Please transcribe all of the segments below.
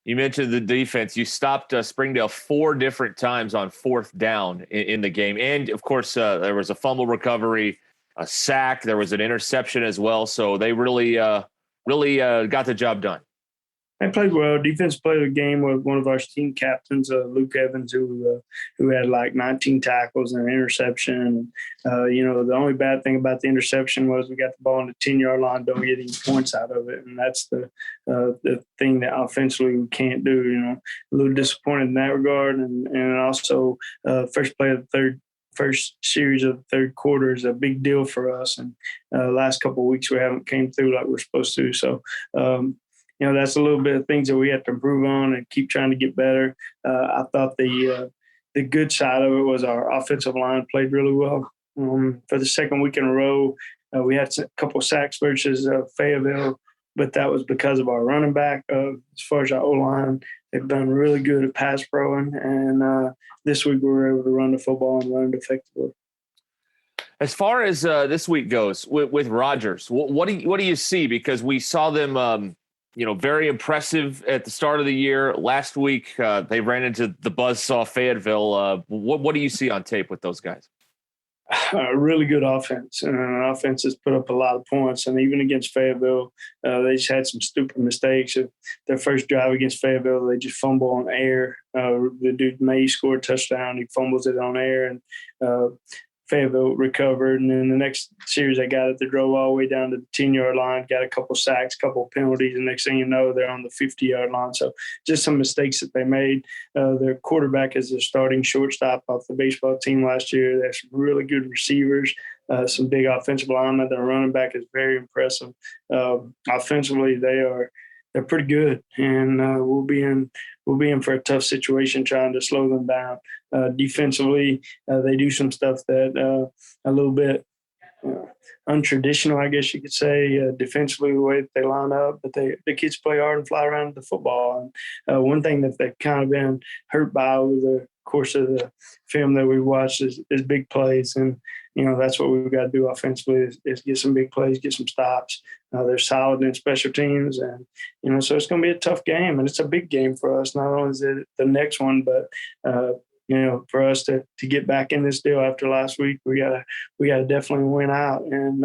You mentioned the defense. You stopped Springdale 4 different times on 4th down in the game. And, of course, there was a fumble recovery, a sack. There was an interception as well. So they really got the job done. They played well. Defense played a game with one of our team captains, Luke Evans, who had like 19 tackles and an interception. The only bad thing about the interception was we got the ball on the 10-yard line, don't get any points out of it, and that's the thing that offensively we can't do. A little disappointed in that regard, and also first play of the first series of the third quarter is a big deal for us. And last couple of weeks we haven't came through like we're supposed to. So. That's a little bit of things that we have to improve on and keep trying to get better. I thought the good side of it was our offensive line played really well. For the second week in a row, we had a couple of sacks versus Fayetteville, but that was because of our running back. As far as our O-line, they've done really good at pass proing, and this week we were able to run the football and run it effectively. As far as this week goes with Rogers, what do you see? Because we saw them very impressive at the start of the year. Last week, they ran into the buzzsaw Fayetteville. What do you see on tape with those guys? A really good offense, and an offense has put up a lot of points. And even against Fayetteville, they just had some stupid mistakes. Their first drive against Fayetteville, they just fumble on air. The dude May scored a touchdown. He fumbles it on air, and Fayetteville recovered, and then the next series they got it. They drove all the way down to the 10-yard line, got a couple sacks, couple penalties, and next thing you know, they're on the 50-yard line. So just some mistakes that they made. Their quarterback is their starting shortstop off the baseball team last year. They have some really good receivers, some big offensive linemen. Their running back is very impressive. Offensively, they're pretty good, and we'll be in for a tough situation trying to slow them down. Defensively, they do some stuff that a little bit untraditional, I guess you could say, defensively the way that they line up. But the kids play hard and fly around the football. And one thing that they've kind of been hurt by over the course of the film that we watched is big plays. And that's what we've got to do offensively is get some big plays, get some stops. They're solid in special teams, and so it's going to be a tough game, and it's a big game for us. Not only is it the next one, but for us to get back in this deal after last week, we gotta definitely win out, and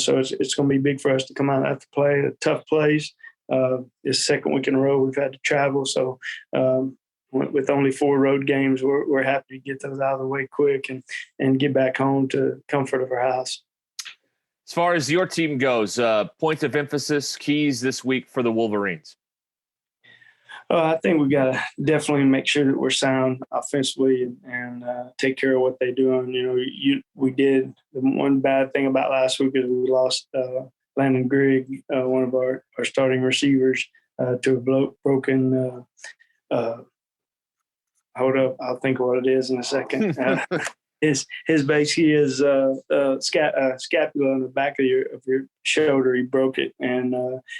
so it's going to be big for us to come out and have to play a tough place. This second week in a row we've had to travel, so. With only 4 road games, we're happy to get those out of the way quick and get back home to comfort of our house. As far as your team goes, points of emphasis, keys this week for the Wolverines? I think we got to definitely make sure that we're sound offensively and take care of what they're doing. We did. The one bad thing about last week is we lost Landon Grigg, one of our starting receivers, to a broken hold up, I'll think of what it is in a second. His basically is scapula on the back of your shoulder. He broke it, and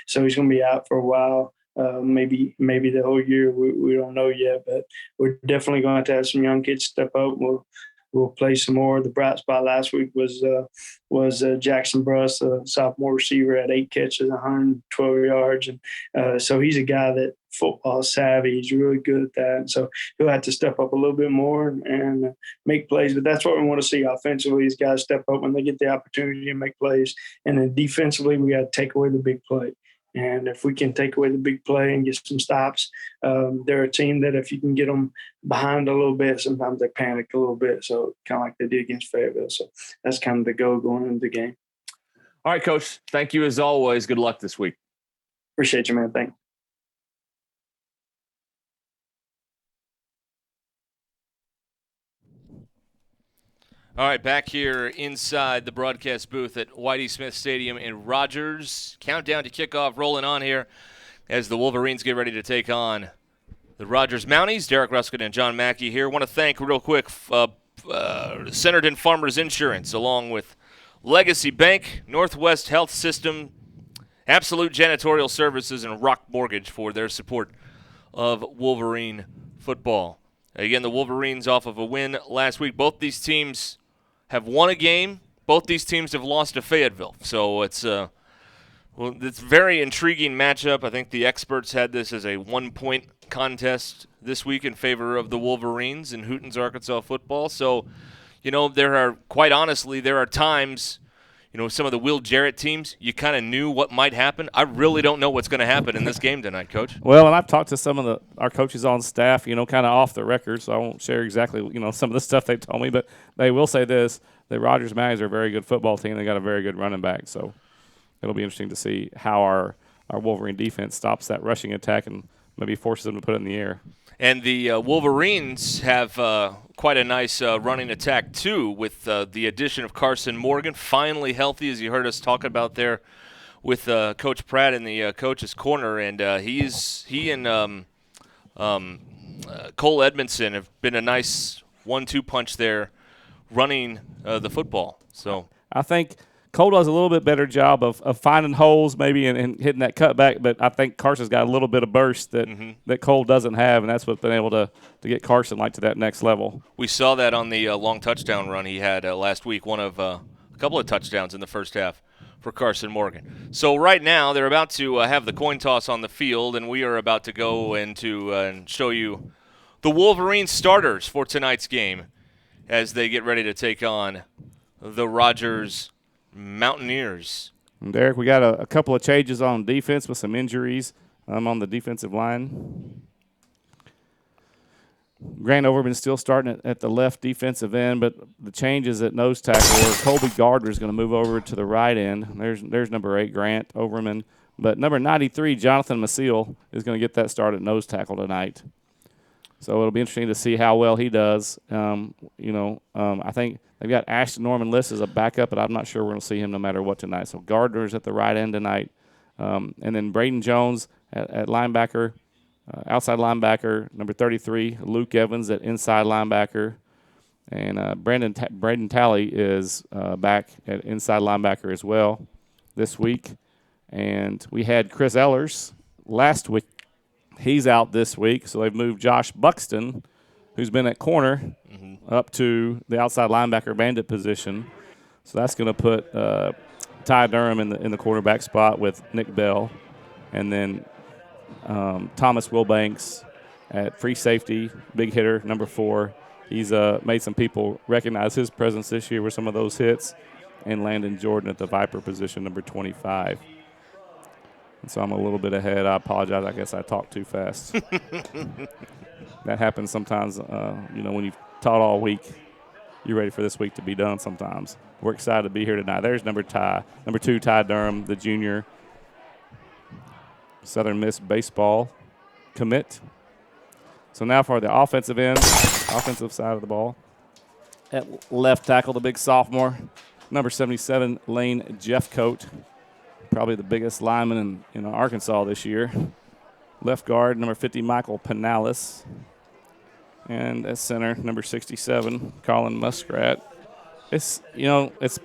so he's going to be out for a while. Maybe the whole year. We don't know yet, but we're definitely going to have some young kids step up. We'll play some more. The bright spot last week was Jackson Bruss, a sophomore receiver, at 8 catches, 112 yards, and so he's a guy that football savvy. He's really good at that, and so he'll have to step up a little bit more and make plays. But that's what we want to see offensively. These guys step up when they get the opportunity to make plays, and then defensively we got to take away the big play. And if we can take away the big play and get some stops, they're a team that if you can get them behind a little bit, sometimes they panic a little bit. So kind of like they did against Fayetteville. So that's kind of the goal going into the game. All right, Coach. Thank you as always. Good luck this week. Appreciate you, man. Thanks. All right, back here inside the broadcast booth at Whitey Smith Stadium in Rogers. Countdown to kickoff rolling on here as the Wolverines get ready to take on the Rogers Mounties. Derek Ruskin and John Mackey here. Want to thank real quick Centerton Farmers Insurance, along with Legacy Bank, Northwest Health System, Absolute Janitorial Services, and Rock Mortgage for their support of Wolverine football. Again, the Wolverines off of a win last week. Both these teams have won a game. Both these teams have lost to Fayetteville. So it's Well, it's a very intriguing matchup. I think the experts had this as a 1-point contest this week in favor of the Wolverines in Hooten's Arkansas football. So, there are times, some of the Will Jarrett teams, you kind of knew what might happen. I really don't know what's going to happen in this game tonight, Coach. Well, and I've talked to some of our coaches on staff, kind of off the record, so I won't share exactly, some of the stuff they told me, but they will say this, the Rogers Mounties are a very good football team. They got a very good running back, so it'll be interesting to see how our Wolverine defense stops that rushing attack and maybe forces them to put it in the air. And the Wolverines have quite a nice running attack, too, with the addition of Carson Morgan, finally healthy, as you heard us talk about there with Coach Pratt in the coach's corner. And he and Cole Edmondson have been a nice 1-2 punch there running the football. So I think Cole does a little bit better job of finding holes maybe and hitting that cutback, but I think Carson's got a little bit of burst that Cole doesn't have, and that's what's been able to get Carson to that next level. We saw that on the long touchdown run he had last week, one of a couple of touchdowns in the first half for Carson Morgan. So right now they're about to have the coin toss on the field, and we are about to go into and show you the Wolverines starters for tonight's game as they get ready to take on the Rogers Mountaineers. And Derek, we got a couple of changes on defense with some injuries on the defensive line. Grant Overman's still starting at the left defensive end, but the changes at nose tackle were Colby Gardner is going to move over to the right end. There's number 8, Grant Overman. But number 93, Jonathan Maciel, is going to get that start at nose tackle tonight. So it'll be interesting to see how well he does. I think they've got Ashton Norman List as a backup, but I'm not sure we're going to see him no matter what tonight. So Gardner's at the right end tonight. And then Braden Jones at linebacker, outside linebacker, number 33, Luke Evans at inside linebacker. And Braden Talley is back at inside linebacker as well this week. And we had Chris Ellers last week. He's out this week, so they've moved Josh Buxton, who's been at corner, up to the outside linebacker bandit position. So that's going to put Ty Durham in the quarterback spot with Nick Bell. And then Thomas Wilbanks at free safety, big hitter, number 4. He's made some people recognize his presence this year with some of those hits. And Landon Jordan at the Viper position, number 25. And so I'm a little bit ahead. I apologize. I guess I talked too fast. That happens sometimes, when you've taught all week. You're ready for this week to be done sometimes. We're excited to be here tonight. There's number 2, Ty Durham, the junior Southern Miss baseball commit. So now for the offensive end, offensive side of the ball. At left tackle, the big sophomore, number 77, Lane Jeffcoat. Probably the biggest lineman in Arkansas this year. Left guard, number 50, Michael Penales. And at center, number 67, Colin Muskrat. It's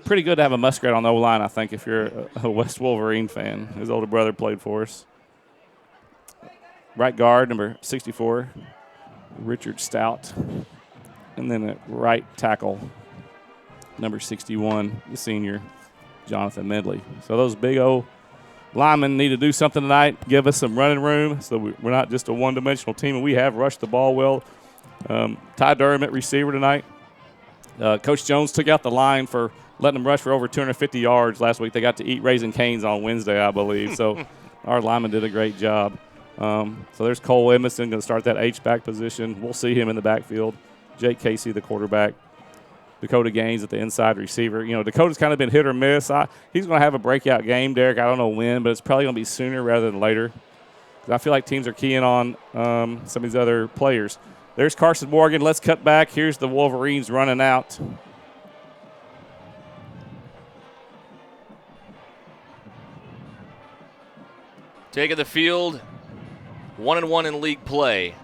pretty good to have a Muskrat on the O-line, I think, if you're a West Wolverine fan. His older brother played for us. Right guard, number 64, Richard Stout. And then at right tackle, number 61, the senior, Jonathan Medley. So those big O linemen need to do something tonight, give us some running room so we're not just a one-dimensional team, and we have rushed the ball well. Ty Durham at receiver tonight. Coach Jones took out the line for letting them rush for over 250 yards last week. They got to eat Raising Cane's on Wednesday, I believe. So our linemen did a great job. So there's Cole Edmondson going to start that H-back position. We'll see him in the backfield. Jake Casey, the quarterback. Dakota Gaines at the inside receiver. Dakota's kind of been hit or miss. He's going to have a breakout game, Derek. I don't know when, but it's probably going to be sooner rather than later. I feel like teams are keying on some of these other players. There's Carson Morgan. Let's cut back. Here's the Wolverines running out. Taking the field, 1-1 in league play.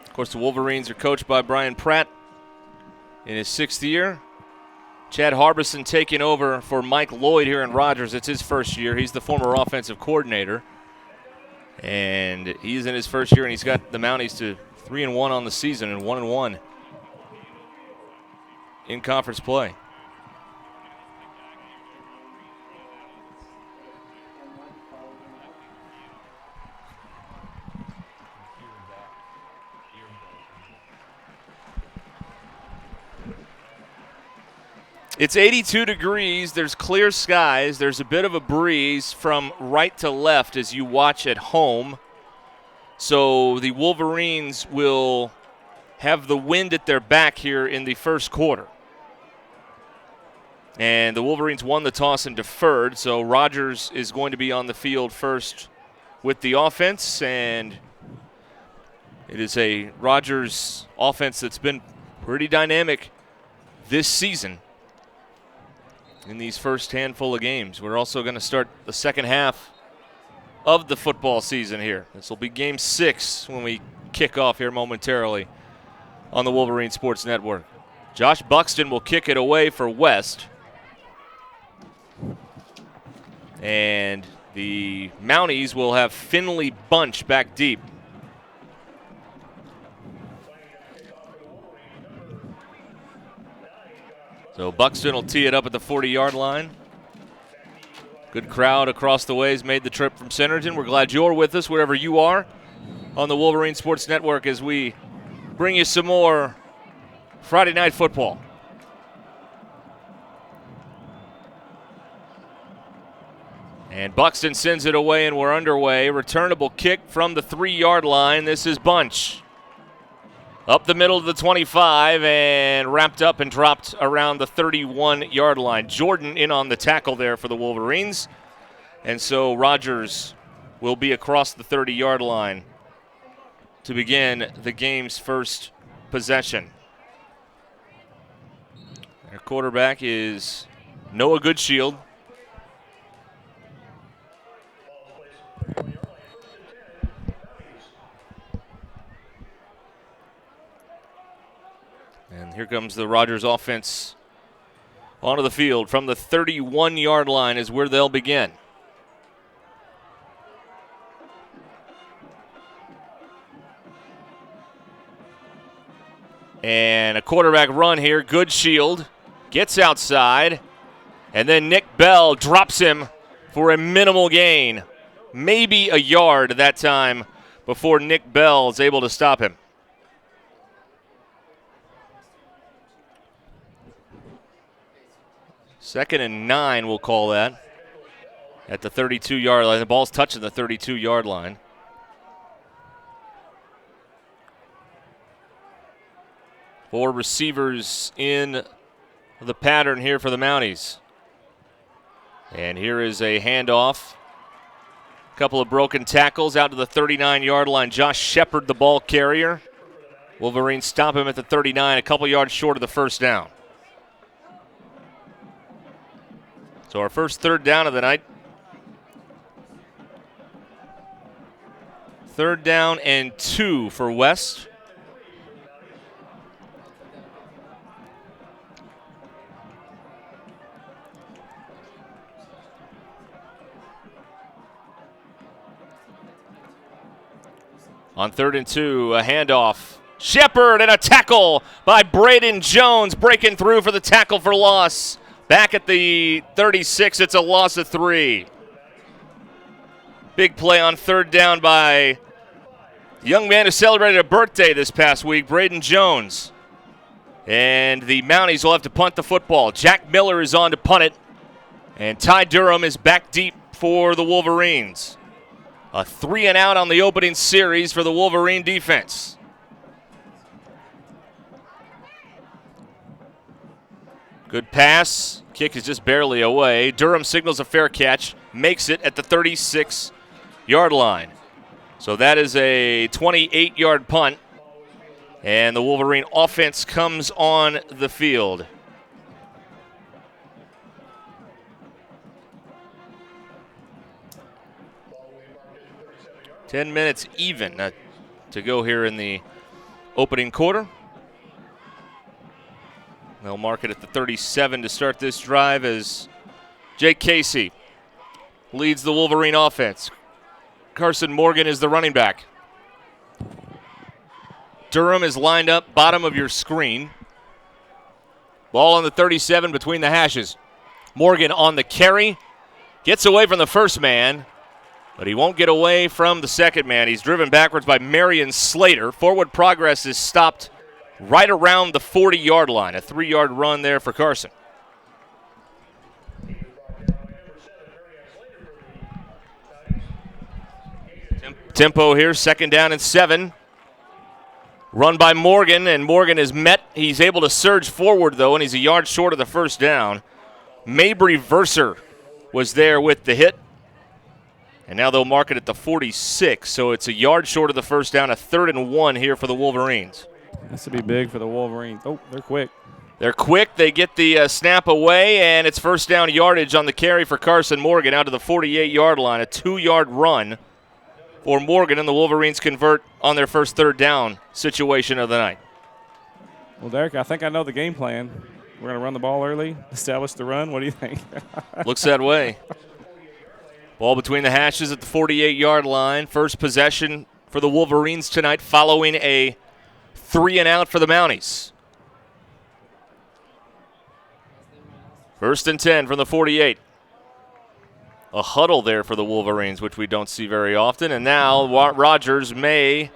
Of course, the Wolverines are coached by Brian Pratt in his 6th year. Chad Harbison taking over for Mike Lloyd here in Rogers. It's his first year. He's the former offensive coordinator. And he's in his first year, and he's got the Mounties to 3-1 on the season and 1-1 in conference play. It's 82 degrees. There's clear skies. There's a bit of a breeze from right to left as you watch at home. So the Wolverines will have the wind at their back here in the first quarter. And the Wolverines won the toss and deferred, so Rogers is going to be on the field first with the offense. And it is a Rogers offense that's been pretty dynamic this season. In these first handful of games. We're also going to start the second half of the football season here. This will be game 6 when we kick off here momentarily on the Wolverine Sports Network. Josh Buxton will kick it away for West. And the Mounties will have Finley Bunch back deep. So Buxton will tee it up at the 40-yard line. Good crowd across the ways made the trip from Centerton. We're glad you're with us wherever you are on the Wolverine Sports Network as we bring you some more Friday night football. And Buxton sends it away, and we're underway. Returnable kick from the 3-yard line. This is Bunch. Up the middle of the 25 and wrapped up and dropped around the 31-yard line. Jordan in on the tackle there for the Wolverines. And so Rogers will be across the 30-yard line to begin the game's first possession. Their quarterback is Noah Goodshield. And here comes the Rogers offense onto the field from the 31-yard line is where they'll begin. And a quarterback run here. Goodshield gets outside. And then Nick Bell drops him for a minimal gain. Maybe a yard that time before Nick Bell is able to stop him. Second and 9, we'll call that, at the 32-yard line. The ball's touching the 32-yard line. Four receivers in the pattern here for the Mounties. And here is a handoff. A couple of broken tackles out to the 39-yard line. Josh Shepard, the ball carrier. Wolverines stop him at the 39, a couple yards short of the first down. So our first third down of the night. Third down and 2 for West. On 3rd and 2, a handoff. Shepard and a tackle by Braden Jones, breaking through for the tackle for loss. Back at the 36, it's a loss of 3. Big play on 3rd down by the young man who celebrated a birthday this past week, Braden Jones. And the Mounties will have to punt the football. Jack Miller is on to punt it. And Ty Durham is back deep for the Wolverines. A 3-and-out on the opening series for the Wolverine defense. Good pass. Kick is just barely away. Durham signals a fair catch. Makes it at the 36-yard line. So that is a 28-yard punt. And the Wolverine offense comes on the field. Ten minutes even to go here in the opening quarter. They'll mark it at the 37 to start this drive as Jake Casey leads the Wolverine offense. Carson Morgan is the running back. Durham is lined up bottom of your screen. Ball on the 37 between the hashes. Morgan on the carry. Gets away from the first man, but he won't get away from the second man. He's driven backwards by Marion Slater. Forward progress is stopped right around the 40-yard line. A 3-yard run there for Carson. Tempo here, 2nd down and 7. Run by Morgan, and Morgan is met. He's able to surge forward, though, and he's a yard short of the first down. Mabry Verser was there with the hit. And now they'll mark it at the 46, so it's a yard short of the first down, a 3rd and 1 here for the Wolverines. This would be big for the Wolverines. Oh, they're quick. They're quick. They get the snap away, and it's first down yardage on the carry for Carson Morgan out to the 48-yard line, a 2-yard run for Morgan, and the Wolverines convert on their first 3rd down situation of the night. Well, Derek, I think I know the game plan. We're going to run the ball early, establish the run. What do you think? Looks that way. Ball between the hashes at the 48-yard line. First possession for the Wolverines tonight following a 3-and-out for the Mounties. 1st and 10 from the 48. A huddle there for the Wolverines, which we don't see very often. And now Rogers may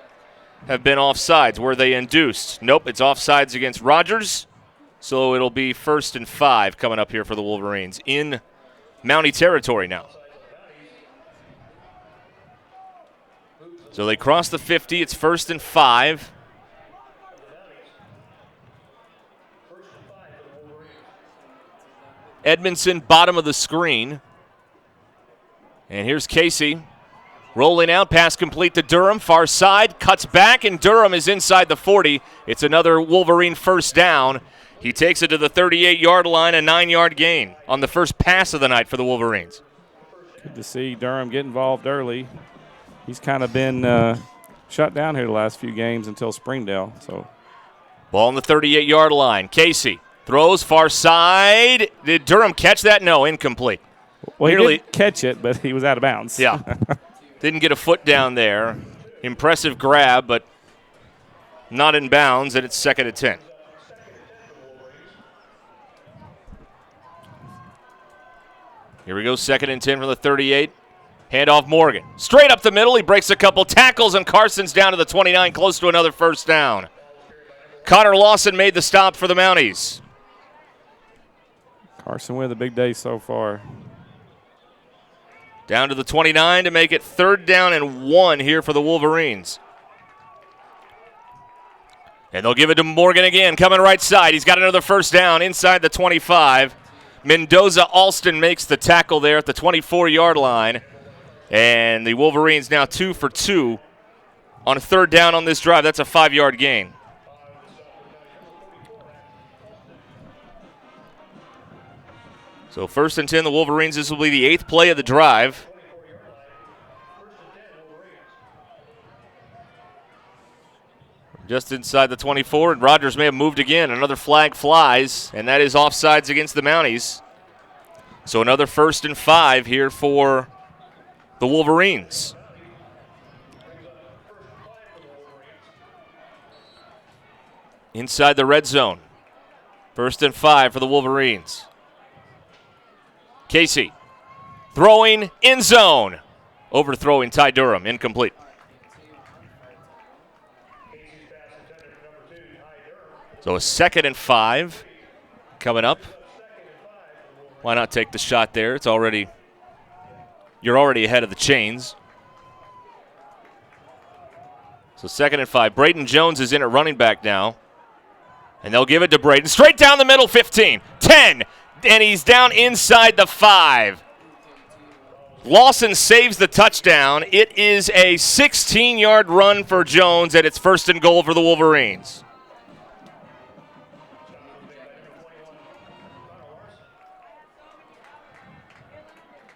have been offsides. Were they induced? Nope, it's offsides against Rogers. So it'll be 1st and 5 coming up here for the Wolverines in Mountie territory now. So they cross the 50. It's 1st and 5. Edmondson, bottom of the screen. And here's Casey. Rolling out, pass complete to Durham. Far side, cuts back, and Durham is inside the 40. It's another Wolverine first down. He takes it to the 38-yard line, a 9-yard gain on the first pass of the night for the Wolverines. Good to see Durham get involved early. He's kind of been shut down here the last few games until Springdale. So, ball on the 38-yard line. Casey throws far side. Did Durham catch that? No, incomplete. Well, he did catch it, but he was out of bounds. Yeah. Didn't get a foot down there. Impressive grab, but not in bounds, and it's 2nd and 10. Here we go, 2nd and 10 from the 38. Handoff Morgan. Straight up the middle. He breaks a couple tackles, and Carson's down to the 29, close to another first down. Connor Lawson made the stop for the Mounties. Carson with a big day so far. Down to the 29 to make it 3rd down and 1 here for the Wolverines. And they'll give it to Morgan again, coming right side. He's got another first down inside the 25. Mendoza Alston makes the tackle there at the 24-yard line. And the Wolverines now 2 for 2 on a 3rd down on this drive. That's a 5-yard gain. So 1st and 10, the Wolverines. This will be the 8th play of the drive. Just inside the 24, and Rogers may have moved again. Another flag flies, and that is offsides against the Mounties. So another 1st and 5 here for the Wolverines. Inside the red zone. 1st and 5 for the Wolverines. Casey throwing in zone. Overthrowing Ty Durham, incomplete. So a 2nd and 5 coming up. Why not take the shot there? You're already ahead of the chains. So 2nd and 5. Braden Jones is in at running back now. And they'll give it to Braden. Straight down the middle, 15, 10, and he's down inside the 5. Lawson saves the touchdown. It is a 16-yard run for Jones, and it's 1st and goal for the Wolverines.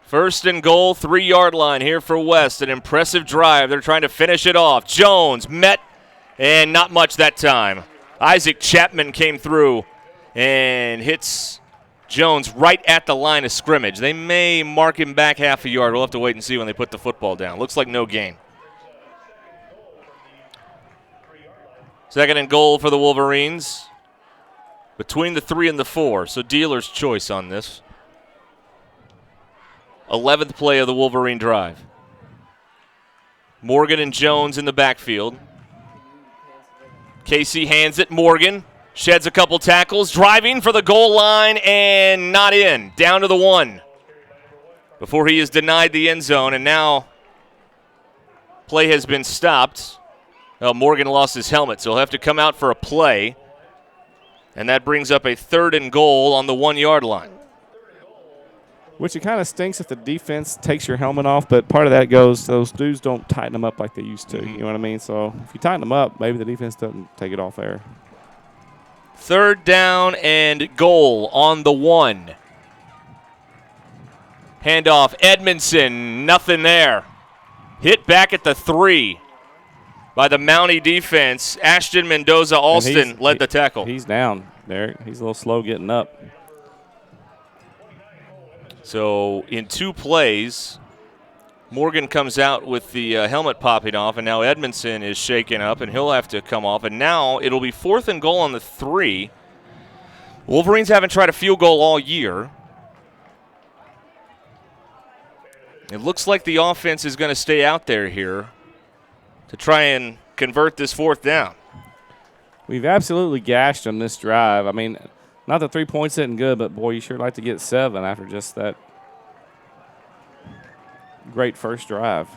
First and goal, 3-yard line here for West. An impressive drive. They're trying to finish it off. Jones met, and not much that time. Isaac Chapman came through and hits Jones right at the line of scrimmage. They may mark him back half a yard. We'll have to wait and see when they put the football down. Looks like no gain. 2nd and goal for the Wolverines. Between the 3 and the 4, so dealer's choice on this. 11th play of the Wolverine drive. Morgan and Jones in the backfield. Casey hands it. Morgan sheds a couple tackles, driving for the goal line and not in. Down to the 1 before he is denied the end zone, and now play has been stopped. Well, Morgan lost his helmet, so he'll have to come out for a play, and that brings up a 3rd and goal on the 1-yard line. Which it kind of stinks if the defense takes your helmet off, but part of that goes those dudes don't tighten them up like they used to. You know what I mean? So if you tighten them up, maybe the defense doesn't take it off there. 3rd down and goal on the 1. Handoff, Edmondson, nothing there. Hit back at the 3 by the Mountie defense. Ashton Mendoza Alston led the tackle. He's down, Derek. He's a little slow getting up. So in 2 plays, Morgan comes out with the helmet popping off, and now Edmondson is shaken up, and he'll have to come off. And now it'll be 4th and goal on the 3. Wolverines haven't tried a field goal all year. It looks like the offense is going to stay out there here to try and convert this 4th down. We've absolutely gashed them this drive. I mean, not that 3 points isn't good, but, boy, you sure like to get 7 after just that great first drive.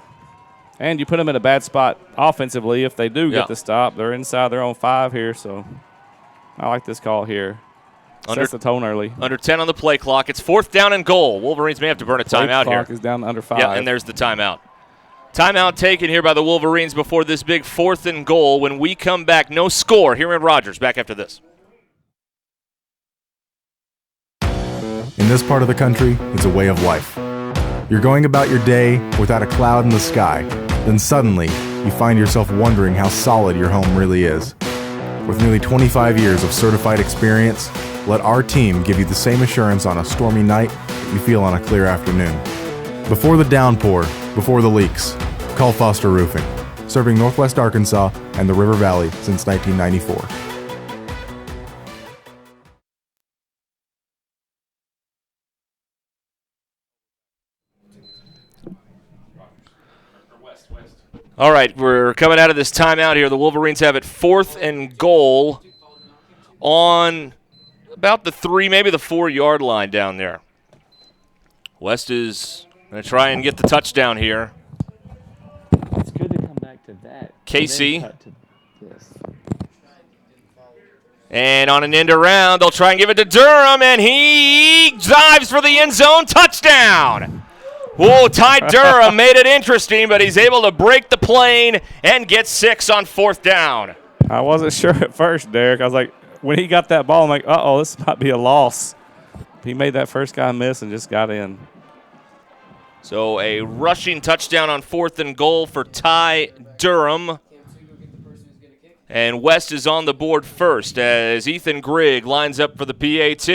And you put them in a bad spot offensively if they do get the stop. They're inside their own 5 here, so I like this call here. Sets the tone early. Under 10 on the play clock. It's 4th down and goal. Wolverines may have to burn a timeout here. Clock is down to under 5. Yeah, and there's the timeout. Timeout taken here by the Wolverines before this big 4th and goal. When we come back, no score here in Rogers. Back after this. In this part of the country, it's a way of life. You're going about your day without a cloud in the sky. Then suddenly, you find yourself wondering how solid your home really is. With nearly 25 years of certified experience, let our team give you the same assurance on a stormy night that you feel on a clear afternoon. Before the downpour, before the leaks, call Foster Roofing, serving Northwest Arkansas and the River Valley since 1994. All right, we're coming out of this timeout here. The Wolverines have it 4th and goal on about the 3, maybe the 4-yard line down there. West is going to try and get the touchdown here. It's good to come back to that. Casey. And on an end around, they'll try and give it to Durham, and he dives for the end zone. Touchdown! Whoa, Ty Durham made it interesting, but he's able to break the plane and get 6 on 4th down. I wasn't sure at first, Derek. I was like, when he got that ball, I'm like, uh-oh, this might be a loss. He made that first guy miss and just got in. So a rushing touchdown on 4th and goal for Ty Durham. And West is on the board first as Ethan Grigg lines up for the PAT.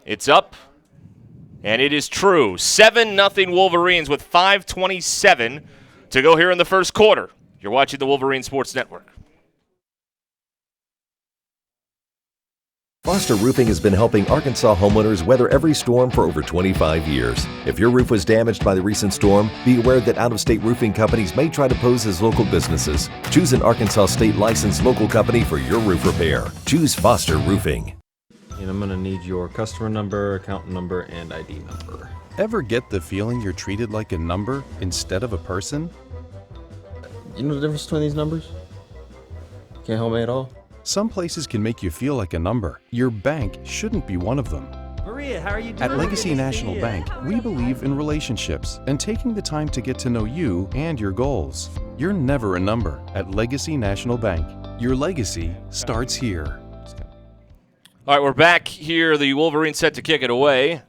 It's up. And it is true. 7-0 Wolverines with 5:27 to go here in the first quarter. You're watching the Wolverine Sports Network. Foster Roofing has been helping Arkansas homeowners weather every storm for over 25 years. If your roof was damaged by the recent storm, be aware that out-of-state roofing companies may try to pose as local businesses. Choose an Arkansas state licensed local company for your roof repair. Choose Foster Roofing. And I'm going to need your customer number, account number, and ID number. Ever get the feeling you're treated like a number instead of a person? You know the difference between these numbers? Can't help me at all? Some places can make you feel like a number. Your bank shouldn't be one of them. Maria, how are you doing? At Legacy National Bank, we believe in relationships and taking the time to get to know you and your goals. You're never a number at Legacy National Bank. Your legacy starts here. All right, we're back here. The Wolverines set to kick it away.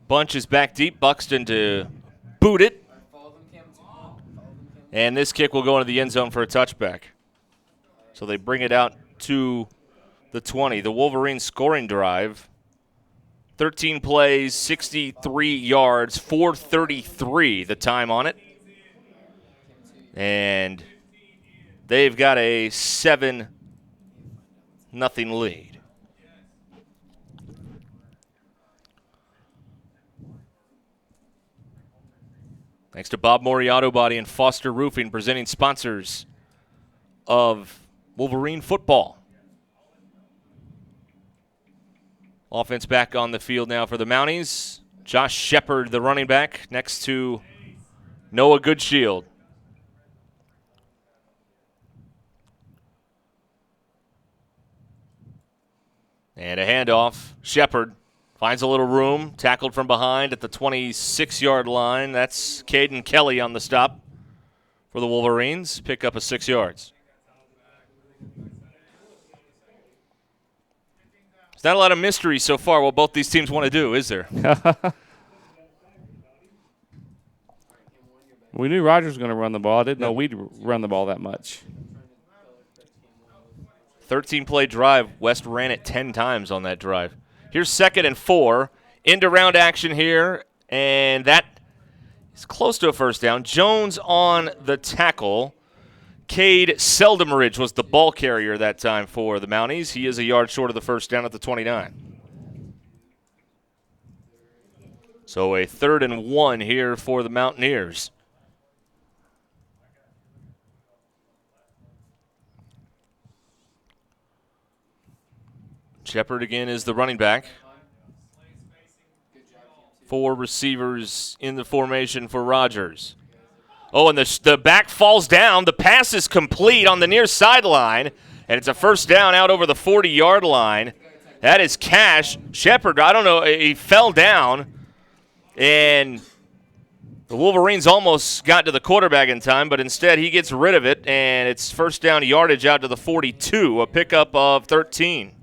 Bunch is back deep. Buxton to boot it. And this kick will go into the end zone for a touchback. So they bring it out to the 20. The Wolverines scoring drive. 13 plays, 63 yards, 4:33 the time on it. And they've got a 7-0 lead. Thanks to Bob Mori Auto Body and Foster Roofing, presenting sponsors of Wolverine football. Offense back on the field now for the Mounties. Josh Shepard, the running back, next to Noah Goodshield. And a handoff. Shepard finds a little room, tackled from behind at the 26-yard line. That's Caden Kelly on the stop for the Wolverines. Pick up a 6 yards. There's not a lot of mystery so far what both these teams want to do, is there? We knew Rogers was going to run the ball. I didn't know we'd run the ball that much. 13-play drive. West ran it 10 times on that drive. Here's 2nd and 4. End-around action here, and that is close to a first down. Jones on the tackle. Cade Seldimridge was the ball carrier that time for the Mounties. He is a yard short of the first down at the 29. So a 3rd and 1 here for the Mountaineers. Shepard again is the running back. 4 receivers in the formation for Rogers. Oh, and the back falls down. The pass is complete on the near sideline, and it's a first down out over the 40-yard line. That is Cash. Shepard, I don't know, he fell down, and the Wolverines almost got to the quarterback in time, but instead he gets rid of it, and it's first down yardage out to the 42, a pickup of 13.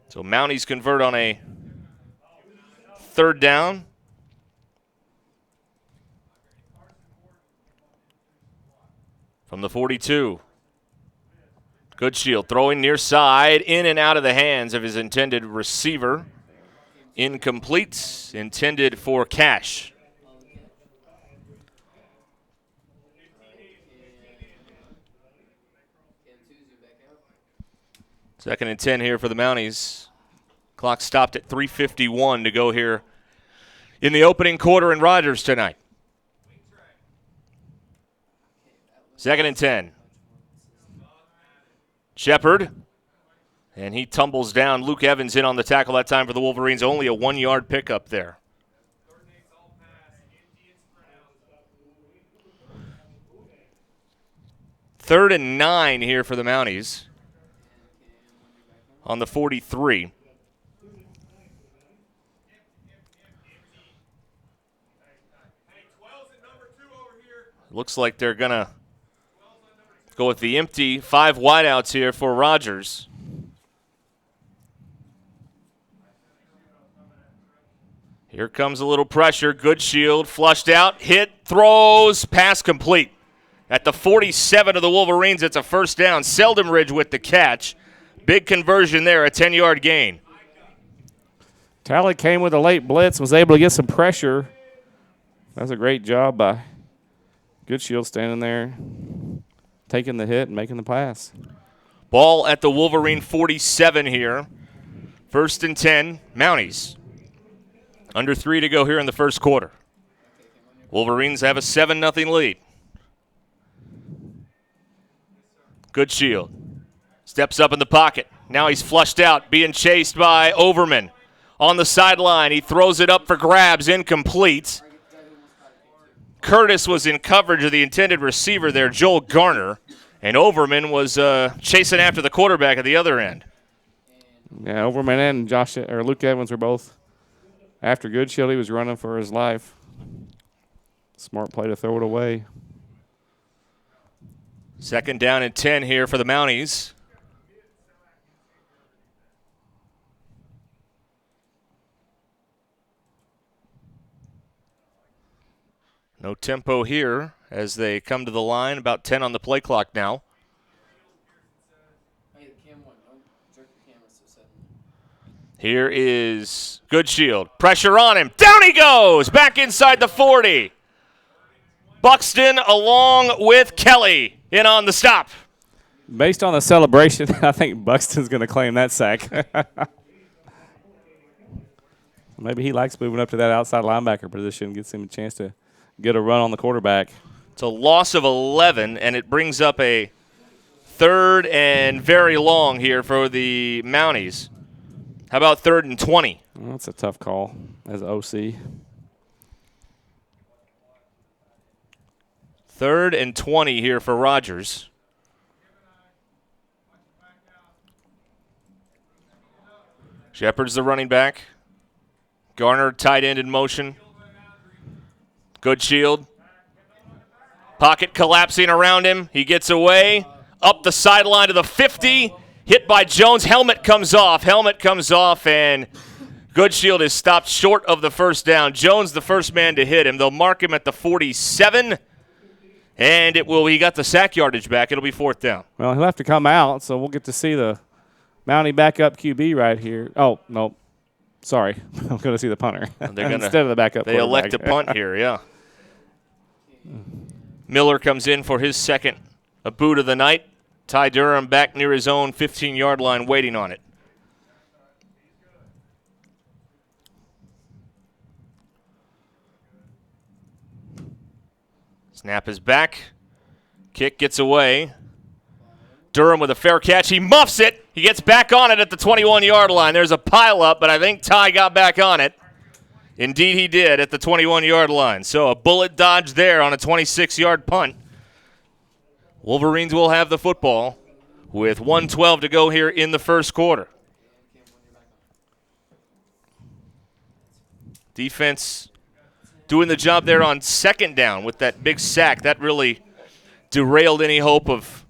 So Mounties convert on a 3rd down. From the 42. Goodshield throwing near side, in and out of the hands of his intended receiver. Incomplete, intended for Cash. Second and 10 here for the Mounties. Clock stopped at 3:51 to go here in the opening quarter in Rogers tonight. 2nd and 10. Shepard, and he tumbles down. Luke Evans in on the tackle that time for the Wolverines. Only a 1-yard pickup there. Third and 9 here for the Mounties on the 43. Looks like they're going to go with the empty 5 wideouts here for Rogers. Here comes a little pressure. Goodshield flushed out, hit, throws, pass complete. At the 47 of the Wolverines, it's a first down. Seldimridge with the catch. Big conversion there, a 10-yard gain. Talley came with a late blitz, was able to get some pressure. That was a great job by Goodshield standing there, taking the hit and making the pass. Ball at the Wolverine 47 here. 1st and 10, Mounties. Under 3 to go here in the first quarter. Wolverines have a 7-0 lead. Goodshield steps up in the pocket. Now he's flushed out, being chased by Overman. On the sideline, he throws it up for grabs, incomplete. Curtis was in coverage of the intended receiver there, Joel Garner, and Overman was chasing after the quarterback at the other end. Yeah, Overman and Luke Evans were both after Goodshield. He was running for his life. Smart play to throw it away. 2nd down and 10 here for the Mounties. No tempo here as they come to the line. About 10 on the play clock now. Here is Goodshield. Pressure on him. Down he goes. Back inside the 40. Buxton along with Kelly in on the stop. Based on the celebration, I think Buxton's going to claim that sack. Maybe he likes moving up to that outside linebacker position, gets him a chance to get a run on the quarterback. It's a loss of 11, and it brings up a 3rd and very long here for the Mounties. How about 3rd and 20? Well, that's a tough call as an OC. 3rd and 20 here for Rogers. Shepard's the running back. Garner, tight end in motion. Goodshield. Pocket collapsing around him. He gets away. Up the sideline to the 50. Hit by Jones. Helmet comes off. And Goodshield is stopped short of the first down. Jones the first man to hit him. They'll mark him at the 47. And he got the sack yardage back. It'll be 4th down. Well, he'll have to come out, so we'll get to see the Mountie backup QB right here. Oh, no. Sorry. I'm going to see the punter instead of the backup. They elect to punt here, yeah. Miller comes in for his second boot of the night. Ty Durham back near his own 15-yard line waiting on it. Snap is back. Kick gets away. Durham with a fair catch. He muffs it. He gets back on it at the 21-yard line. There's a pileup, but I think Ty got back on it. Indeed he did at the 21-yard line. So a bullet dodge there on a 26-yard punt. Wolverines will have the football with 1:12 to go here in the first quarter. Defense doing the job there on 2nd down with that big sack. That really derailed any hope of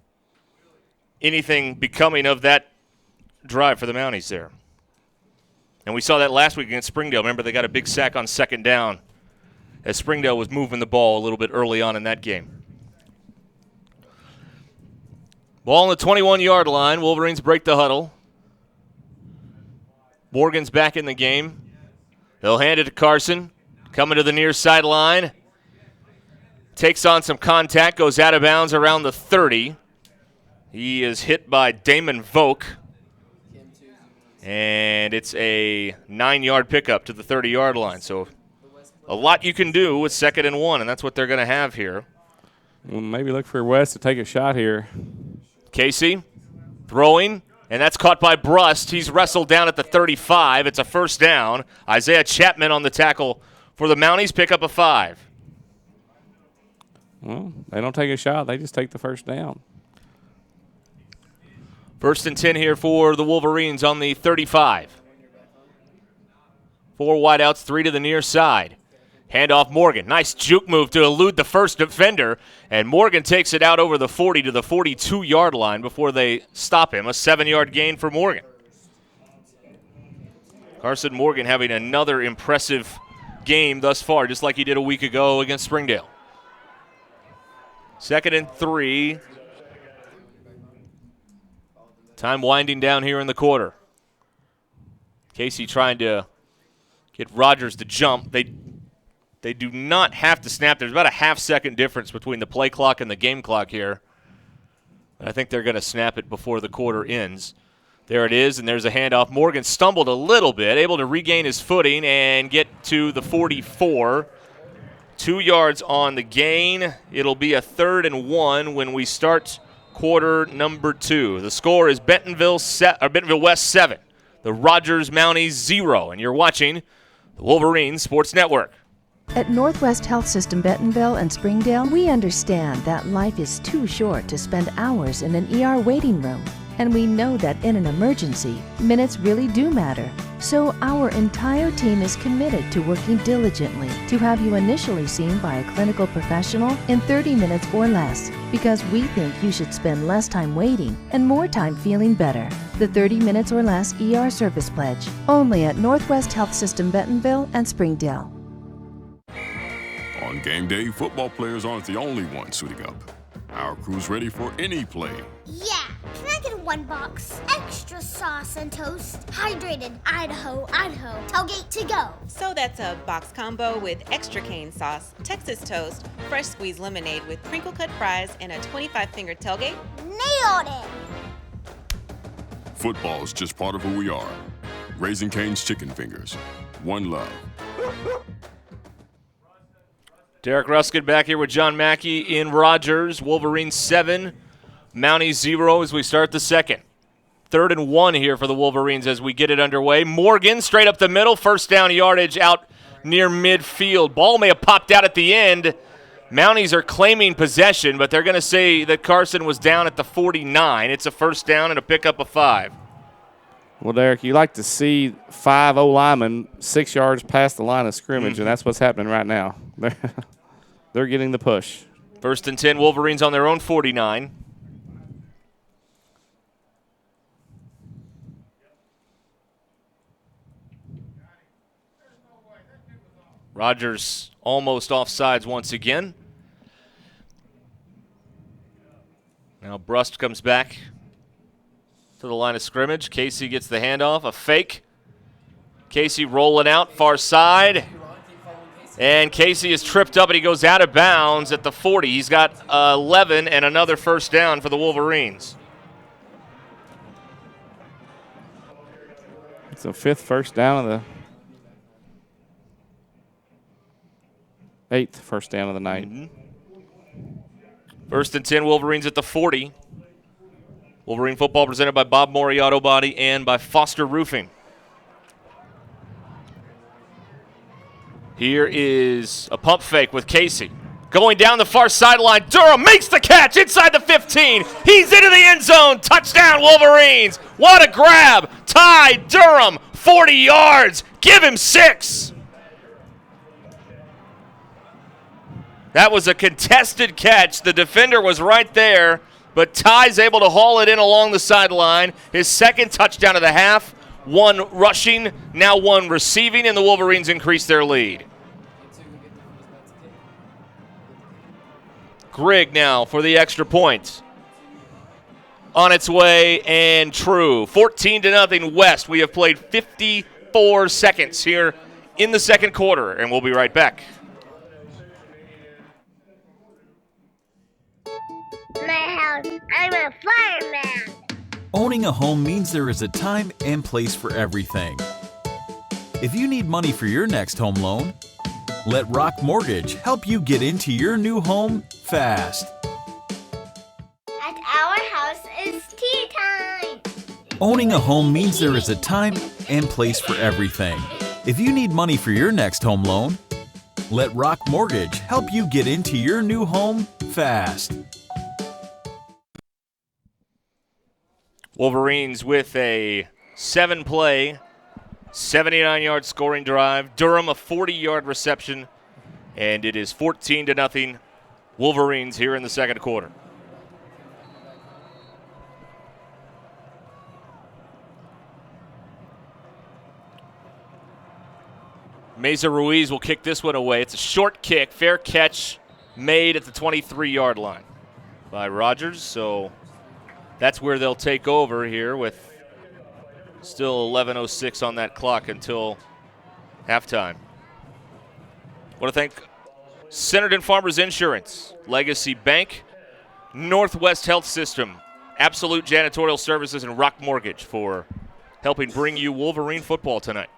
anything becoming of that drive for the Mounties there. And we saw that last week against Springdale. Remember, they got a big sack on 2nd down as Springdale was moving the ball a little bit early on in that game. Ball on the 21-yard line. Wolverines break the huddle. Morgan's back in the game. They'll hand it to Carson. Coming to the near sideline. Takes on some contact. Goes out of bounds around the 30. He is hit by Damon Volk. And it's a 9-yard pickup to the 30-yard line. So a lot you can do with 2nd and 1, and that's what they're going to have here. Well, maybe look for West to take a shot here. Casey throwing, and that's caught by Brust. He's wrestled down at the 35. It's a 1st down. Isaiah Chapman on the tackle for the Mounties, pick up a 5. Well, they don't take a shot. They just take the 1st down. 1st and 10 here for the Wolverines on the 35. 4 wideouts, 3 to the near side. Handoff Morgan. Nice juke move to elude the first defender. And Morgan takes it out over the 40 to the 42-yard line before they stop him. A 7-yard gain for Morgan. Carson Morgan having another impressive game thus far, just like he did a week ago against Springdale. 2nd and 3. Time winding down here in the quarter. Casey trying to get Rogers to jump. They do not have to snap. There's about a half-second difference between the play clock and the game clock here. I think they're going to snap it before the quarter ends. There it is, and there's a handoff. Morgan stumbled a little bit, able to regain his footing and get to the 44. 2 yards on the gain. It'll be a 3rd and 1 when we start quarter number 2. The score is Bentonville West 7, the Rogers Mounties 0, and you're watching the Wolverines Sports Network. At Northwest Health System Bentonville and Springdale, we understand that life is too short to spend hours in an ER waiting room. And we know that in an emergency, minutes really do matter. So our entire team is committed to working diligently to have you initially seen by a clinical professional in 30 minutes or less, because we think you should spend less time waiting and more time feeling better. The 30 minutes or less ER service pledge, only at Northwest Health System Bentonville and Springdale. On game day, football players aren't the only ones suiting up. Our crew's ready for any play. Yeah, can I get a 1 box. Extra sauce and toast. Hydrated Idaho, Idaho. Tailgate to go. So that's a box combo with extra cane sauce, Texas toast, fresh squeezed lemonade with crinkle cut fries, and a 25-finger tailgate? Nailed it! Football is just part of who we are. Raising Cane's Chicken Fingers. One love. Derek Ruskin back here with John Mackey in Rogers. Wolverines 7, Mounties 0 as we start the second. 3rd and 1 here for the Wolverines as we get it underway. Morgan straight up the middle, first down yardage out near midfield. Ball may have popped out at the end. Mounties are claiming possession, but they're going to say that Carson was down at the 49. It's a first down and a pickup of 5. Well, Derek, you like to see 5 O-linemen 6 yards past the line of scrimmage, and that's what's happening right now. They're getting the push. 1st and 10, Wolverines on their own 49. Rogers almost offsides once again. Now Brust comes back to the line of scrimmage. Casey gets the handoff, a fake. Casey rolling out, far side. And Casey is tripped up and he goes out of bounds at the 40. He's got 11 and another first down for the Wolverines. It's a 5th first down of the 8th first down of the night. 1st and 10, Wolverines at the 40. Wolverine football presented by Bob Morey Auto Body and by Foster Roofing. Here is a pump fake with Casey. Going down the far sideline, Durham makes the catch inside the 15. He's into the end zone. Touchdown, Wolverines. What a grab. Ty Durham, 40 yards. Give him 6. That was a contested catch. The defender was right there, but Ty's able to haul it in along the sideline. His 2nd touchdown of the half. 1 rushing, now 1 receiving, and the Wolverines increase their lead. Grigg now for the extra point. On its way and true. 14-0 West. We have played 54 seconds here in the second quarter, and we'll be right back. My house, I'm a fireman. Owning a home means there is a time and place for everything. If you need money for your next home loan, let Rock Mortgage help you get into your new home fast. At our house, it's tea time. Owning a home means there is a time and place for everything. If you need money for your next home loan, let Rock Mortgage help you get into your new home fast. Wolverines with a 7-play, 79-yard scoring drive. Durham a 40-yard reception, and it is 14-0 Wolverines here in the second quarter. Meza Ruiz will kick this one away. It's a short kick, fair catch made at the 23-yard line by Rogers, so that's where they'll take over here with still 11:06 on that clock until halftime. I want to thank Centerton Farmers Insurance, Legacy Bank, Northwest Health System, Absolute Janitorial Services, and Rock Mortgage for helping bring you Wolverine football tonight.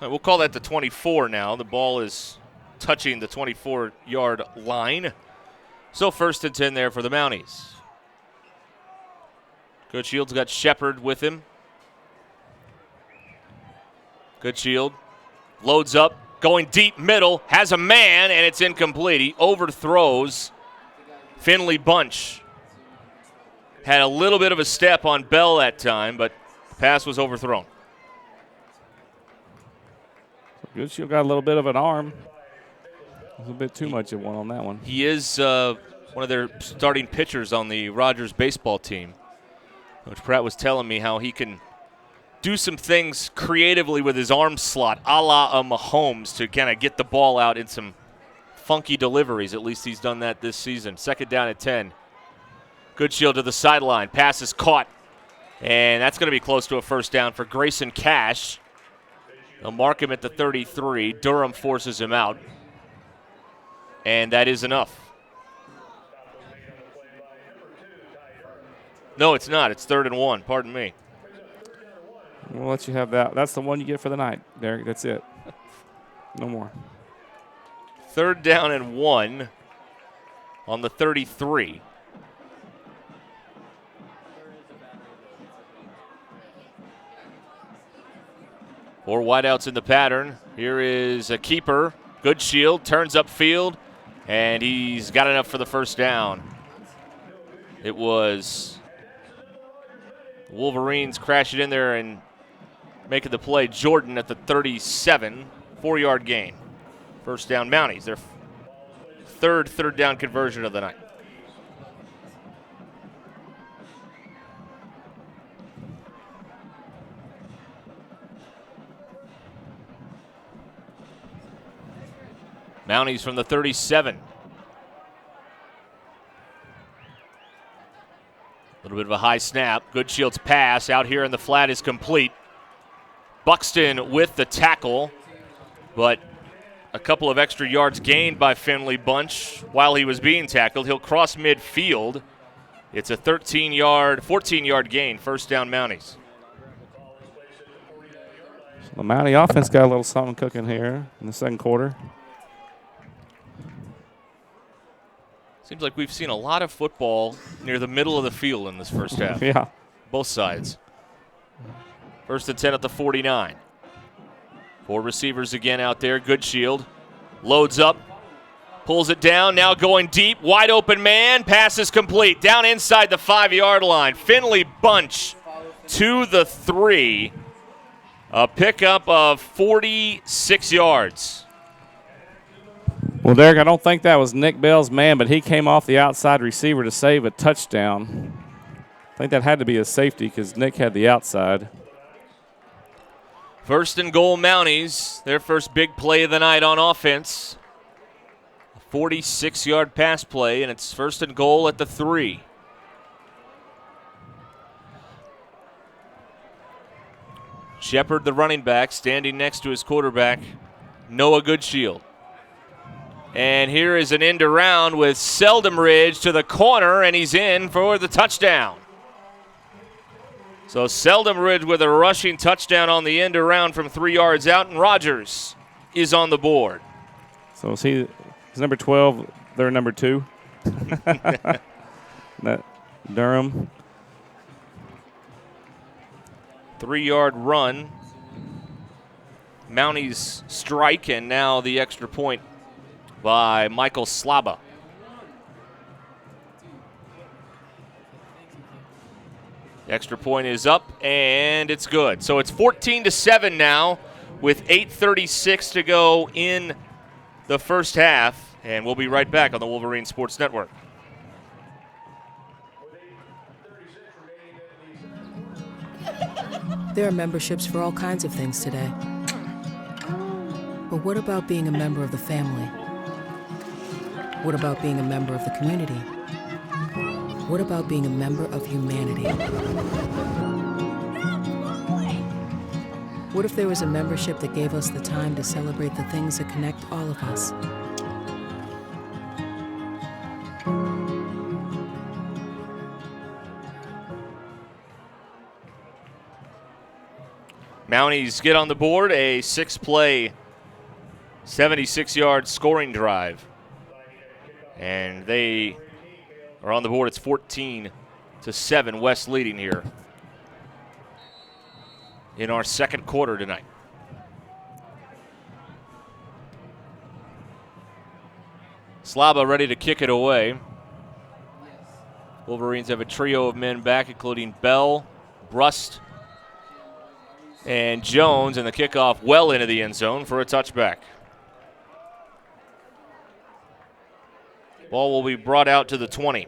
All right, we'll call that the 24 now. The ball is touching the 24-yard line. So 1st and 10 there for the Mounties. Good Shield's got Shepard with him. Good Shield loads up, going deep middle, has a man, and it's incomplete. He overthrows Finley Bunch. Had a little bit of a step on Bell that time, but the pass was overthrown. Good Shield got a little bit of an arm. A little bit too much of one on that one. He is one of their starting pitchers on the Rogers baseball team. Coach Pratt was telling me how he can do some things creatively with his arm slot, a la Mahomes, to kind of get the ball out in some funky deliveries. At least he's done that this season. 2nd down at 10. Goodshield to the sideline. Pass is caught. And that's going to be close to a first down for Grayson Cash. They'll mark him at the 33. Durham forces him out. And that is enough. No, it's not. It's 3rd and 1. Pardon me. We'll let you have that. That's the one you get for the night, Derek. That's it. No more. 3rd down and 1 on the 33. Four wideouts in the pattern. Here is a keeper. Goodshield turns upfield, and he's got enough for the first down. It was Wolverines crashing in there and making the play. Jordan at the 37, 4-yard gain. First down Mounties, their third down conversion of the night. Mounties from the 37. A little bit of a high snap. Goodshield's pass out here in the flat is complete. Buxton with the tackle, but a couple of extra yards gained by Finley Bunch while he was being tackled. He'll cross midfield. It's a 14-yard gain, first down Mounties. So the Mountie offense got a little something cooking here in the second quarter. Seems like we've seen a lot of football near the middle of the field in this first half. Yeah. Both sides. 1st and 10 at the 49. 4 receivers again out there. Goodshield loads up, pulls it down, now going deep. Wide open man, pass is complete. Down inside the 5-yard line. Finley Bunch to the 3. A pickup of 46 yards. Well, Derek, I don't think that was Nick Bell's man, but he came off the outside receiver to save a touchdown. I think that had to be a safety because Nick had the outside. 1st and goal Mounties, their first big play of the night on offense. A 46-yard pass play, and it's 1st and goal at the 3. Shepard, the running back, standing next to his quarterback, Noah Goodshield. And here is an end around with Seldom Ridge to the corner, and he's in for the touchdown. So Seldom Ridge with a rushing touchdown on the end around from 3 yards out, and Rogers is on the board. So is number 12 their number 2? That Durham. 3-yard run. Mounties strike, and now the extra point by Michael Slaba. The extra point is up, and it's good. So it's 14-7 now with 8:36 to go in the first half, and we'll be right back on the Wolverine Sports Network. There are memberships for all kinds of things today. But what about being a member of the family? What about being a member of the community? What about being a member of humanity? What if there was a membership that gave us the time to celebrate the things that connect all of us? Mounties get on the board, a 6-play, 76-yard scoring drive. And they are on the board. It's 14-7, West leading here in our second quarter tonight. Slaba ready to kick it away. Wolverines have a trio of men back, including Bell, Brust, and Jones, and the kickoff well into the end zone for a touchback. Ball will be brought out to the 20.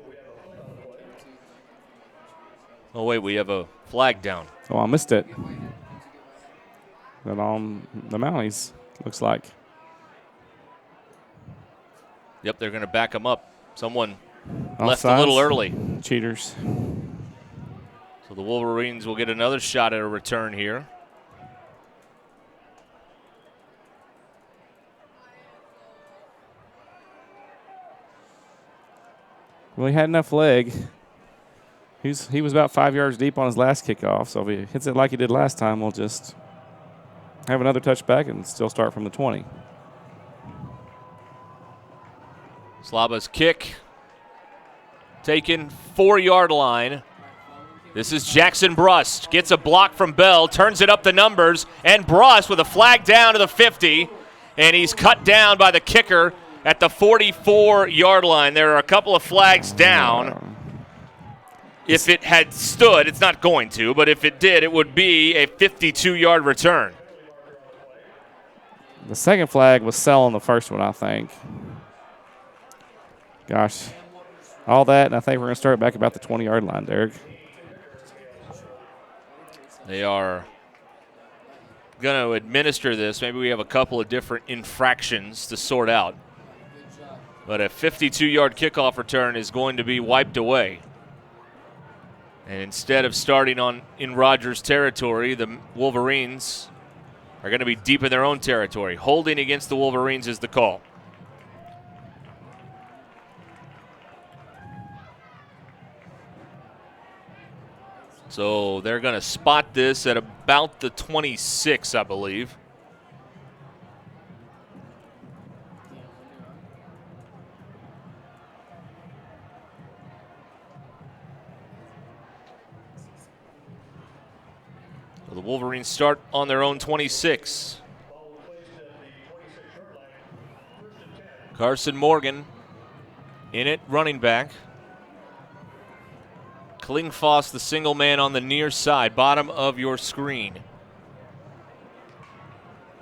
Oh, wait, we have a flag down. Oh, I missed it. But on the Mounties, looks like. Yep, they're going to back them up. Someone Offsides. left a little early. Cheaters. So the Wolverines will get another shot at a return here. Well, he had enough leg. He was about 5 yards deep on his last kickoff, so if he hits it like he did last time, we'll just have another touchback and still start from the 20. Slaba's kick taken 4-yard line. This is Jackson Brust. Gets a block from Bell, turns it up the numbers, and Brust with a flag down to the 50, and he's cut down by the kicker at the 44-yard line. There are a couple of flags down. If it had stood, it's not going to, but if it did, it would be a 52-yard return. The second flag was selling the first one, I think. Gosh, all that, and I think we're going to start back about the 20-yard line, Derek. They are going to administer this. Maybe we have a couple of different infractions to sort out. But a 52-yard kickoff return is going to be wiped away. And instead of starting in Rogers territory, the Wolverines are going to be deep in their own territory. Holding against the Wolverines is the call. So they're going to spot this at about the 26, I believe. So the Wolverines start on their own 26. Carson Morgan in it, running back. Klingfoss, the single man on the near side, bottom of your screen.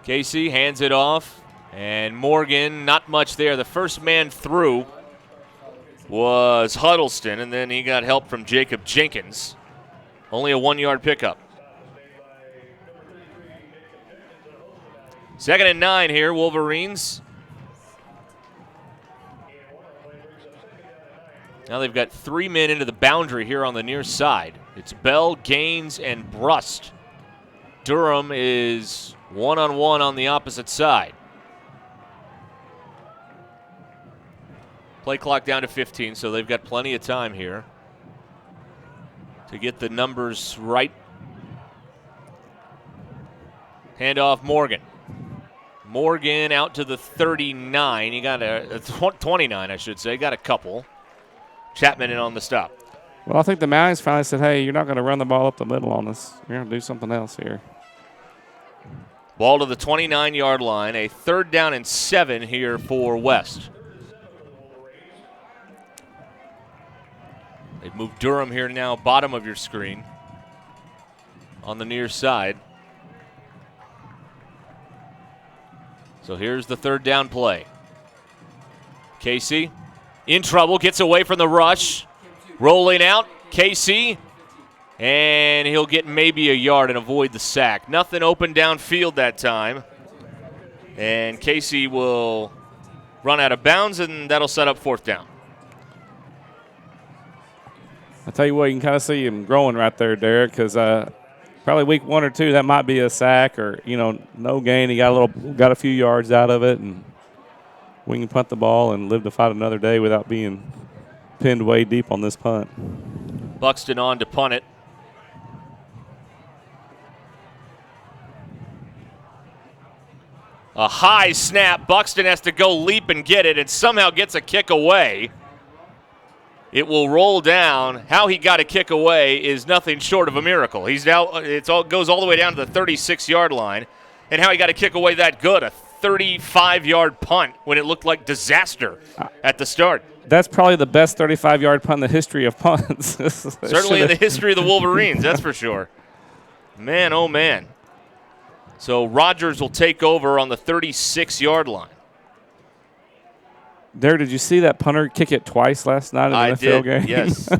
Casey hands it off, and Morgan, not much there. The first man through was Huddleston, and then he got help from Jacob Jenkins. Only a 1-yard pickup. 2nd and 9 here, Wolverines. Now they've got 3 men into the boundary here on the near side. It's Bell, Gaines, and Brust. Durham is one-on-one on the opposite side. Play clock down to 15, so they've got plenty of time here to get the numbers right. Handoff Morgan. Morgan out to the 39. He got a 29, I should say. Got a couple. Chapman in on the stop. Well, I think the Mounties finally said, hey, you're not going to run the ball up the middle on us. You're going to do something else here. Ball to the 29-yard line. A 3rd down and 7 here for West. They've moved Durham here now, bottom of your screen, on the near side. So here's the 3rd down play. Casey in trouble, gets away from the rush. Rolling out, Casey, and he'll get maybe a yard and avoid the sack. Nothing open downfield that time. And Casey will run out of bounds, and that'll set up 4th down. I tell you what, you can kind of see him growing right there, Derek, because probably week 1 or 2 that might be a sack or no gain. He got a few yards out of it, and we can punt the ball and live to fight another day without being pinned way deep on this punt. Buxton on to punt it. A high snap. Buxton has to go leap and get it, and somehow gets a kick away. It will roll down. How he got a kick away is nothing short of a miracle. Goes all the way down to the 36-yard line, and how he got a kick away that good, a 35-yard punt when it looked like disaster at the start. That's probably the best 35-yard punt in the history of punts. Certainly in the history of the Wolverines, that's for sure. Man, oh man. So Rogers will take over on the 36-yard line. Derek, did you see that punter kick it twice last night in the NFL game? Yes.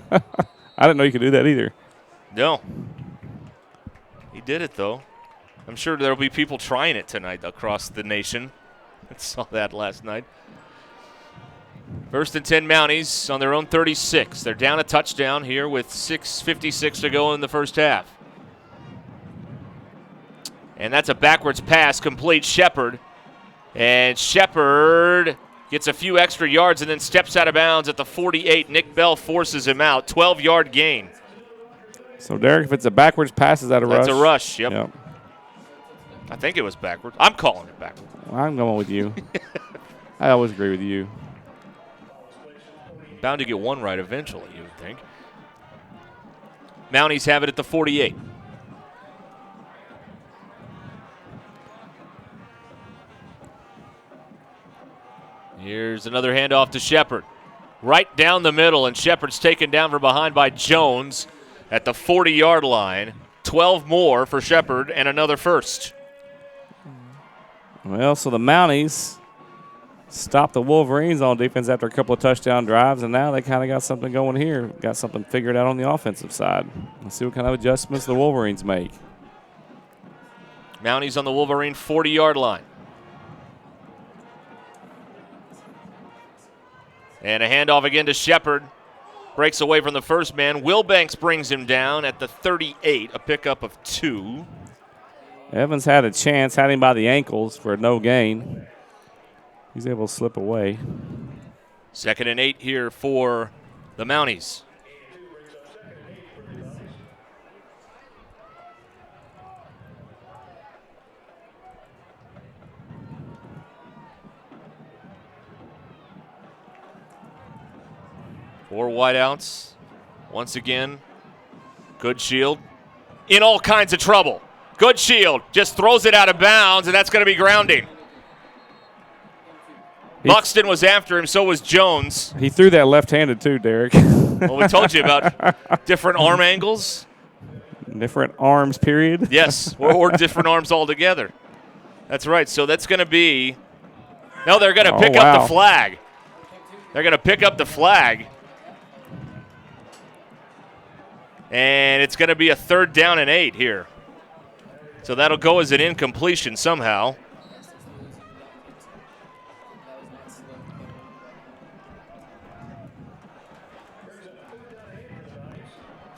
I didn't know you could do that either. No. He did it, though. I'm sure there will be people trying it tonight across the nation. I saw that last night. First and 10 Mounties on their own 36. They're down a touchdown here with 6:56 to go in the first half. And that's a backwards pass, complete Shepard. And Shepard gets a few extra yards and then steps out of bounds at the 48. Nick Bell forces him out. 12-yard gain. So, Derek, if it's a backwards pass, is that a rush? That's a rush, yep. I think it was backwards. I'm calling it backwards. Well, I'm going with you. I always agree with you. Bound to get one right eventually, you would think. Mounties have it at the 48. Here's another handoff to Shepard. Right down the middle, and Shepard's taken down from behind by Jones at the 40-yard line. 12 more for Shepard and another first. Well, so the Mounties stopped the Wolverines on defense after a couple of touchdown drives, and now they kind of got something going here. Got something figured out on the offensive side. Let's see what kind of adjustments the Wolverines make. Mounties on the Wolverine 40-yard line. And a handoff again to Shepard. Breaks away from the first man. Wilbanks brings him down at the 38, a pickup of 2. Evans had a chance, had him by the ankles for no gain. He's able to slip away. 2nd and 8 here for the Mounties. Four wideouts. Once again, Good Shield in all kinds of trouble. Good Shield just throws it out of bounds, and that's going to be grounding. Buxton was after him, so was Jones. He threw that left-handed too, Derek. Well, we told you about different arm angles. Different arms, period. Yes, or different arms altogether. That's right. So that's going to be – no, they're going to pick up the flag. They're going to pick up the flag. And it's going to be a 3rd down and 8 here. So that'll go as an incompletion somehow.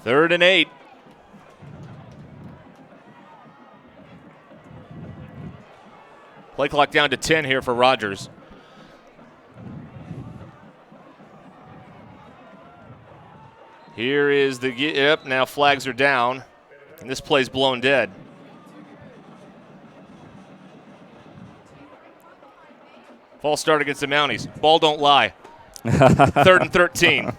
Third and 8. Play clock down to 10 here for Rogers. Here is the, yep, now flags are down, and this play's blown dead. False start against the Mounties. Ball don't lie. 3rd and 13.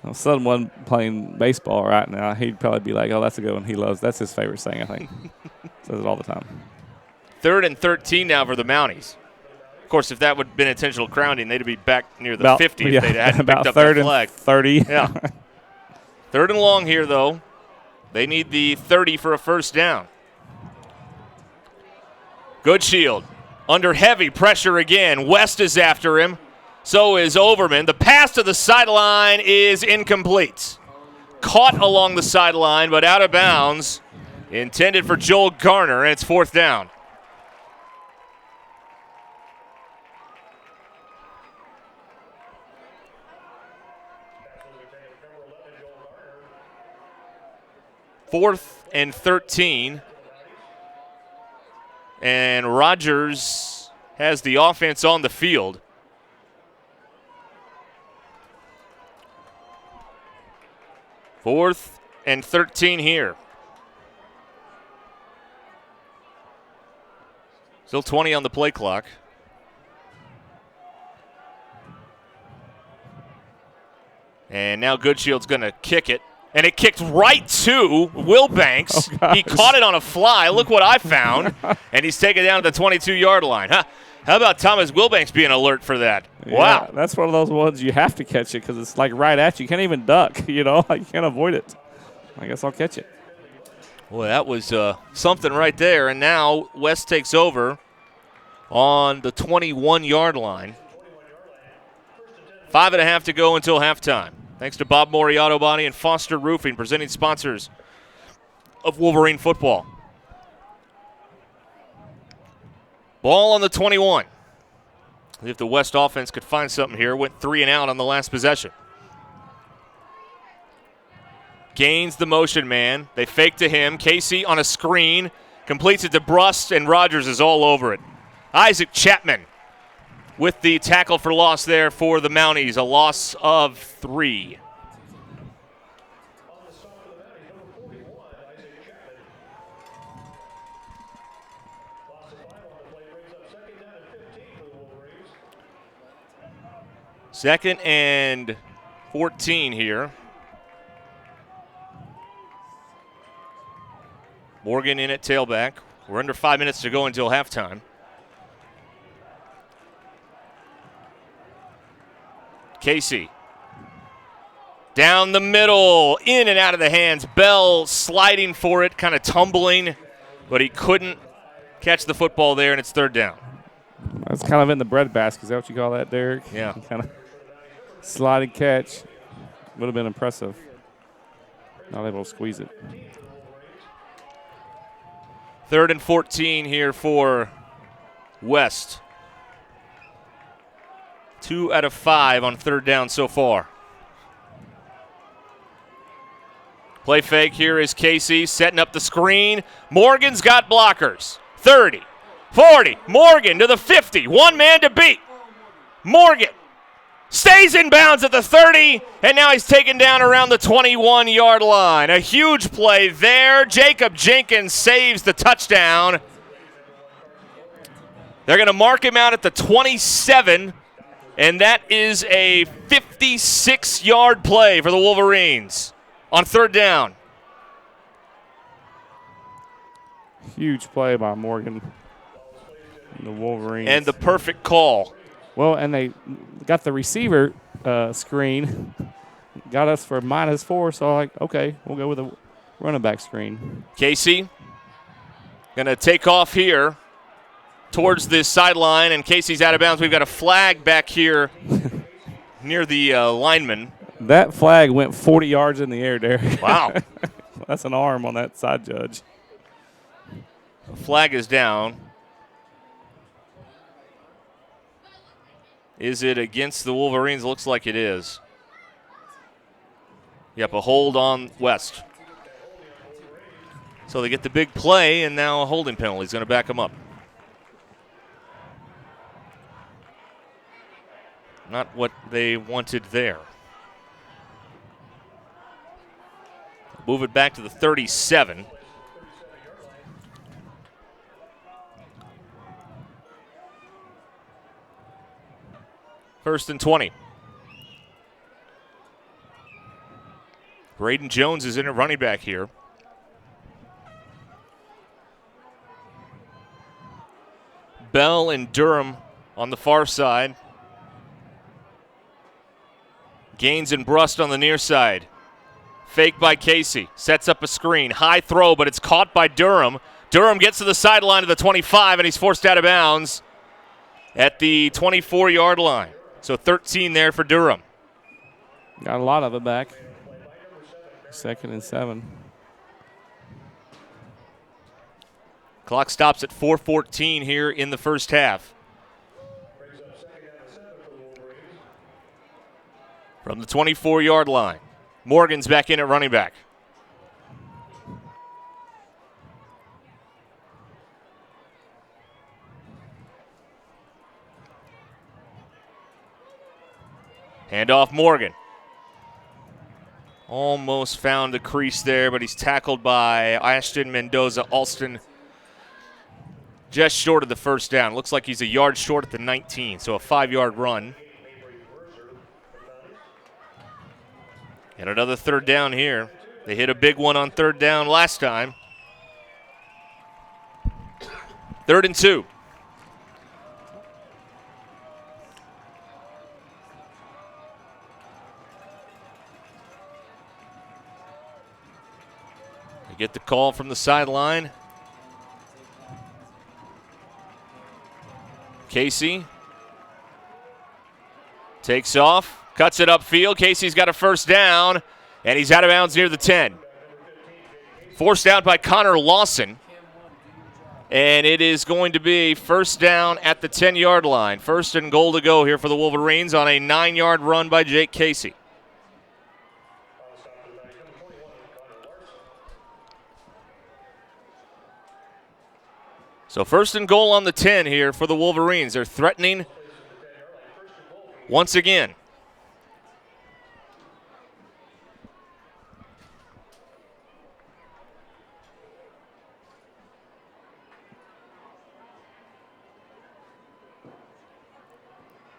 Well, someone playing baseball right now, he'd probably be like, oh, that's a good one. He loves, that's his favorite thing, I think. Says it all the time. 3rd and 13 now for the Mounties. Of course, if that would have been intentional grounding, they'd be back near the 50 if they'd hadn't picked up that flag. 30. Yeah. 3rd and long here, though. They need the 30 for a first down. Good Shield under heavy pressure again. West is after him. So is Overman. The pass to the sideline is incomplete. Caught along the sideline, but out of bounds. Intended for Joel Garner, and it's 4th down. Fourth and 13. And Rogers has the offense on the field. Fourth and 13 here. Still 20 on the play clock. And now Goodshield's going to kick it. And it kicked right to Wilbanks. He caught it on a fly. Look what I found. And he's taken down to the 22-yard line. Huh? How about Thomas Wilbanks being alert for that? Yeah, wow. That's one of those ones you have to catch it because it's like right at you. You can't even duck, you know. You can't avoid it. I guess I'll catch it. Well, that was something right there. And now West takes over on the 21-yard line. 5.5 to go until halftime. Thanks to Bob Morey Auto Body and Foster Roofing, presenting sponsors of Wolverine football. Ball on the 21. If the West offense could find something here, went 3 and out on the last possession. Gains the motion man. They fake to him. Casey on a screen. Completes it to Brust, and Rogers is all over it. Isaac Chapman with the tackle for loss there for the Mounties. A loss of 3. Second and 14 here. Morgan in at tailback. We're under 5 minutes to go until halftime. Casey. Down the middle, in and out of the hands. Bell sliding for it, kind of tumbling, but he couldn't catch the football there, and it's 3rd down. That's kind of in the breadbasket. Is that what you call that, Derek? Yeah. Kind of sliding catch. Would have been impressive. Not able to squeeze it. 3rd and 14 here for West. 2 out of 5 on 3rd down so far. Play fake here is Casey setting up the screen. Morgan's got blockers. 30, 40, Morgan to the 50. One man to beat. Morgan stays in bounds at the 30, and now he's taken down around the 21-yard line. A huge play there. Jacob Jenkins saves the touchdown. They're going to mark him out at the 27, and that is a 56-yard play for the Wolverines on 3rd down. Huge play by Morgan and the Wolverines. And the perfect call. Well, and they got the receiver screen, got us for -4, so okay, we'll go with a running back screen. Casey going to take off here towards the sideline, and Casey's out of bounds. We've got a flag back here near the lineman. That flag went 40 yards in the air, Derek. Wow. That's an arm on that side judge. The flag is down. Is it against the Wolverines? Looks like it is. Yep, a hold on West. So they get the big play, and now a holding penalty is going to back them up. Not what they wanted there. Move it back to the 37. First and 20. Braden Jones is in at running back here. Bell and Durham on the far side. Gaines and Brust on the near side. Fake by Casey. Sets up a screen. High throw, but it's caught by Durham. Durham gets to the sideline of the 25, and he's forced out of bounds at the 24-yard line. So 13 there for Durham. Got a lot of it back. 2nd and 7. Clock stops at 4:14 here in the first half. From the 24-yard line, Morgan's back in at running back. Hand off Morgan. Almost found the crease there, but he's tackled by Ashton Mendoza Alston. Just short of the first down. Looks like he's a yard short at the 19, so a 5-yard run. And another 3rd down here. They hit a big one on 3rd down last time. 3rd and 2. They get the call from the sideline. Casey takes off. Cuts it upfield. Casey's got a first down, and he's out of bounds near the 10. Forced out by Connor Lawson. And it is going to be first down at the 10-yard line. First and goal to go here for the Wolverines on a 9-yard run by Jake Casey. So first and goal on the 10 here for the Wolverines. They're threatening once again.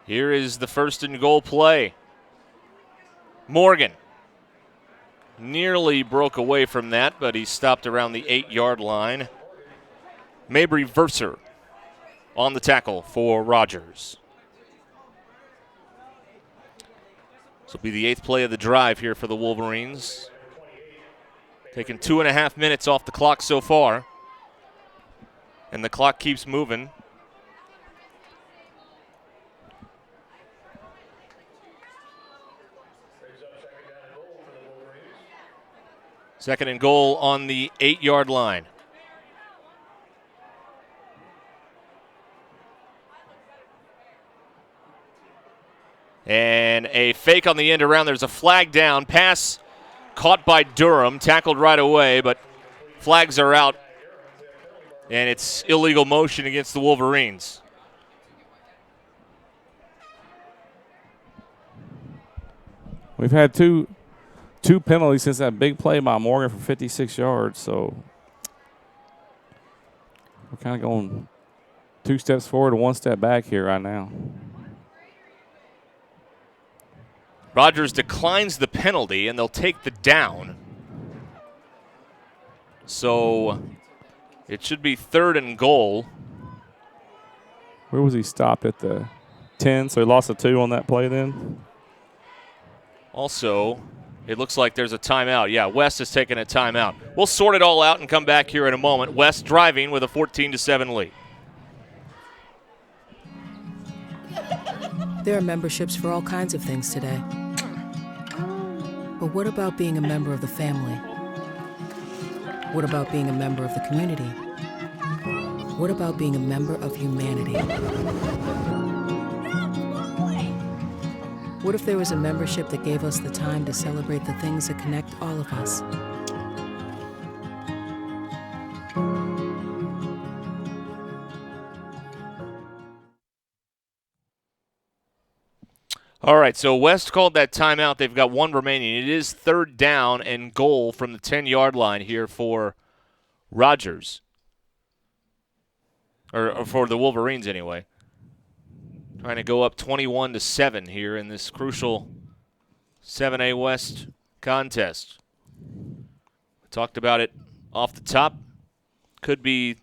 Here is the first and goal play. Morgan nearly broke away from that, but he stopped around the 8-yard line. Mabry Verser on the tackle for Rogers. This will be the 8th play of the drive here for the Wolverines. Taking 2.5 minutes off the clock so far. And the clock keeps moving. Second and goal on the 8-yard line. And a fake on the end around. There's a flag down. Pass caught by Durham. Tackled right away, but flags are out. And it's illegal motion against the Wolverines. We've had two penalties since that big play by Morgan for 56 yards, so we're kind of going 2 steps forward and 1 step back here right now. Rogers declines the penalty, and they'll take the down. So it should be 3rd and goal. Where was he stopped? At the 10, so he lost a 2 on that play then? Also, it looks like there's a timeout. Yeah, West has taken a timeout. We'll sort it all out and come back here in a moment. West driving with a 14-7 lead. There are memberships for all kinds of things today. But what about being a member of the family? What about being a member of the community? What about being a member of humanity? What if there was a membership that gave us the time to celebrate the things that connect all of us? All right, so West called that timeout. They've got 1 remaining. It is 3rd down and goal from the 10-yard line here for Rogers. Or for the Wolverines, anyway. Trying to go up 21-7 here in this crucial 7A West contest. We talked about it off the top. Could be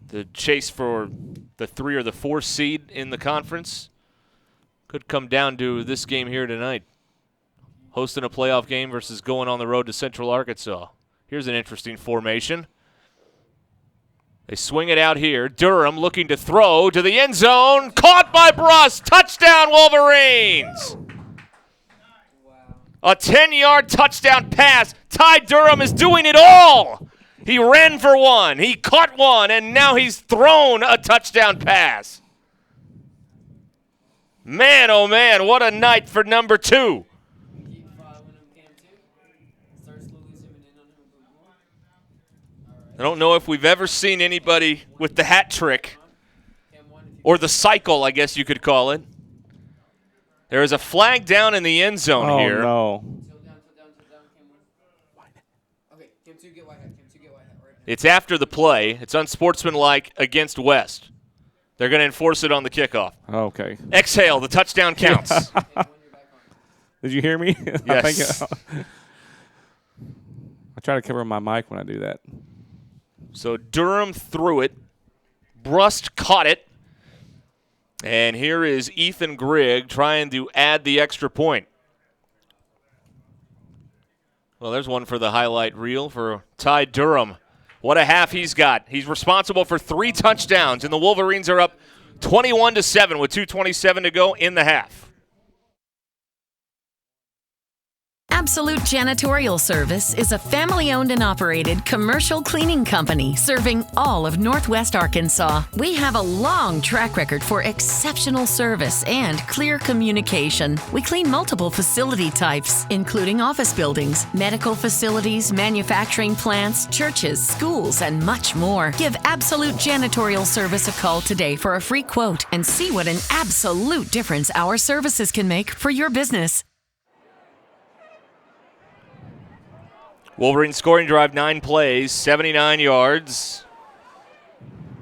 the chase for the 3 or the 4 seed in the conference. Could come down to this game here tonight. Hosting a playoff game versus going on the road to Central Arkansas. Here's an interesting formation. They swing it out here. Durham looking to throw to the end zone. Caught by Bruss. Touchdown, Wolverines. A 10-yard touchdown pass. Ty Durham is doing it all. He ran for 1. He caught 1, and now he's thrown a touchdown pass. Man, oh man, what a night for number 2. I don't know if we've ever seen anybody with the hat trick, or the cycle, I guess you could call it. There is a flag down in the end zone here. Oh, no. It's after the play. It's unsportsmanlike against West. They're going to enforce it on the kickoff. Okay. Exhale. The touchdown counts. Did you hear me? Yes. I try to cover my mic when I do that. So Durham threw it. Brust caught it. And here is Ethan Grigg trying to add the extra point. Well, there's one for the highlight reel for Ty Durham. What a half he's got. He's responsible for 3 touchdowns, and the Wolverines are up 21-7 with 2:27 to go in the half. Absolute Janitorial Service is a family-owned and operated commercial cleaning company serving all of Northwest Arkansas. We have a long track record for exceptional service and clear communication. We clean multiple facility types, including office buildings, medical facilities, manufacturing plants, churches, schools, and much more. Give Absolute Janitorial Service a call today for a free quote and see what an absolute difference our services can make for your business. Wolverine scoring drive, 9 plays, 79 yards.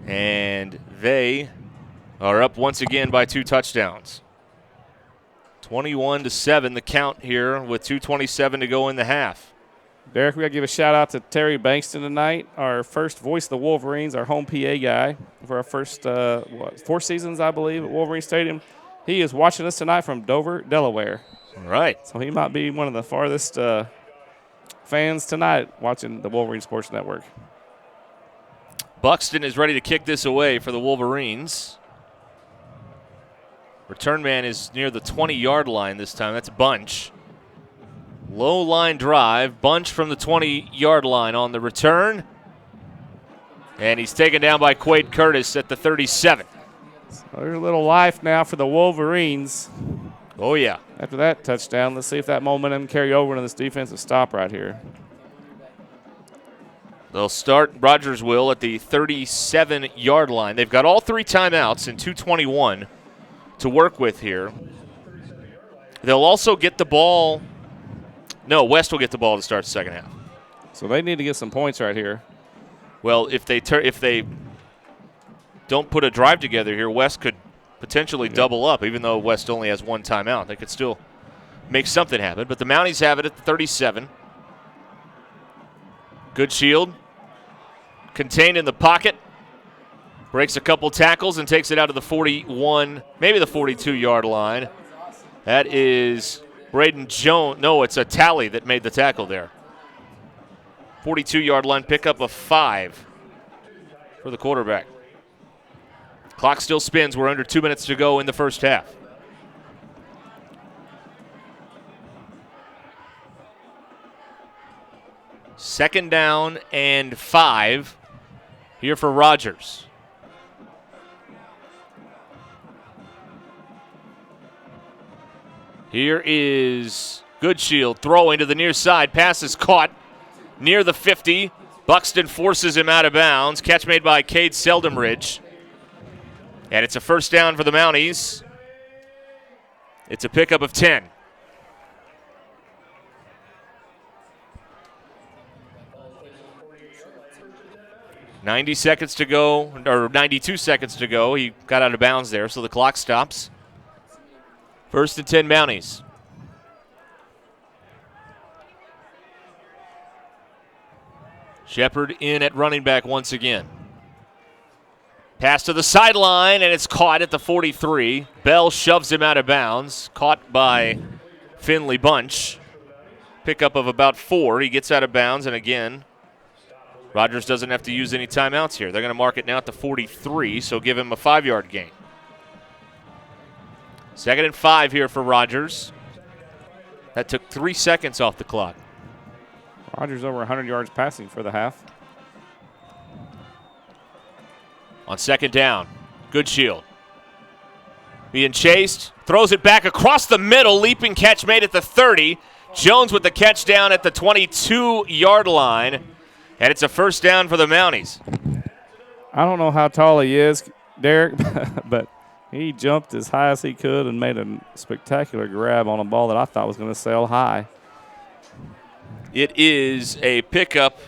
And they are up once again by 2 touchdowns. 21-7 the count here with 2:27 to go in the half. Derek, we got to give a shout-out to Terry Bankston tonight, our first voice of the Wolverines, our home PA guy for our first 4 seasons, I believe, at Wolverine Stadium. He is watching us tonight from Dover, Delaware. All right. So he might be one of the farthest fans tonight watching the Wolverine Sports Network. Buxton is ready to kick this away for the Wolverines. Return man is near the 20-yard line this time. That's Bunch. Low line drive. Bunch from the 20-yard line on the return. And he's taken down by Quade Curtis at the 37. So there's a little life now for the Wolverines. Oh, yeah. After that touchdown, let's see if that momentum can carry over into this defensive stop right here. They'll start, Rogers will, at the 37-yard line. They've got all 3 timeouts and 2:21 to work with here. They'll also get the ball. No, West will get the ball to start the second half. So they need to get some points right here. Well, if they don't put a drive together here, West could potentially double up, even though West only has 1 timeout. They could still make something happen. But the Mounties have it at the 37. Good shield. Contained in the pocket. Breaks a couple tackles and takes it out of the 41, maybe the 42-yard line. That is Braden Jones. No, it's a Talley that made the tackle there. 42-yard line, pickup of 5 for the quarterback. Clock still spins. We're under 2 minutes to go in the first half. Second down and 5 here for Rogers. Here is Goodshield throwing to the near side. Pass is caught near the 50. Buxton forces him out of bounds. Catch made by Cade Seldamridge. And it's a first down for the Mounties. It's a pickup of 10. .90 seconds to go, or 92 seconds to go. He got out of bounds there, so the clock stops. First and 10 Mounties. Shepard in at running back once again. Pass to the sideline, and it's caught at the 43. Bell shoves him out of bounds. Caught by Finley Bunch. Pickup of about 4. He gets out of bounds, and again, Rogers doesn't have to use any timeouts here. They're going to mark it now at the 43, so give him a 5-yard gain. Second and 5 here for Rogers. That took 3 seconds off the clock. Rogers over 100 yards passing for the half. On second down, Goodshield. Being chased, throws it back across the middle, leaping catch made at the 30. Jones with the catch down at the 22-yard line, and it's a first down for the Mounties. I don't know how tall he is, Derek, but he jumped as high as he could and made a spectacular grab on a ball that I thought was going to sail high. It is a pickup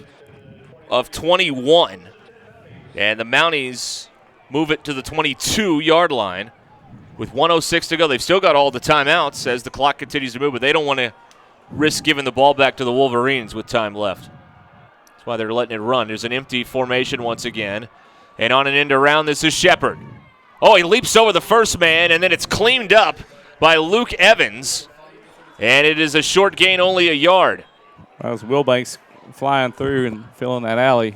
of 21. And the Mounties move it to the 22-yard line with 1:06 to go. They've still got all the timeouts as the clock continues to move, but they don't want to risk giving the ball back to the Wolverines with time left. That's why they're letting it run. There's an empty formation once again. And on an end around, this is Shepard. Oh, he leaps over the first man, and then it's cleaned up by Luke Evans. And it is a short gain, only a yard. That was Wilbanks flying through and filling that alley.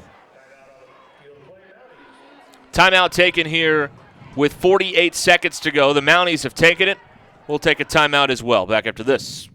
Timeout taken here with 48 seconds to go. The Mounties have taken it. We'll take a timeout as well. Back after this.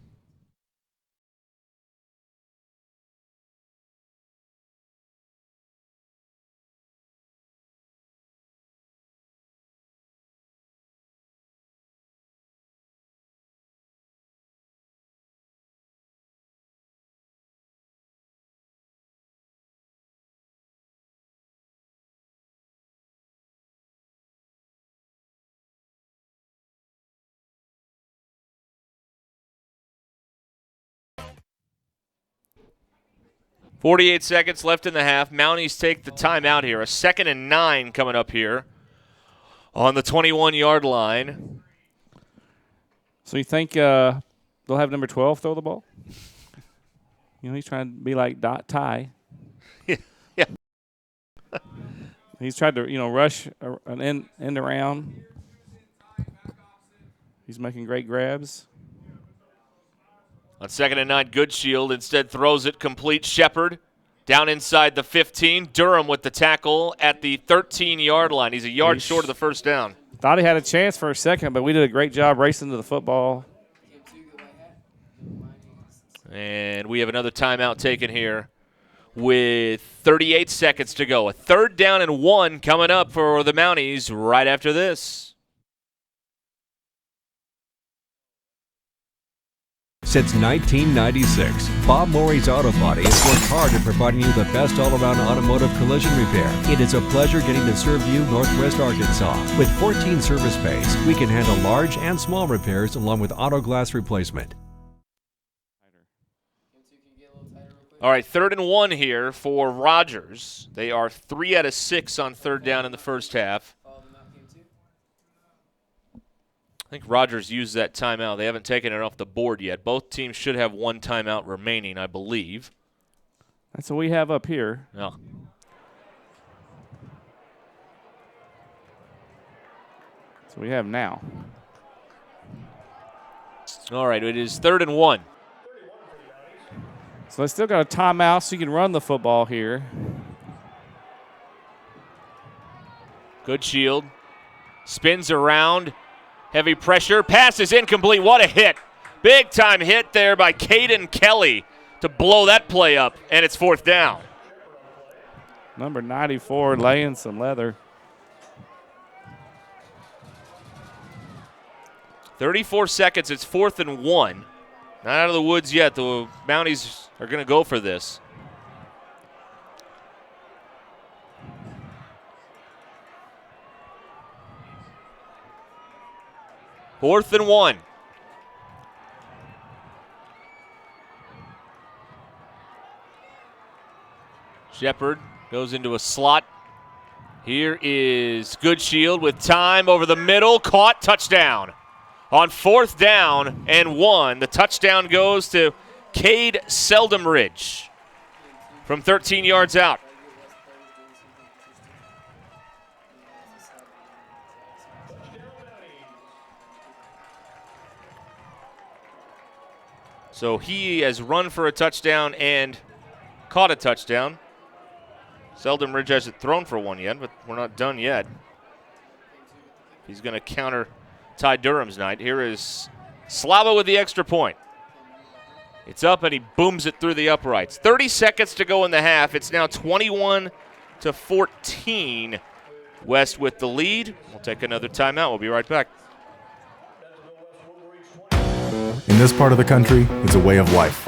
48 seconds left in the half. Mounties take the timeout here. A 2nd and 9 coming up here on the 21-yard line. So you think they'll have number 12 throw the ball? He's trying to be like Ty. Yeah. He's tried to, rush an end around. He's making great grabs. On 2nd and 9, Goodshield instead throws it complete. Shepard down inside the 15. Durham with the tackle at the 13-yard line. He's a yard short of the first down. Thought he had a chance for a second, but we did a great job racing to the football. And we have another timeout taken here with 38 seconds to go. A 3rd down and 1 coming up for the Mounties right after this. Since 1996, Bob Morey's Auto Body has worked hard at providing you the best all-around automotive collision repair. It is a pleasure getting to serve you Northwest Arkansas. With 14 service bays, we can handle large and small repairs along with auto glass replacement. All right, 3rd and 1 here for Rogers. They are 3 out of 6 on 3rd down in the first half. I think Rogers used that timeout. They haven't taken it off the board yet. Both teams should have 1 timeout remaining, I believe. That's what we have up here. Yeah. That's what we have now. All right, it is 3rd and 1. So they still got a timeout, so you can run the football here. Goodshield spins around. Heavy pressure. Pass is incomplete. What a hit. Big time hit there by Caden Kelly to blow that play up, and it's 4th down. Number 94 laying some leather. 34 seconds. It's 4th and 1. Not out of the woods yet. The Mounties are going to go for this. Fourth and 1. Shepard goes into a slot. Here is Goodshield with time over the middle. Caught, touchdown. On 4th down and 1, the touchdown goes to Cade Seldamridge from 13 yards out. So he has run for a touchdown and caught a touchdown. Seldamridge hasn't thrown for one yet, but we're not done yet. He's going to counter Ty Durham's night. Here is Slava with the extra point. It's up, and he booms it through the uprights. 30 seconds to go in the half. It's now 21-14. West with the lead. We'll take another timeout. We'll be right back. In this part of the country, it's a way of life.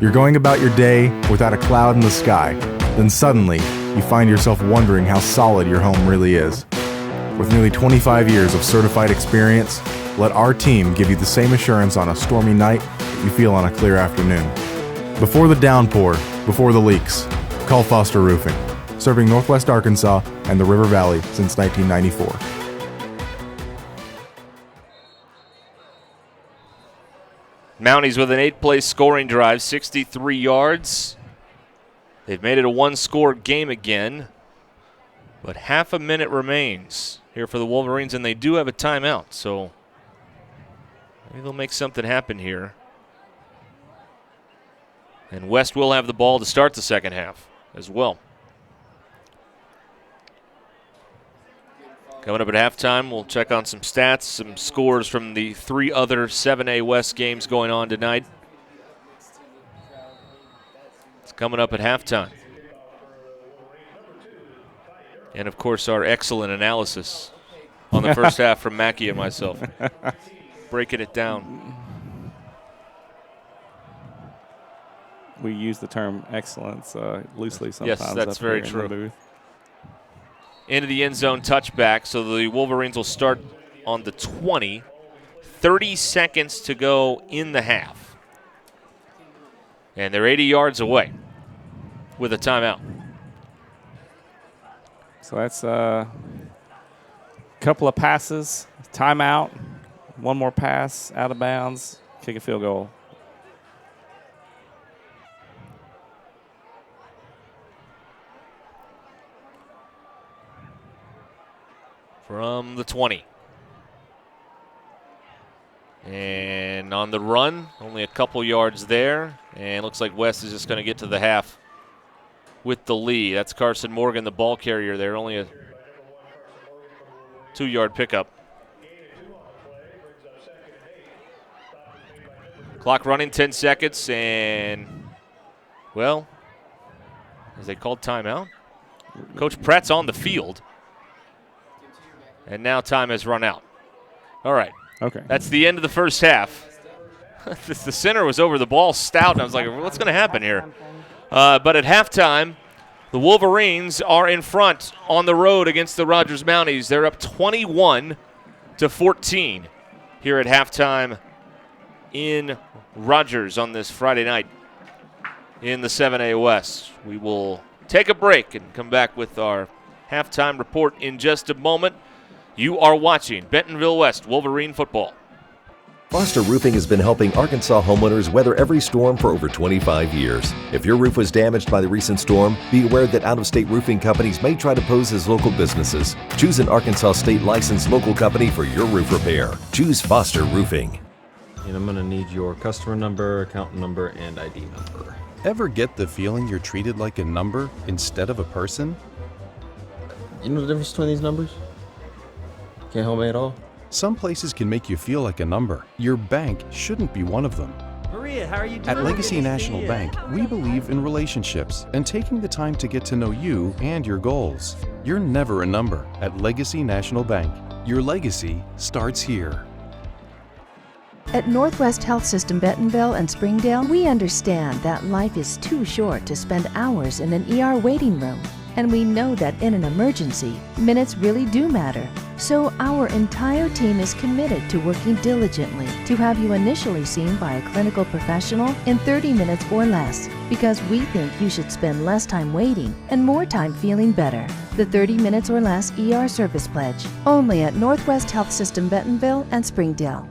You're going about your day without a cloud in the sky. Then suddenly, you find yourself wondering how solid your home really is. With nearly 25 years of certified experience, let our team give you the same assurance on a stormy night that you feel on a clear afternoon. Before the downpour, before the leaks, call Foster Roofing, serving Northwest Arkansas and the River Valley since 1994. Mounties with an 8-play scoring drive, 63 yards. They've made it a one-score game again, but half a minute remains here for the Wolverines, and they do have a timeout, so maybe they'll make something happen here. And West will have the ball to start the second half as well. Coming up at halftime, we'll check on some stats, some scores from the 3 other 7A West games going on tonight. It's coming up at halftime. And, of course, our excellent analysis on the first half from Mackey and myself. Breaking it down. We use the term excellence loosely sometimes. Yes, that's up very here in true. the booth. Into the end zone touchback, so the Wolverines will start on the 20. 30 seconds to go in the half. And they're 80 yards away. with a timeout. So that's a couple of passes, timeout, one more pass, out of bounds, kick a field goal. From the 20. And on the run, only a couple yards there. And looks like West is just going to get to the half with the lead. That's Carson Morgan, the ball carrier there. Only a 2-yard pickup. Clock running, 10 seconds. And, well, as they called timeout, Coach Pratt's on the field. And now time has run out. All right. Okay. That's the end of the first half. The center was over the ball stout, and I was like, what's going to happen here? But at halftime, the Wolverines are in front on the road against the Rogers Mounties. They're up 21-14 here at halftime in Rogers on this Friday night in the 7A West. We will take a break and come back with our halftime report in just a moment. You are watching Bentonville West Wolverine football. Foster Roofing has been helping Arkansas homeowners weather every storm for over 25 years. If your roof was damaged by the recent storm, be aware that out-of-state roofing companies may try to pose as local businesses. Choose an Arkansas state-licensed local company for your roof repair. Choose Foster Roofing. And I'm going to need your customer number, account number, and ID number. Ever get the feeling you're treated like a number instead of a person? You know the difference between these numbers? Can't help me at all? Some places can make you feel like a number. Your bank shouldn't be one of them. Maria, how are you doing? At Legacy National Bank, we believe in relationships and taking the time to get to know you and your goals. You're never a number at Legacy National Bank. Your legacy starts here. At Northwest Health System Bentonville and Springdale, we understand that life is too short to spend hours in an ER waiting room. And we know that in an emergency, minutes really do matter. So our entire team is committed to working diligently to have you initially seen by a clinical professional in 30 minutes or less, because we think you should spend less time waiting and more time feeling better. The 30 minutes or less ER service pledge, only at Northwest Health System Bentonville and Springdale.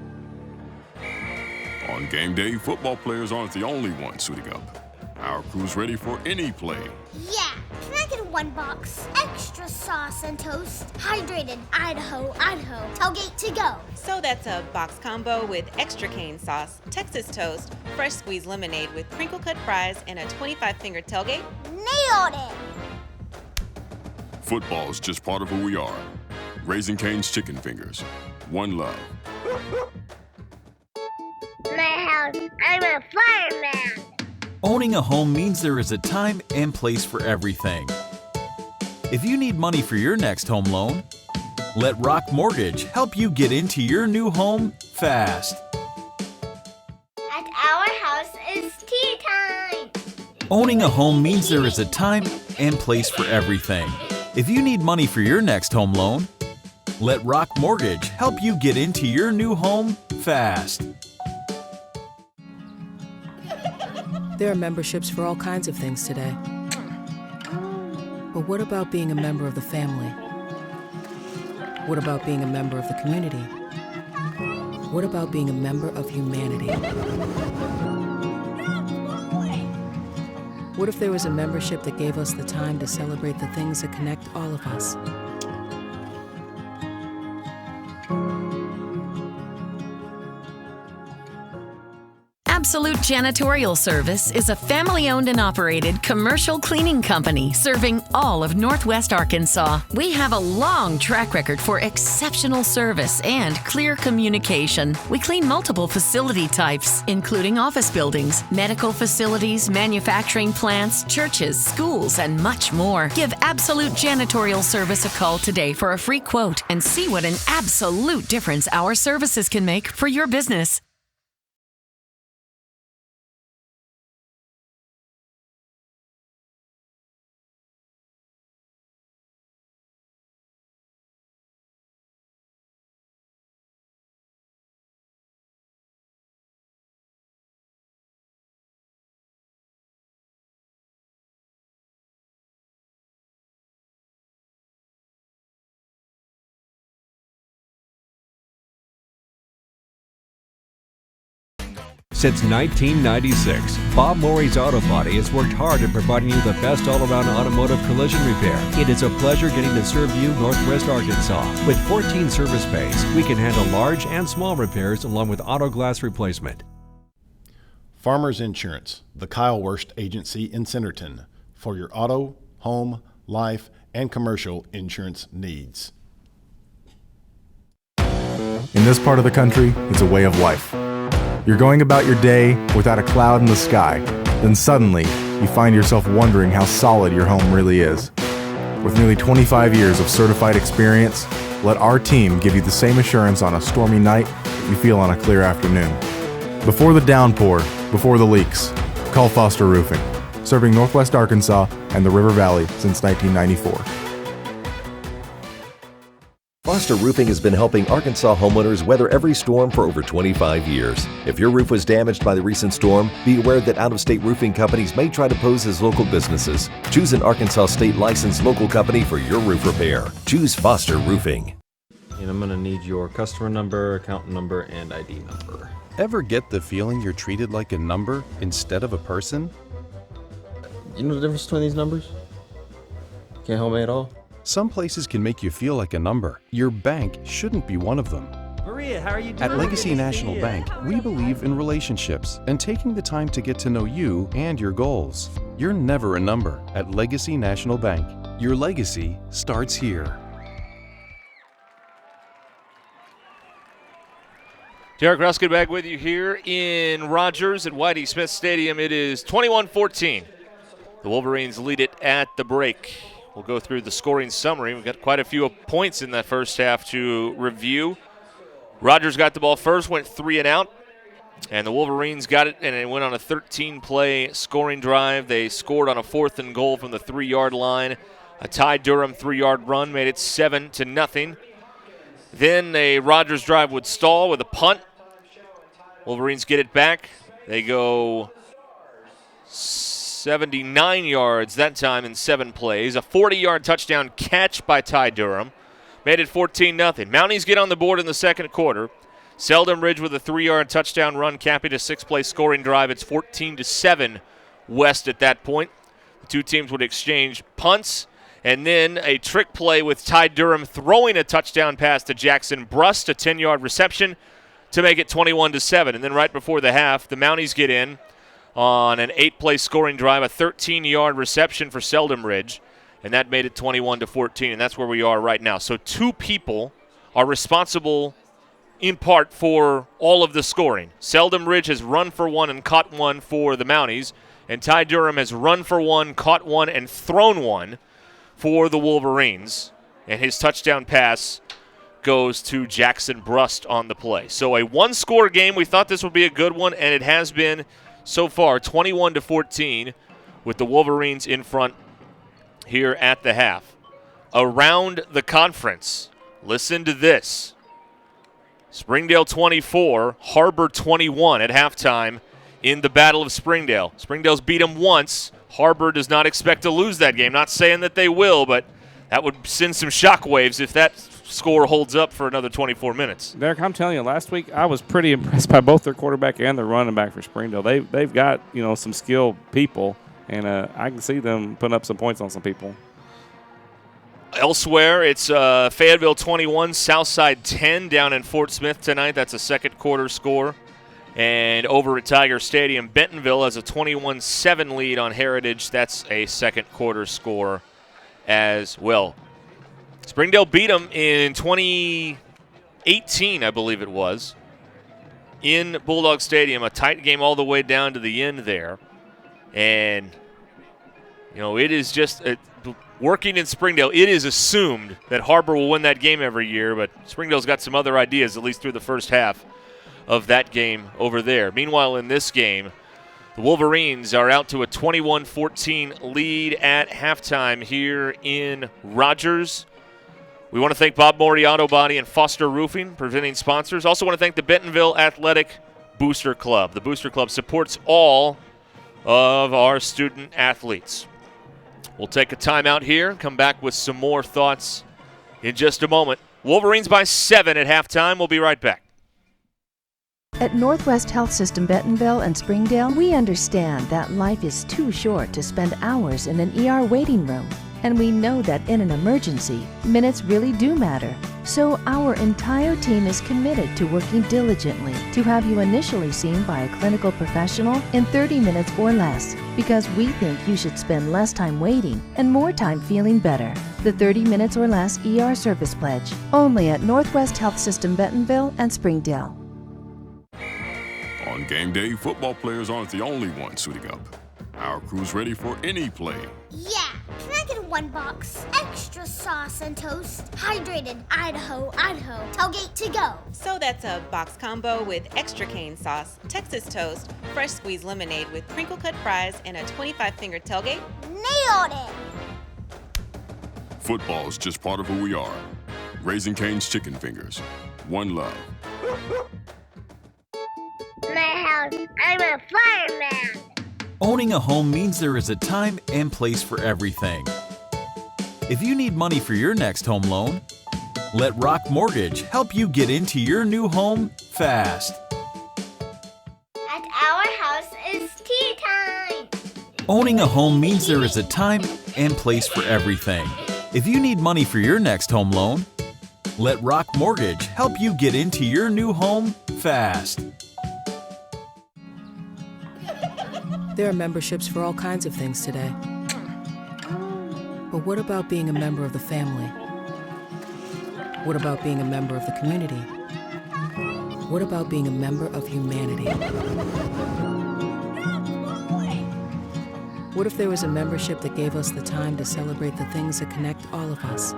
On game day, football players aren't the only ones suiting up. Our crew's ready for any play. Yeah, can I get one box? Extra sauce and toast. Hydrated Idaho, Idaho. Tailgate to go. So that's a box combo with extra cane sauce, Texas toast, fresh squeezed lemonade with crinkle cut fries, and a 25-finger tailgate? Nailed it! Football's just part of who we are. Raising Cane's Chicken Fingers. One love. My house, I'm a fireman. Owning a home means there is a time and place for everything. If you need money for your next home loan, let Rock Mortgage help you get into your new home fast. At our house, it's tea time. Owning a home means there is a time and place for everything. If you need money for your next home loan, let Rock Mortgage help you get into your new home fast. There are memberships for all kinds of things today. But what about being a member of the family? What about being a member of the community? What about being a member of humanity? What if there was a membership that gave us the time to celebrate the things that connect all of us? Absolute Janitorial Service is a family-owned and operated commercial cleaning company serving all of Northwest Arkansas. We have a long track record for exceptional service and clear communication. We clean multiple facility types, including office buildings, medical facilities, manufacturing plants, churches, schools, and much more. Give Absolute Janitorial Service a call today for a free quote and see what an absolute difference our services can make for your business. Since 1996, Bob Morey's Auto Body has worked hard at providing you the best all-around automotive collision repair. It is a pleasure getting to serve you Northwest Arkansas. With 14 service bays, we can handle large and small repairs along with auto glass replacement. Farmers Insurance, the Kyle Wurst Agency in Centerton, for your auto, home, life, and commercial insurance needs. In this part of the country, it's a way of life. You're going about your day without a cloud in the sky. Then suddenly, you find yourself wondering how solid your home really is. With nearly 25 years of certified experience, let our team give you the same assurance on a stormy night that you feel on a clear afternoon. Before the downpour, before the leaks, call Foster Roofing, serving Northwest Arkansas and the River Valley since 1994. Foster Roofing has been helping Arkansas homeowners weather every storm for over 25 years. If your roof was damaged by the recent storm, be aware that out-of-state roofing companies may try to pose as local businesses. Choose an Arkansas state-licensed local company for your roof repair. Choose Foster Roofing. And I'm going to need your customer number, account number, and ID number. Ever get the feeling you're treated like a number instead of a person? You know the difference between these numbers? Can't help me at all? Some places can make you feel like a number. Your bank shouldn't be one of them. Maria, how are you doing? At Legacy National Bank, we believe in relationships and taking the time to get to know you and your goals. You're never a number at Legacy National Bank. Your legacy starts here. Derek Ruskin back with you here in Rogers at W.A.S.P Stadium. It is 21-14. The Wolverines lead it at the break. We'll go through the scoring summary. We've got quite a few points in that first half to review. Rogers got the ball first, went 3 and out. And the Wolverines got it, and it went on a 13-play scoring drive. They scored on a 4th and goal from the 3-yard line. A Ty Durham 3-yard run made it 7-0. Then a Rogers drive would stall with a punt. Wolverines get it back. They go 79 yards that time in 7 plays. A 40-yard touchdown catch by Ty Durham made it 14-0. Mounties get on the board in the second quarter. Seldom Ridge with a 3-yard touchdown run, capping a 6-play scoring drive. It's 14-7 West at that point. The two teams would exchange punts, and then a trick play with Ty Durham throwing a touchdown pass to Jackson Brust, a 10-yard reception to make it 21-7. And then right before the half, the Mounties get in on an 8-play scoring drive, a 13-yard reception for Seldom Ridge, and that made it 21-14, and that's where we are right now. So 2 people are responsible in part for all of the scoring. Seldom Ridge has run for 1 and caught 1 for the Mounties, and Ty Durham has run for 1, caught 1, and thrown 1 for the Wolverines, and his touchdown pass goes to Jackson Brust on the play. So a 1-score game. We thought this would be a good one, and it has been so far, 21-14, with the Wolverines in front here at the half. Around the conference, listen to this. Springdale 24, Harbor 21 at halftime in the Battle of Springdale. Springdale's beat them once. Harbor does not expect to lose that game. Not saying that they will, but that would send some shockwaves if that score holds up for another 24 minutes. Derek, I'm telling you, last week I was pretty impressed by both their quarterback and their running back for Springdale. They've got, some skilled people, and I can see them putting up some points on some people. Elsewhere, it's Fayetteville 21, Southside 10 down in Fort Smith tonight. That's a second quarter score. And over at Tiger Stadium, Bentonville has a 21-7 lead on Heritage. That's a second quarter score as well. Springdale beat them in 2018, I believe it was, in Bulldog Stadium. A tight game all the way down to the end there. And, it is just working in Springdale. It is assumed that Harbor will win that game every year, but Springdale's got some other ideas, at least through the first half of that game over there. Meanwhile, in this game, the Wolverines are out to a 21-14 lead at halftime here in Rogers. We want to thank Bob Morey Auto Body and Foster Roofing, presenting sponsors. Also want to thank the Bentonville Athletic Booster Club. The Booster Club supports all of our student athletes. We'll take a timeout here, come back with some more thoughts in just a moment. Wolverines by 7 at halftime. We'll be right back. At Northwest Health System Bentonville and Springdale, we understand that life is too short to spend hours in an ER waiting room. And we know that in an emergency, minutes really do matter. So our entire team is committed to working diligently to have you initially seen by a clinical professional in 30 minutes or less, because we think you should spend less time waiting and more time feeling better. The 30 minutes or less ER service pledge, only at Northwest Health System Bentonville and Springdale. On game day, football players aren't the only ones suiting up. Our crew's ready for any play. Yeah, can I get one box? Extra sauce and toast. Hydrated Idaho, Idaho. Tailgate to go. So that's a box combo with extra cane sauce, Texas toast, fresh squeezed lemonade with crinkle cut fries, and a 25-finger tailgate? Nailed it! Football's just part of who we are. Raising Cane's Chicken Fingers. One love. My house, I'm a fireman. Owning a home means there is a time and place for everything. If you need money for your next home loan, let Rock Mortgage help you get into your new home fast. At our house, it's tea time. Owning a home means there is a time and place for everything. If you need money for your next home loan, let Rock Mortgage help you get into your new home fast. There are memberships for all kinds of things today. But what about being a member of the family? What about being a member of the community? What about being a member of humanity? What if there was a membership that gave us the time to celebrate the things that connect all of us?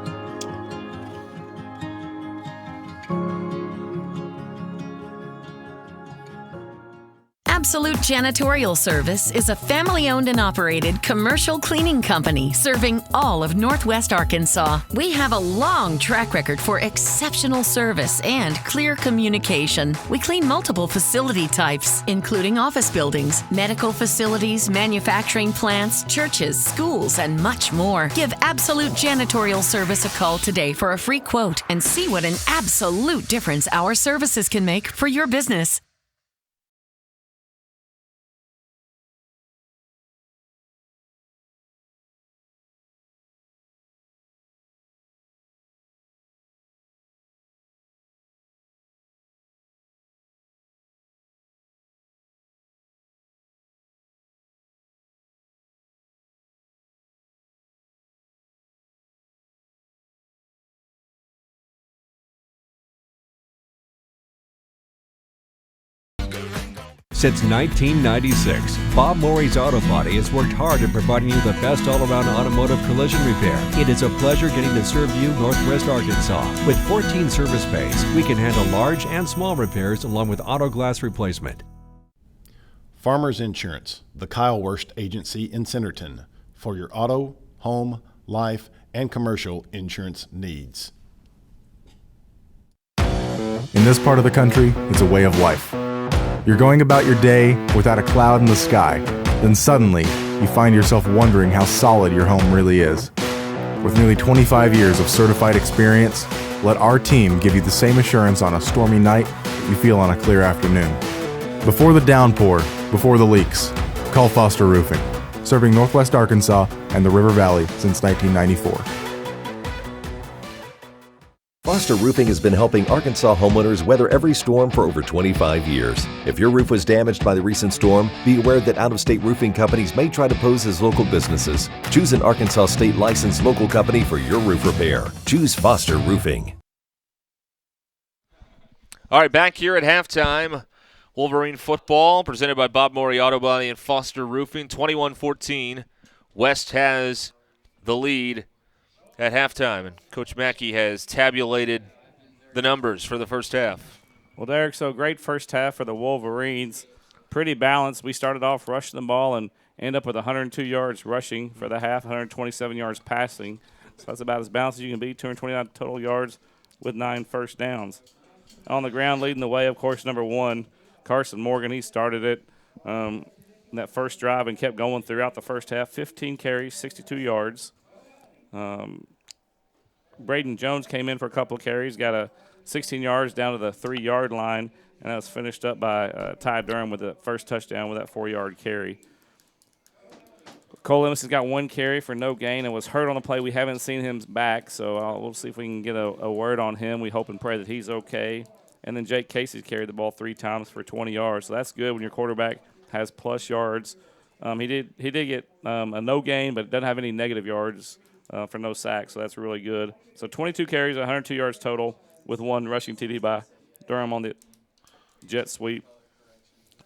Absolute Janitorial Service is a family-owned and operated commercial cleaning company serving all of Northwest Arkansas. We have a long track record for exceptional service and clear communication. We clean multiple facility types, including office buildings, medical facilities, manufacturing plants, churches, schools, and much more. Give Absolute Janitorial Service a call today for a free quote and see what an absolute difference our services can make for your business. Since 1996, Bob Morey's Auto Body has worked hard at providing you the best all-around automotive collision repair. It is a pleasure getting to serve you Northwest Arkansas. With 14 service bays, we can handle large and small repairs along with auto glass replacement. Farmers Insurance, the Kyle Worst Agency in Centerton, for your auto, home, life, and commercial insurance needs. In this part of the country, it's a way of life. You're going about your day without a cloud in the sky. Then suddenly, you find yourself wondering how solid your home really is. With nearly 25 years of certified experience, let our team give you the same assurance on a stormy night you feel on a clear afternoon. Before the downpour, before the leaks, call Foster Roofing, serving Northwest Arkansas and the River Valley since 1994. Foster Roofing has been helping Arkansas homeowners weather every storm for over 25 years. If your roof was damaged by the recent storm, be aware that out-of-state roofing companies may try to pose as local businesses. Choose an Arkansas state licensed local company for your roof repair. Choose Foster Roofing. All right, back here at halftime. Wolverine football presented by Bob Morey Auto Body and Foster Roofing. 21-14. West has the lead at halftime, and Coach Mackey has tabulated the numbers for the first half. Well, Derek, so great first half for the Wolverines. Pretty balanced. We started off rushing the ball and end up with 102 yards rushing for the half, 127 yards passing. So that's about as balanced as you can be, 229 total yards with 9 first downs. On the ground, leading the way, of course, number 1, Carson Morgan. He started it in that first drive and kept going throughout the first half. 15 carries, 62 yards. Braden Jones came in for a couple of carries, got a 16 yards down to the 3-yard line, and that was finished up by Ty Durham with the first touchdown with that 4-yard carry. Cole Emerson has got 1 carry for no gain and was hurt on the play. We haven't seen him back, so we'll see if we can get a word on him. We hope and pray that he's okay. And then Jake Casey carried the ball 3 times for 20 yards, so that's good when your quarterback has plus yards. He did get a no gain, but doesn't have any negative yards for no sacks, so that's really good. So 22 carries, 102 yards total with 1 rushing TD by Durham on the jet sweep.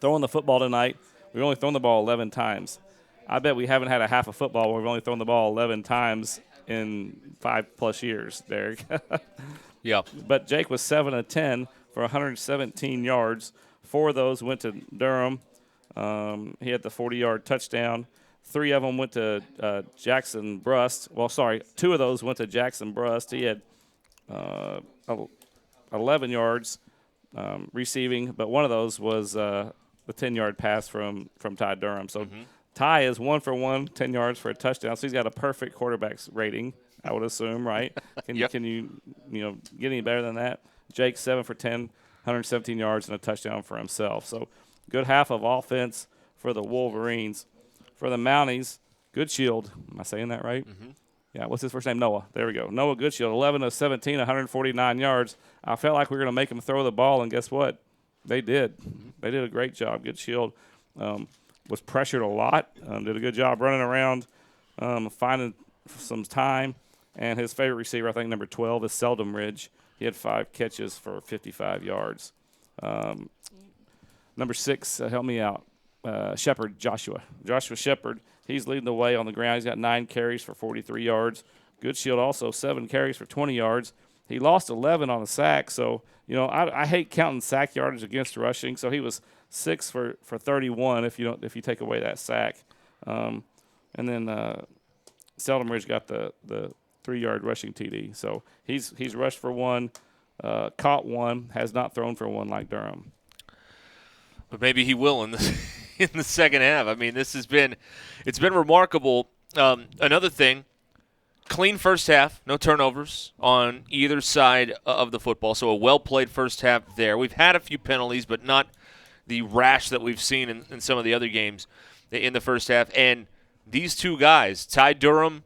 Throwing the football tonight, we've only thrown the ball 11 times. I bet we haven't had a half of football where we've only thrown the ball 11 times in 5+ years, Derek. Yeah. But Jake was 7 of 10 for 117 yards. 4 of those went to Durham. He had the 40-yard touchdown. 3 of them went to Jackson Brust. Well, sorry, 2 of those went to Jackson Brust. He had 11 yards receiving, but 1 of those was the 10-yard pass from Ty Durham. So Ty is 1 for 1, 10 yards for a touchdown. So he's got a perfect quarterback's rating, I would assume, right? Can you get any better than that? Jake 7 for 10, 117 yards and a touchdown for himself. So good half of offense for the Wolverines. For the Mounties, Goodshield. Am I saying that right? Mm-hmm. Yeah, what's his first name? Noah. There we go. Noah Goodshield, 11 of 17, 149 yards. I felt like we were going to make him throw the ball, and guess what? They did. They did a great job. Goodshield was pressured a lot, did a good job running around, finding some time. And his favorite receiver, I think number 12, is Seldom Ridge. He had 5 catches for 55 yards. Number 6, help me out. Shepard, Joshua Shepard, he's leading the way on the ground. He's got 9 carries for 43 yards. Goodshield also 7 carries for 20 yards. He lost 11 on a sack, so I hate counting sack yardage against rushing. So he was 6 for 31 if you take away that sack. And then Seldom Ridge got the 3-yard rushing TD. So he's rushed for 1, caught 1, has not thrown for 1 like Durham. But maybe he will in the second half. I mean, it's been remarkable. Another thing, clean first half, no turnovers on either side of the football. So a well-played first half there. We've had a few penalties, but not the rash that we've seen in some of the other games in the first half. And these 2 guys, Ty Durham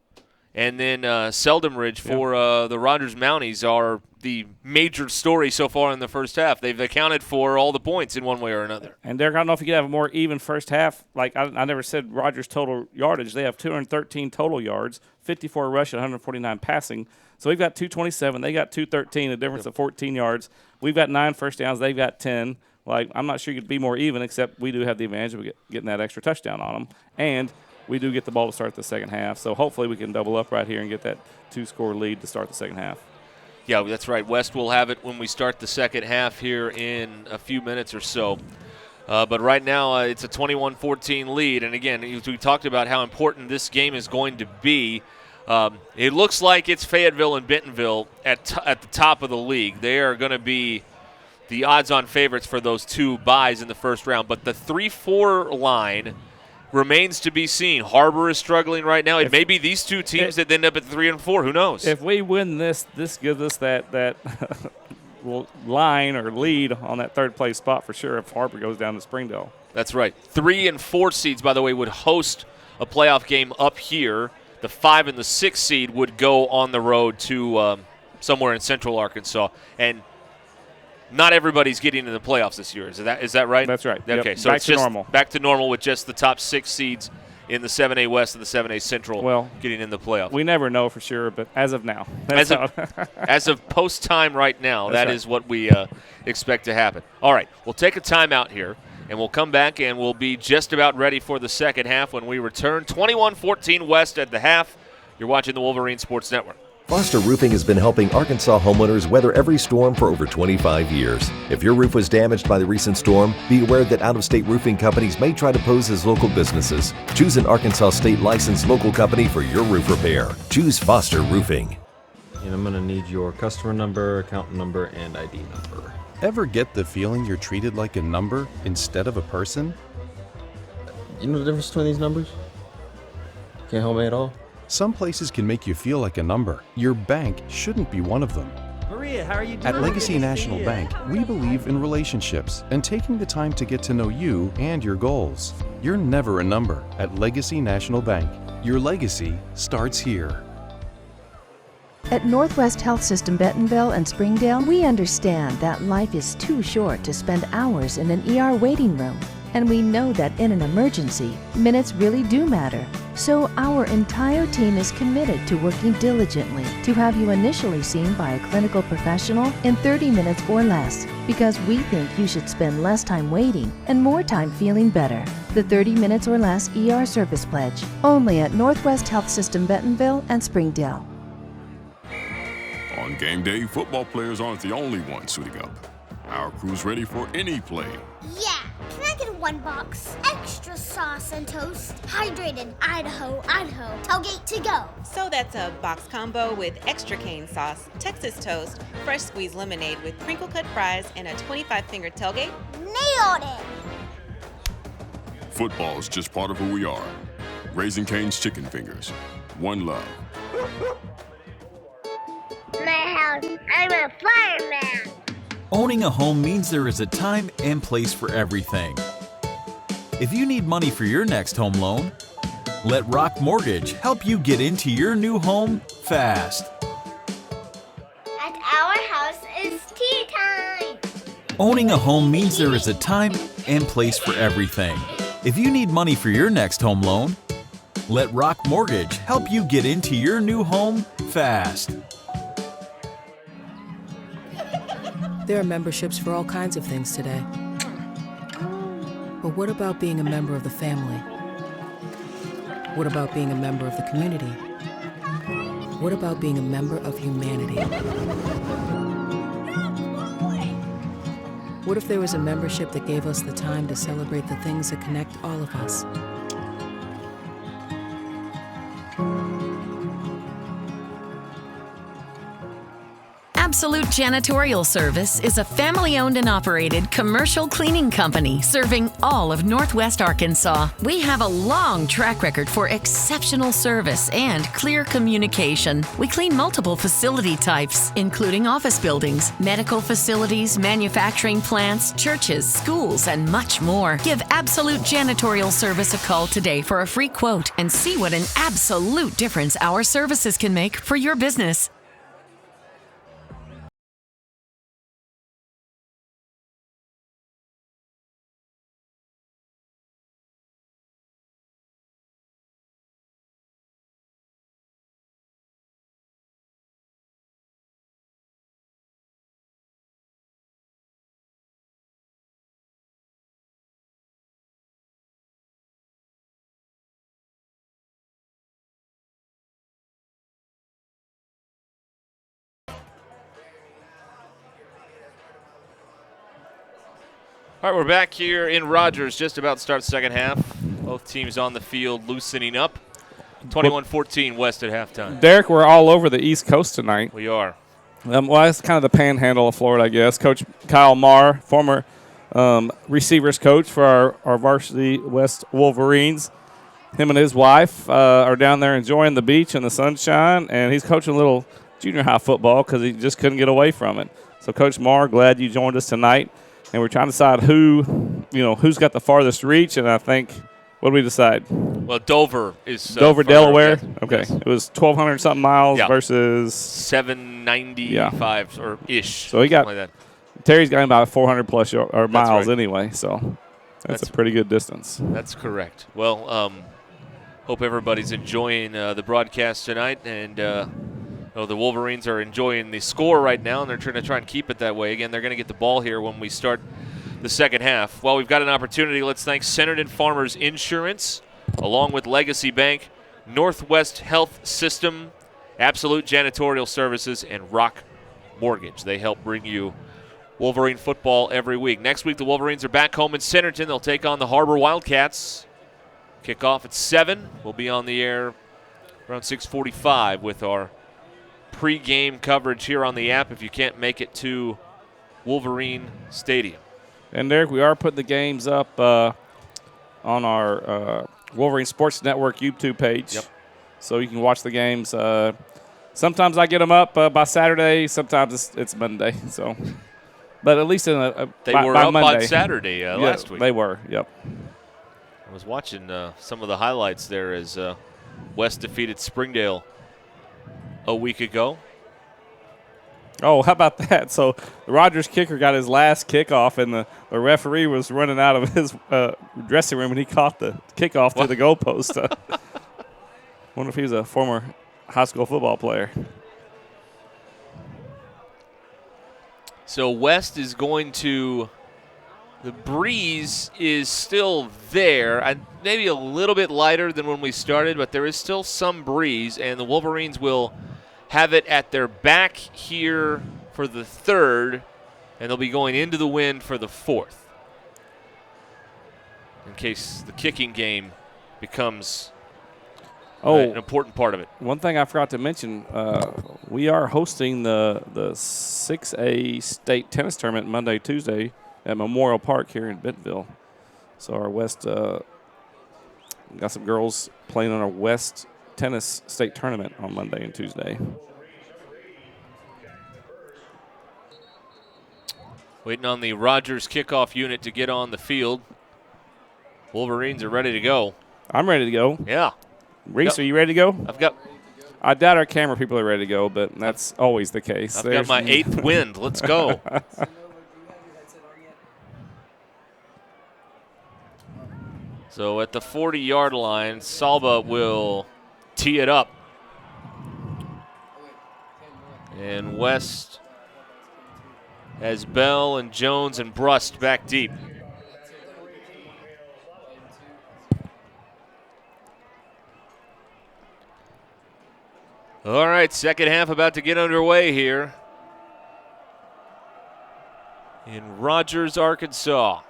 and then Seldom Ridge for the Rogers Mounties, are the major story so far in the first half. They've accounted for all the points in one way or another. And Derek, I don't know if you could have a more even first half. Like I never said Rogers total yardage. They have 213 total yards, 54 rushing, 149 passing. So we've got 227. They got 213, a difference of 14 yards. We've got 9 first downs. They've got 10. Like I'm not sure you could be more even, except we do have the advantage of getting that extra touchdown on them. And we do get the ball to start the second half. So hopefully we can double up right here and get that 2-score lead to start the second half. Yeah, that's right. West will have it when we start the second half here in a few minutes or so. But right now it's a 21-14 lead. And, again, we talked about how important this game is going to be. It looks like it's Fayetteville and Bentonville at the top of the league. They are going to be the odds-on favorites for those 2 byes in the first round. But the 3-4 line remains to be seen. Harbor is struggling right now. It may be these 2 teams that end up at 3 and 4. Who knows? If we win this gives us that line or lead on that third-place spot for sure if Harbor goes down to Springdale. That's right. 3 and 4 seeds, by the way, would host a playoff game up here. The 5 and the 6 seed would go on the road to somewhere in central Arkansas. And not everybody's getting into the playoffs this year. Is that right? That's right. Okay, yep. so it's just normal. Back to normal with just the top 6 seeds in the 7A West and the 7A Central getting in the playoffs. We never know for sure, but as of now. As of post time right now, that is what we expect to happen. All right, we'll take a timeout here, and we'll come back, and we'll be just about ready for the second half when we return. 21-14 West at the half. You're watching the Wolverine Sports Network. Foster Roofing has been helping Arkansas homeowners weather every storm for over 25 years. If your roof was damaged by the recent storm, be aware that out-of-state roofing companies may try to pose as local businesses. Choose an Arkansas state-licensed local company for your roof repair. Choose Foster Roofing. And I'm going to need your customer number, account number, and ID number. Ever get the feeling you're treated like a number instead of a person? You know the difference between these numbers? Can't help me at all? Some places can make you feel like a number. Your bank shouldn't be one of them. Maria, how are you doing? At Legacy National Bank, we believe in relationships and taking the time to get to know you and your goals. You're never a number at Legacy National Bank. Your legacy starts here. At Northwest Health System Bentonville and Springdale, we understand that life is too short to spend hours in an ER waiting room. And we know that in an emergency, minutes really do matter. So our entire team is committed to working diligently to have you initially seen by a clinical professional in 30 minutes or less, because we think you should spend less time waiting and more time feeling better. The 30 minutes or less ER service pledge, only at Northwest Health System Bentonville and Springdale. On game day, football players aren't the only ones suiting up. Our crew's ready for any play. Yeah, can I get 1 box? Extra sauce and toast. Hydrated Idaho, Idaho. Tailgate to go. So that's a box combo with extra cane sauce, Texas toast, fresh squeezed lemonade with crinkle cut fries, and a 25-finger tailgate? Nailed it! Football's just part of who we are. Raising Cane's Chicken Fingers. One love. My house, I'm a fireman. Owning a home means there is a time and place for everything. If you need money for your next home loan, let Rock Mortgage help you get into your new home fast. At our house, it's tea time. Owning a home means there is a time and place for everything. If you need money for your next home loan, let Rock Mortgage help you get into your new home fast. There are memberships for all kinds of things today. But what about being a member of the family? What about being a member of the community? What about being a member of humanity? What if there was a membership that gave us the time to celebrate the things that connect all of us? Absolute Janitorial Service is a family-owned and operated commercial cleaning company serving all of Northwest Arkansas. We have a long track record for exceptional service and clear communication. We clean multiple facility types, including office buildings, medical facilities, manufacturing plants, churches, schools, and much more. Give Absolute Janitorial Service a call today for a free quote and see what an absolute difference our services can make for your business. All right, we're back here in Rogers, just about to start the second half. Both teams on the field loosening up. 21-14 West at halftime. Derek, we're all over the East Coast tonight. We are. Well, that's kind of the panhandle of Florida, I guess. Coach Kyle Marr, former receivers coach for our Varsity West Wolverines. Him and his wife are down there enjoying the beach and the sunshine, and he's coaching a little junior high football because he just couldn't get away from it. So, Coach Marr, glad you joined us tonight. And we're trying to decide who's got the farthest reach, and I think, what did we decide? Well, Dover is Dover, Delaware. Yes. Okay, Yes. It was 1,200 something miles versus 795 or ish. So he got like that. Terry's got about 400 plus miles right. anyway. So that's a pretty good distance. That's correct. Well, hope everybody's enjoying the broadcast tonight, and the Wolverines are enjoying the score right now, and they're trying to try and keep it that way. Again, they're going to get the ball here when we start the second half. While we've got an opportunity, let's thank Centerton Farmers Insurance, along with Legacy Bank, Northwest Health System, Absolute Janitorial Services, and Rock Mortgage. They help bring you Wolverine football every week. Next week, the Wolverines are back home in Centerton. They'll take on the Harbor Wildcats. Kickoff at 7. We'll be on the air around 6:45 with our pre-game coverage here on the app if you can't make it to Wolverine Stadium. And, Derek, we are putting the games up on our Wolverine Sports Network YouTube page. Yep. so you can watch the games. Sometimes I get them up by Saturday. Sometimes it's Monday. So, but at least They by were up Monday. on Saturday last week. They were. Yep. I was watching some of the highlights there as West defeated Springdale a week ago. Oh, how about that? So the Rogers kicker got his last kickoff, and the referee was running out of his dressing room, and he caught the kickoff through the goalpost. Wonder if he was a former high school football player. So West is going to – the breeze is still there, maybe a little bit lighter than when we started, but there is still some breeze, and the Wolverines will – have it at their back here for the third, and they'll be going into the wind for the fourth, in case the kicking game becomes an important part of it. One thing I forgot to mention, we are hosting the 6A state tennis tournament Monday, Tuesday at Memorial Park here in Bentonville. So our West got some girls playing on our West tennis state tournament on Monday and Tuesday. Waiting on the Rogers kickoff unit to get on the field. Wolverines are ready to go. I'm ready to go. Yeah. Reese, are you ready to go? I doubt our camera people are ready to go, but that's always the case. I've got my 8th wind. Let's go. So at the 40-yard line, Salva will tee it up. And West has Bell and Jones and Brust back deep. All right, second half about to get underway here in Rogers, Arkansas.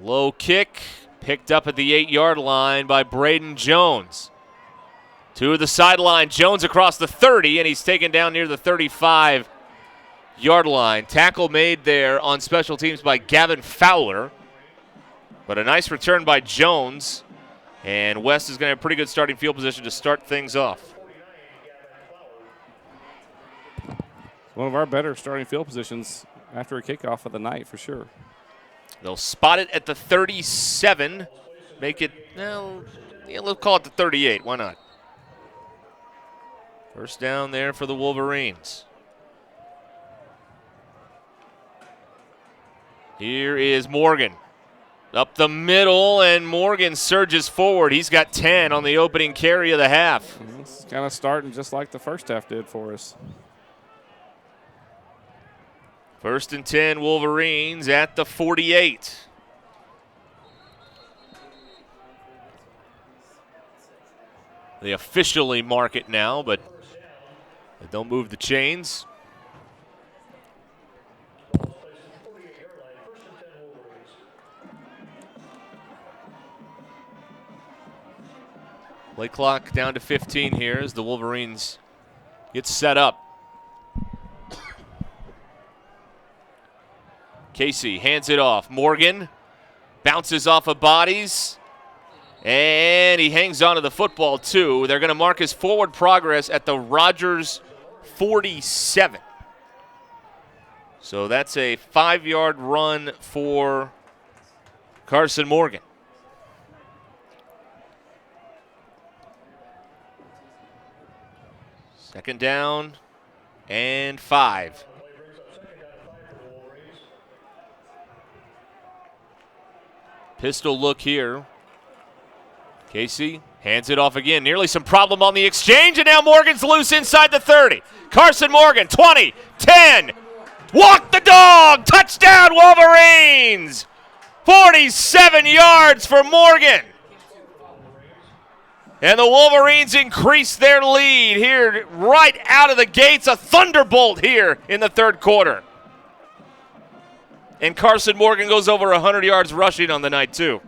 Low kick, picked up at the 8-yard line by Braden Jones. To the sideline, Jones across the 30, and he's taken down near the 35-yard line. Tackle made there on special teams by Gavin Fowler. But a nice return by Jones. And West is going to have pretty good starting field position to start things off. One of our better starting field positions after a kickoff of the night for sure. They'll spot it at the 37. Make it, let's call it the 38. Why not? First down there for the Wolverines. Here is Morgan. Up the middle, and Morgan surges forward. He's got 10 on the opening carry of the half. It's kind of starting just like the first half did for us. First and 10, Wolverines at the 48. They officially mark it now, but they don't move the chains. Play clock down to 15 here as the Wolverines get set up. Casey hands it off. Morgan bounces off of bodies, and he hangs on to the football too. They're going to mark his forward progress at the Rogers 47. So that's a 5-yard run for Carson Morgan. Second down and 5. Pistol look here. Casey hands it off again. Nearly some problem on the exchange, and now Morgan's loose inside the 30. Carson Morgan, 20, 10. Walk the dog. Touchdown, Wolverines. 47 yards for Morgan. And the Wolverines increase their lead here right out of the gates. A thunderbolt here in the third quarter. And Carson Morgan goes over 100 yards rushing on the night, too.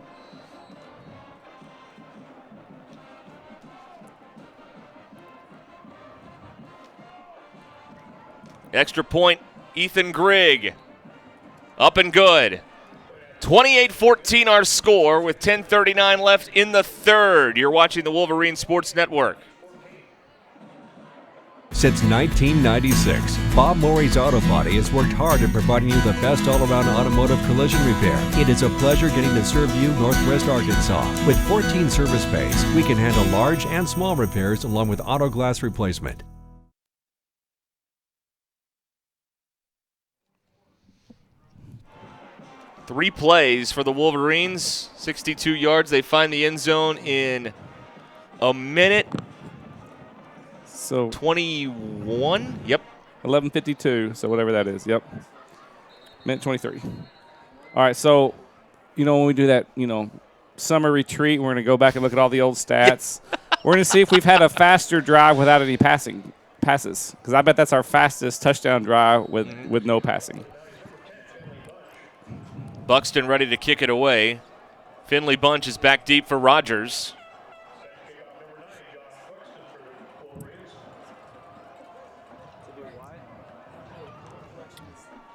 Extra point, Ethan Grigg. Up and good. 28-14 our score with 10:39 left in the third. You're watching the Wolverine Sports Network. Since 1996, Bob Morey's Auto Body has worked hard at providing you the best all-around automotive collision repair. It is a pleasure getting to serve you Northwest Arkansas. With 14 service bays, we can handle large and small repairs along with auto glass replacement. Three plays for the Wolverines, 62 yards. They find the end zone in a minute. So 21? Yep. 11:52, so whatever that is. Yep. Minute 23. All right, so, when we do that, summer retreat, we're going to go back and look at all the old stats. We're going to see if we've had a faster drive without any passes, because I bet that's our fastest touchdown drive with no passing. Buxton ready to kick it away. Finley Bunch is back deep for Rogers.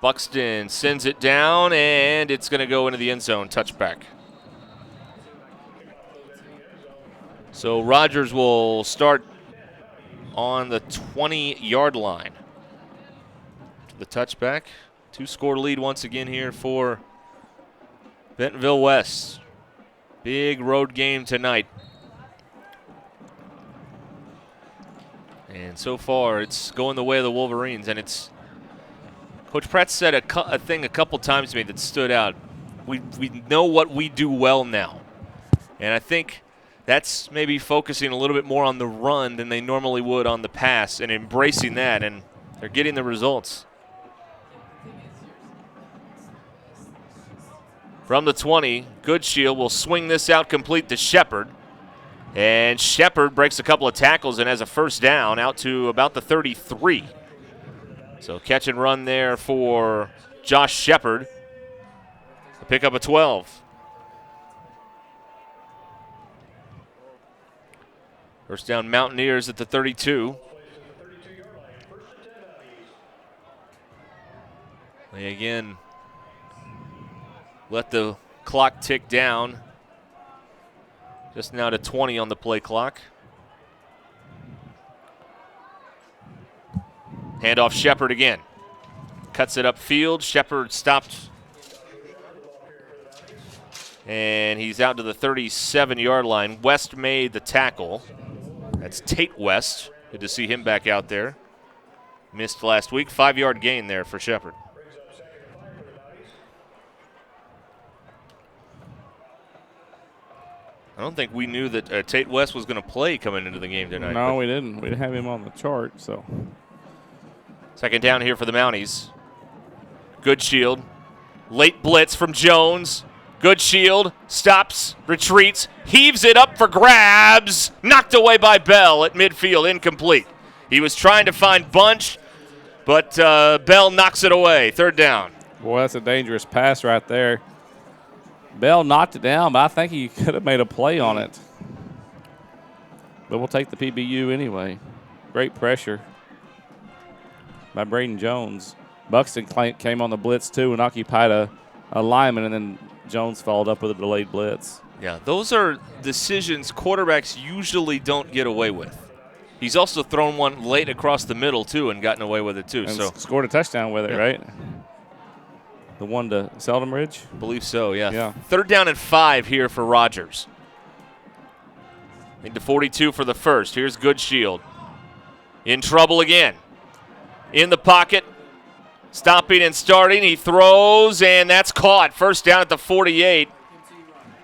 Buxton sends it down, and it's going to go into the end zone. Touchback. So Rogers will start on the 20-yard line. The touchback. 2-score lead once again here for Bentonville West. Big road game tonight. And so far, it's going the way of the Wolverines, and it's Coach Pratt said a thing a couple times to me that stood out. We know what we do well now. And I think that's maybe focusing a little bit more on the run than they normally would on the pass and embracing that, and they're getting the results. From the 20, Goodshield will swing this out complete to Shepard. And Shepard breaks a couple of tackles and has a first down out to about the 33. So catch and run there for Josh Shepard. A pickup of 12. First down Mountaineers at the 32. They again let the clock tick down. Just now to 20 on the play clock. Handoff Shepard again. Cuts it upfield. Shepard stopped. And he's out to the 37-yard line. West made the tackle. That's Tate West. Good to see him back out there. Missed last week. 5-yard gain there for Shepard. I don't think we knew that Tate West was going to play coming into the game tonight. No, we didn't. We didn't have him on the chart, so. Second down here for the Mounties. Goodshield. Late blitz from Jones. Goodshield stops, retreats, heaves it up for grabs. Knocked away by Bell at midfield, incomplete. He was trying to find Bunch, but Bell knocks it away. Third down. Boy, that's a dangerous pass right there. Bell knocked it down, but I think he could have made a play on it. But we'll take the PBU anyway. Great pressure by Braden Jones. Buxton came on the blitz too and occupied a lineman, and then Jones followed up with a delayed blitz. Yeah, those are decisions quarterbacks usually don't get away with. He's also thrown one late across the middle too and gotten away with it too. And so scored a touchdown with it, right? The one to Seldom Ridge? I believe so, yeah. Third down and 5 here for Rogers. Into 42 for the first. Here's Goodshield. In trouble again. In the pocket. Stopping and starting. He throws, and that's caught. First down at the 48.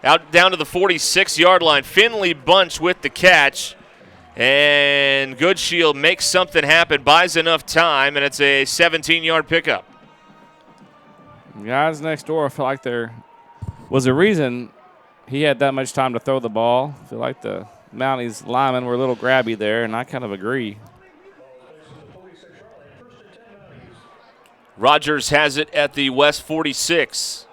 Out down to the 46-yard line. Finley Bunch with the catch. And Goodshield makes something happen, buys enough time, and it's a 17-yard pickup. Guys next door, I feel like there was a reason he had that much time to throw the ball. I feel like the Mounties linemen were a little grabby there, and I kind of agree. Rogers has it at the West 46.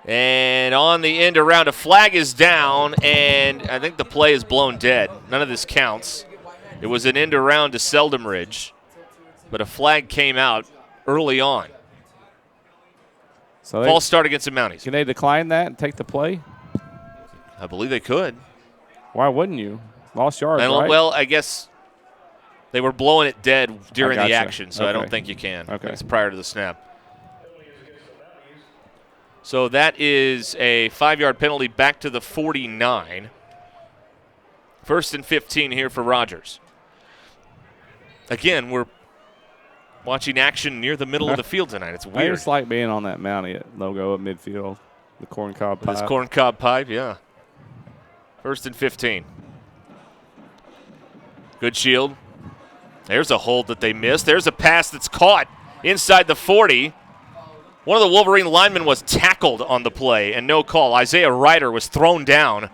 And on the end around, a flag is down, and I think the play is blown dead. None of this counts. It was an end around to Seldom Ridge, but a flag came out. early on. So False start against the Mounties. Can they decline that and take the play? I believe they could. Why wouldn't you? Lost yards, right? Well, I guess they were blowing it dead during the gotcha. action, so I don't Okay. think you can. Okay. It's prior to the snap. So that is a 5-yard penalty back to the 49. 1st and 15 here for Rogers. Again, we're watching action near the middle of the field tonight. It's I weird. just like being on that Mountie logo at midfield, the corncob pipe. This corncob pipe, yeah. 1st and 15. Good shield. There's a hold that they missed. There's a pass that's caught inside the 40. One of the Wolverine linemen was tackled on the play and no call. Isaiah Ryder was thrown down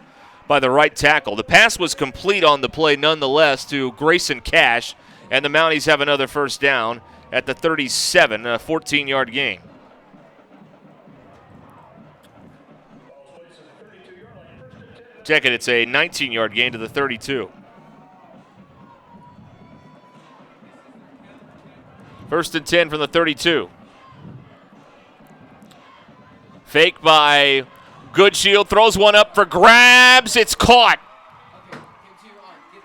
by the right tackle. The pass was complete on the play nonetheless to Grayson Cash, and the Mounties have another first down at the 37, a 14-yard gain. Check it, it's a 19-yard gain to the 32. 1st and 10 from the 32. Fake by Goodshield, throws one up for grabs. It's caught.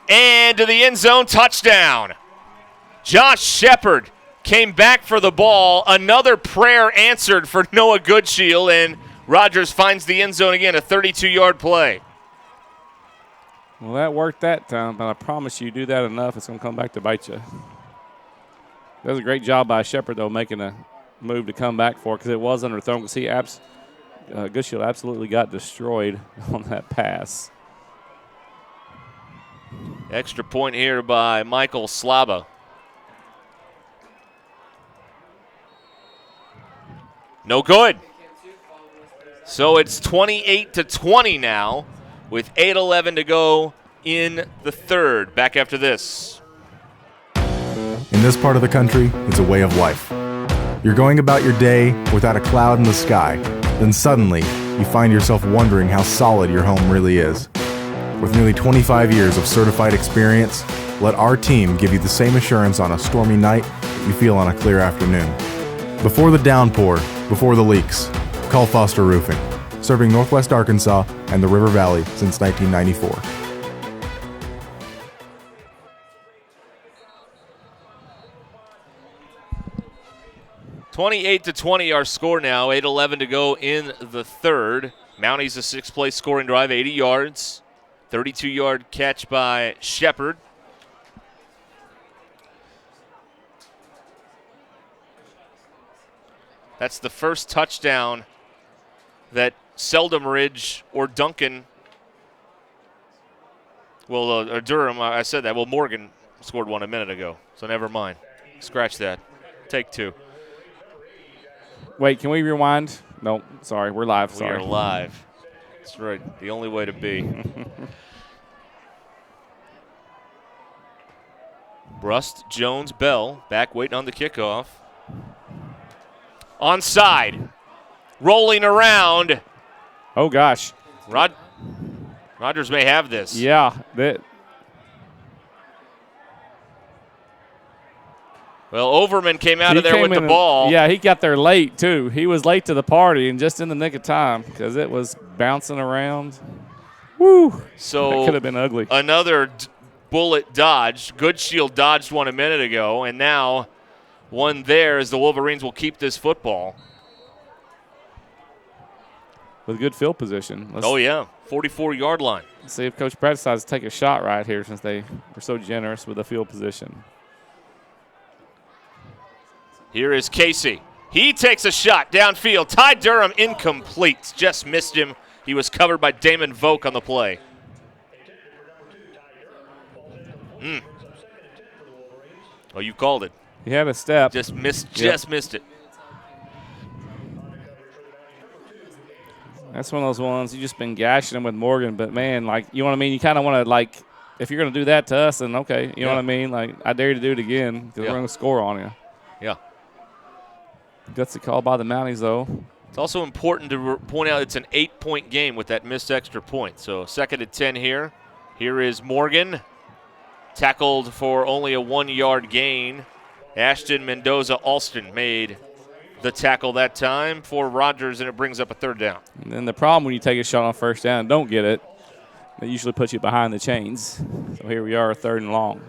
And to the end zone, touchdown. Josh Shepard came back for the ball. Another prayer answered for Noah Goodshield, and Rogers finds the end zone again, a 32-yard play. Well, that worked that time, but I promise you, do that enough, it's going to come back to bite you. That was a great job by Shepard, though, making a move to come back for it, because it was underthrown. Because Goodshield absolutely got destroyed on that pass. Extra point here by Michael Slaba. No good. So it's 28-20 now with 8:11 to go in the third. Back after this. In this part of the country, it's a way of life. You're going about your day without a cloud in the sky. Then suddenly, you find yourself wondering how solid your home really is. With nearly 25 years of certified experience, let our team give you the same assurance on a stormy night you feel on a clear afternoon. Before the downpour, before the leaks, call Foster Roofing, serving Northwest Arkansas and the River Valley since 1994. (28-20) our score now. 8:11 to go in the third. Mounties a sixth-place scoring drive, 80 yards. 32-yard catch by Shepard. That's the first touchdown that Seldom Ridge or Duncan, or Durham, I said that. Well, Morgan scored one a minute ago, so never mind. Scratch that. Take two. Wait, can we rewind? No, sorry, we're live. Sorry. We are live. That's right, the only way to be. Rust, Jones, Bell back waiting on the kickoff. Onside. Rolling around. Oh, gosh. Rogers may have this. Yeah. Well, Overman came out of there with the ball. Yeah, he got there late, too. He was late to the party and just in the nick of time because it was bouncing around. Woo. So that could have been ugly. Another bullet dodge. Goodshield dodged one a minute ago, and now one there as the Wolverines will keep this football. With good field position. Oh, yeah. 44-yard line. Let's see if Coach Pratt decides to take a shot right here since they were so generous with the field position. Here is Casey. He takes a shot downfield. Ty Durham incomplete. Just missed him. He was covered by Damon Volk on the play. Oh, you called it. He had a step. Just missed it. That's one of those ones you just been gashing him with Morgan, but man, like, you know what I mean? You kind of want to, like, if you're going to do that to us, then okay, you know what I mean? Like, I dare you to do it again because we're going to score on you. Yeah. Gutsy call by the Mounties, though. It's also important to point out it's an 8-point game with that missed extra point. So 2nd and 10 here. Here is Morgan, tackled for only a 1-yard gain Ashton Mendoza Alston made the tackle that time for Rogers, and it brings up a third down. And then the problem when you take a shot on first down and don't get it, that usually puts you behind the chains. So here we are, 3rd and long.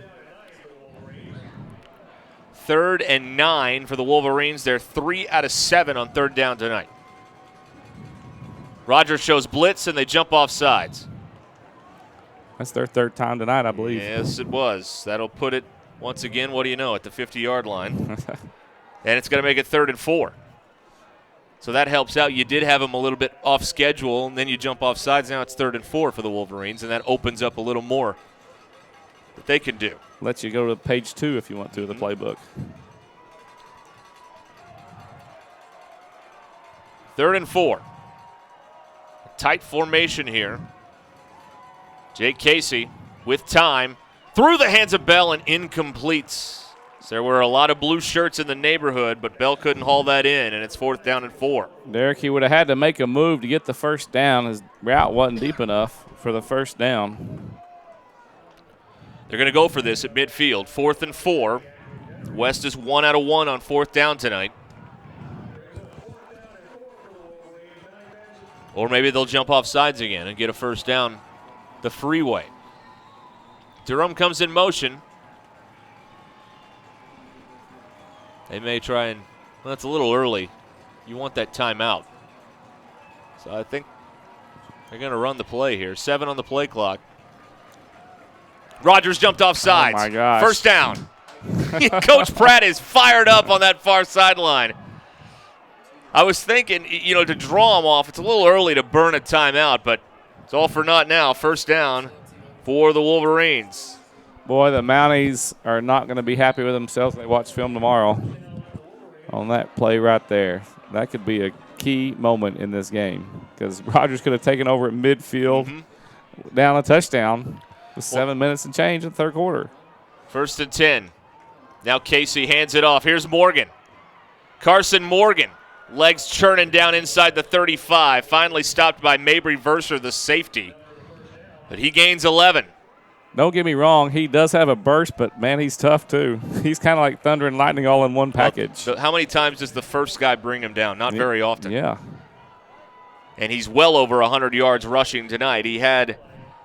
3rd and 9 for the Wolverines. They're 3 out of 7 on 3rd down tonight. Rogers shows blitz, and they jump off sides. That's their 3rd time tonight, I believe. Yes, it was. That'll put it, once again, what do you know, at the 50-yard line. And it's going to make it 3rd and 4. So that helps out. You did have them a little bit off schedule, and then you jump off sides. Now it's 3rd and 4 for the Wolverines, and that opens up a little more that they can do. Lets you go to page 2 if you want to of the playbook. 3rd and 4. Tight formation here. Jake Casey with time. Through the hands of Bell and incomplete. There were a lot of blue shirts in the neighborhood, but Bell couldn't haul that in, and it's 4th down and 4. Derek, he would have had to make a move to get the first down. His route wasn't deep enough for the first down. They're going to go for this at midfield. 4th and 4. West is 1 out of 1 on 4th down tonight. Or maybe they'll jump off sides again and get a first down the freeway. Durham comes in motion. They may try and, well, it's a little early. You want that timeout. So I think they're going to run the play here. 7 on the play clock. Rogers jumped off sides. Oh, my gosh. First down. Coach Pratt is fired up on that far sideline. I was thinking, to draw him off, it's a little early to burn a timeout, but it's all for naught now. First down for the Wolverines. Boy, the Mounties are not going to be happy with themselves when they watch film tomorrow on that play right there. That could be a key moment in this game because Rogers could have taken over at midfield, down a touchdown with 7 minutes and change in the 3rd quarter. 1st and 10. Now Casey hands it off. Here's Morgan. Carson Morgan. Legs churning down inside the 35. Finally stopped by Mabry Verser, the safety. But he gains 11. Don't get me wrong, he does have a burst, but, man, he's tough too. He's kind of like thunder and lightning all in one package. Well, how many times does the first guy bring him down? Not very often. Yeah. And he's well over 100 yards rushing tonight. He had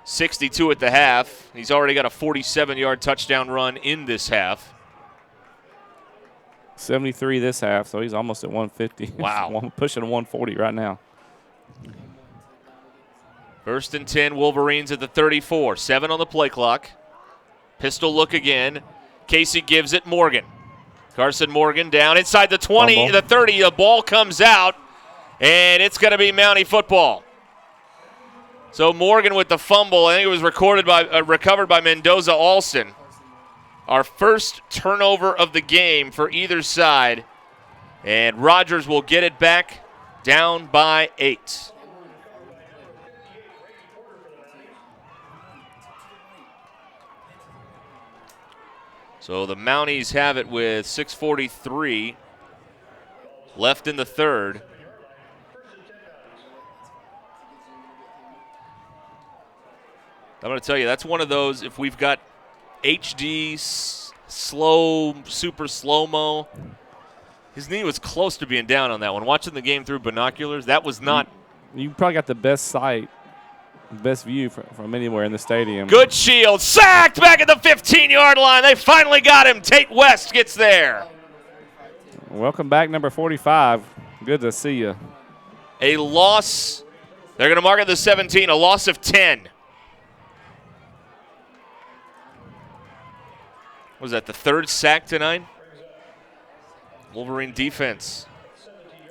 62 at the half. He's already got a 47-yard touchdown run in this half. 73 this half, so he's almost at 150. Wow. Pushing 140 right now. 1st and 10, Wolverines at the 34. 7 on the play clock. Pistol look again. Casey gives it Morgan. Carson Morgan down inside the 20, Fumble. the 30. The ball comes out, and it's going to be Mountie football. So Morgan with the fumble. I think it was recovered by Mendoza Alston. Our first turnover of the game for either side. And Rogers will get it back down by 8. So the Mounties have it with 6:43 left in the 3rd. I'm going to tell you, that's one of those, if we've got HD, slow, super slow-mo, his knee was close to being down on that one. Watching the game through binoculars, that was not. You probably got the best sight, best view from anywhere in the stadium. Good shield, sacked back at the 15-yard line. They finally got him. Tate West gets there. Welcome back, number 45. Good to see you. A loss. They're going to mark it the 17, a loss of 10. Was that the 3rd sack tonight? Wolverine defense.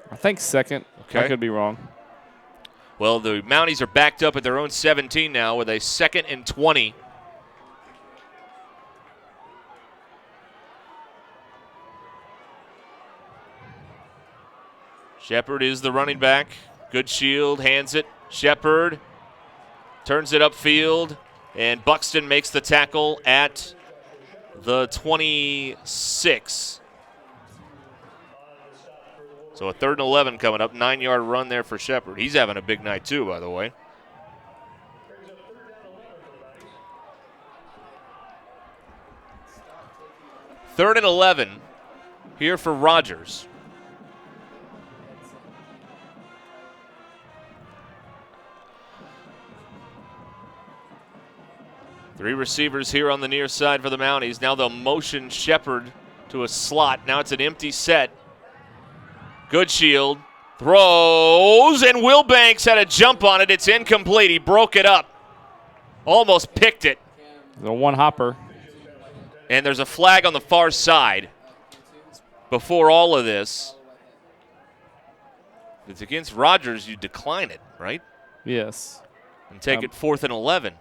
I think 2nd. Okay. I could be wrong. Well, the Mounties are backed up at their own 17 now with a 2nd and 20. Shepard is the running back. Good shield, hands it. Shepard turns it upfield, and Buxton makes the tackle at the 26. So a 3rd and 11 coming up. 9-yard run there for Shepard. He's having a big night too, by the way. Third and 11 here for Rogers. Three receivers here on the near side for the Mounties. Now they'll motion Shepard to a slot. Now it's an empty set. Goodshield throws, and Will Banks had a jump on it. It's incomplete. He broke it up. Almost picked it. The one hopper. And there's a flag on the far side before all of this. If it's against Rogers, you decline it, right? Yes. And take it 4th and 11.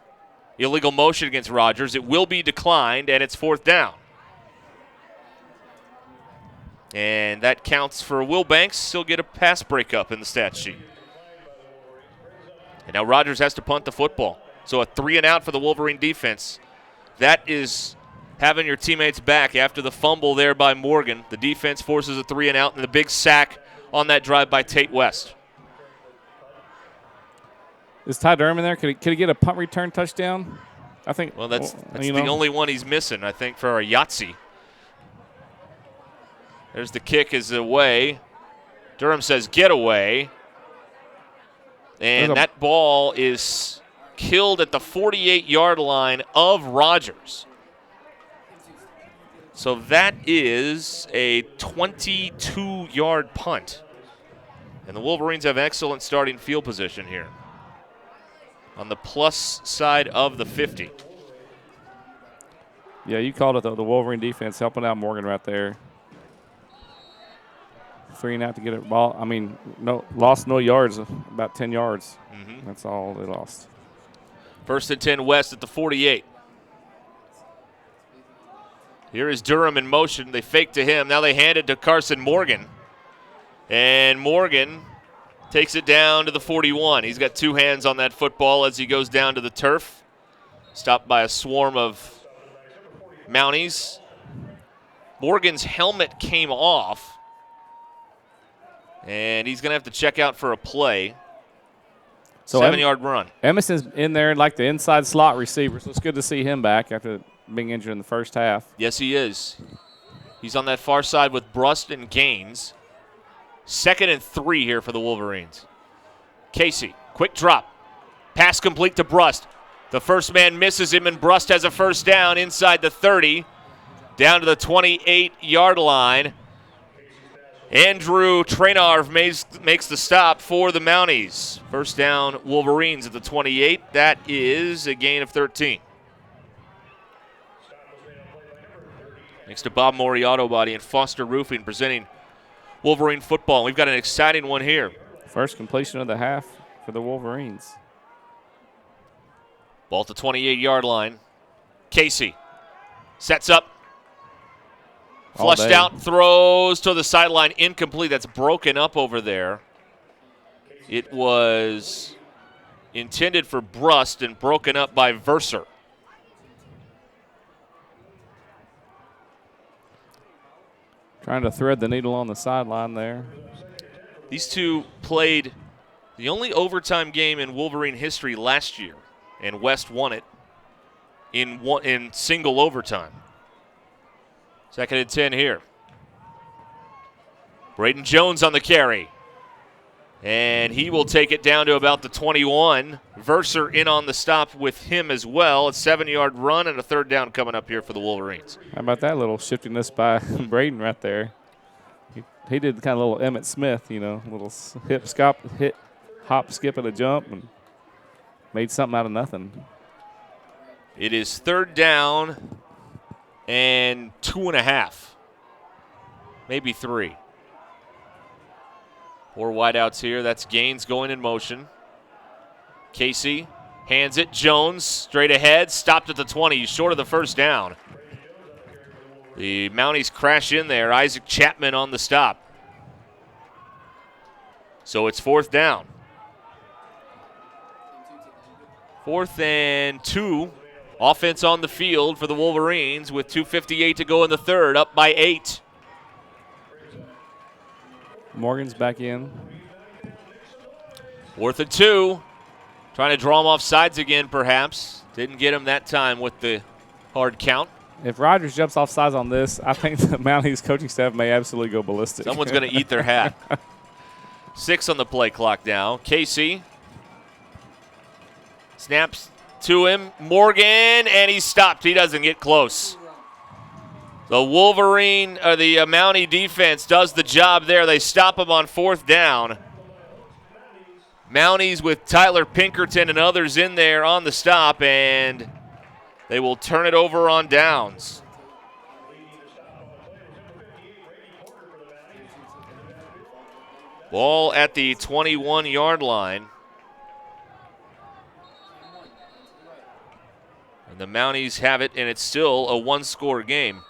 Illegal motion against Rogers. It will be declined, and it's 4th down. And that counts for Will Banks. He'll get a pass breakup in the stat sheet. And now Rogers has to punt the football. So a 3-and-out for the Wolverine defense. That is having your teammates back after the fumble there by Morgan. The defense forces a 3-and-out, and the big sack on that drive by Tate West. Is Ty Durham in there? Could he get a punt return touchdown? I think. Well, that's the only one he's missing, I think, for a Yahtzee. There's the kick is away. Durham says get away. And that ball is killed at the 48-yard line of Rogers. So that is a 22-yard punt. And the Wolverines have excellent starting field position here on the plus side of the 50. Yeah, you called it, though. The Wolverine defense helping out Morgan right there. 3-and-out to get it ball. I mean, lost no yards, about 10 yards. Mm-hmm. That's all they lost. 1st and 10 West at the 48. Here is Durham in motion. They fake to him. Now they hand it to Carson Morgan. And Morgan takes it down to the 41. He's got two hands on that football as he goes down to the turf. Stopped by a swarm of Mounties. Morgan's helmet came off. And he's going to have to check out for a play. So 7-yard run. Emerson's in there like the inside slot receiver, so it's good to see him back after being injured in the first half. Yes, he is. He's on that far side with Brust and Gaines. 2nd and 3 here for the Wolverines. Casey, quick drop. Pass complete to Brust. The first man misses him, and Brust has a first down inside the 30, down to the 28-yard line. Andrew Traynarv makes the stop for the Mounties. First down, Wolverines at the 28. That is a gain of 13. Next to Bob Morey Auto Body and Foster Roofing presenting Wolverine football. We've got an exciting one here. First completion of the half for the Wolverines. Ball at the 28-yard line. Casey sets up. Flushed out, throws to the sideline, incomplete. That's broken up over there. It was intended for Brust and broken up by Verser. Trying to thread the needle on the sideline there. These two played the only overtime game in Wolverine history last year, and West won it in single overtime. 2nd and 10 here. Braden Jones on the carry. And he will take it down to about the 21. Verser in on the stop with him as well. A 7-yard run and a 3rd down coming up here for the Wolverines. How about that little shiftiness by Braden right there? He did kind of a little Emmitt Smith, little hop, skip, and a jump, and made something out of nothing. It is 3rd down and 2.5, maybe 3. 4 wideouts here. That's Gaines going in motion. Casey hands it. Jones straight ahead. Stopped at the 20. He's short of the first down. The Mounties crash in there. Isaac Chapman on the stop. So it's 4th down. 4th and 2. Offense on the field for the Wolverines with 2:58 to go in the 3rd, up by 8. Morgan's back in. 4th and 2. Trying to draw him off sides again, perhaps. Didn't get him that time with the hard count. If Rogers jumps off sides on this, I think the Mounties coaching staff may absolutely go ballistic. Someone's going to eat their hat. 6 on the play clock now. Casey snaps to him. Morgan, and he's stopped. He doesn't get close. The Mountie defense does the job there. They stop him on 4th down. Mounties with Tyler Pinkerton and others in there on the stop, and they will turn it over on downs. Ball at the 21-yard line. And the Mounties have it, and it's still a 1-score game.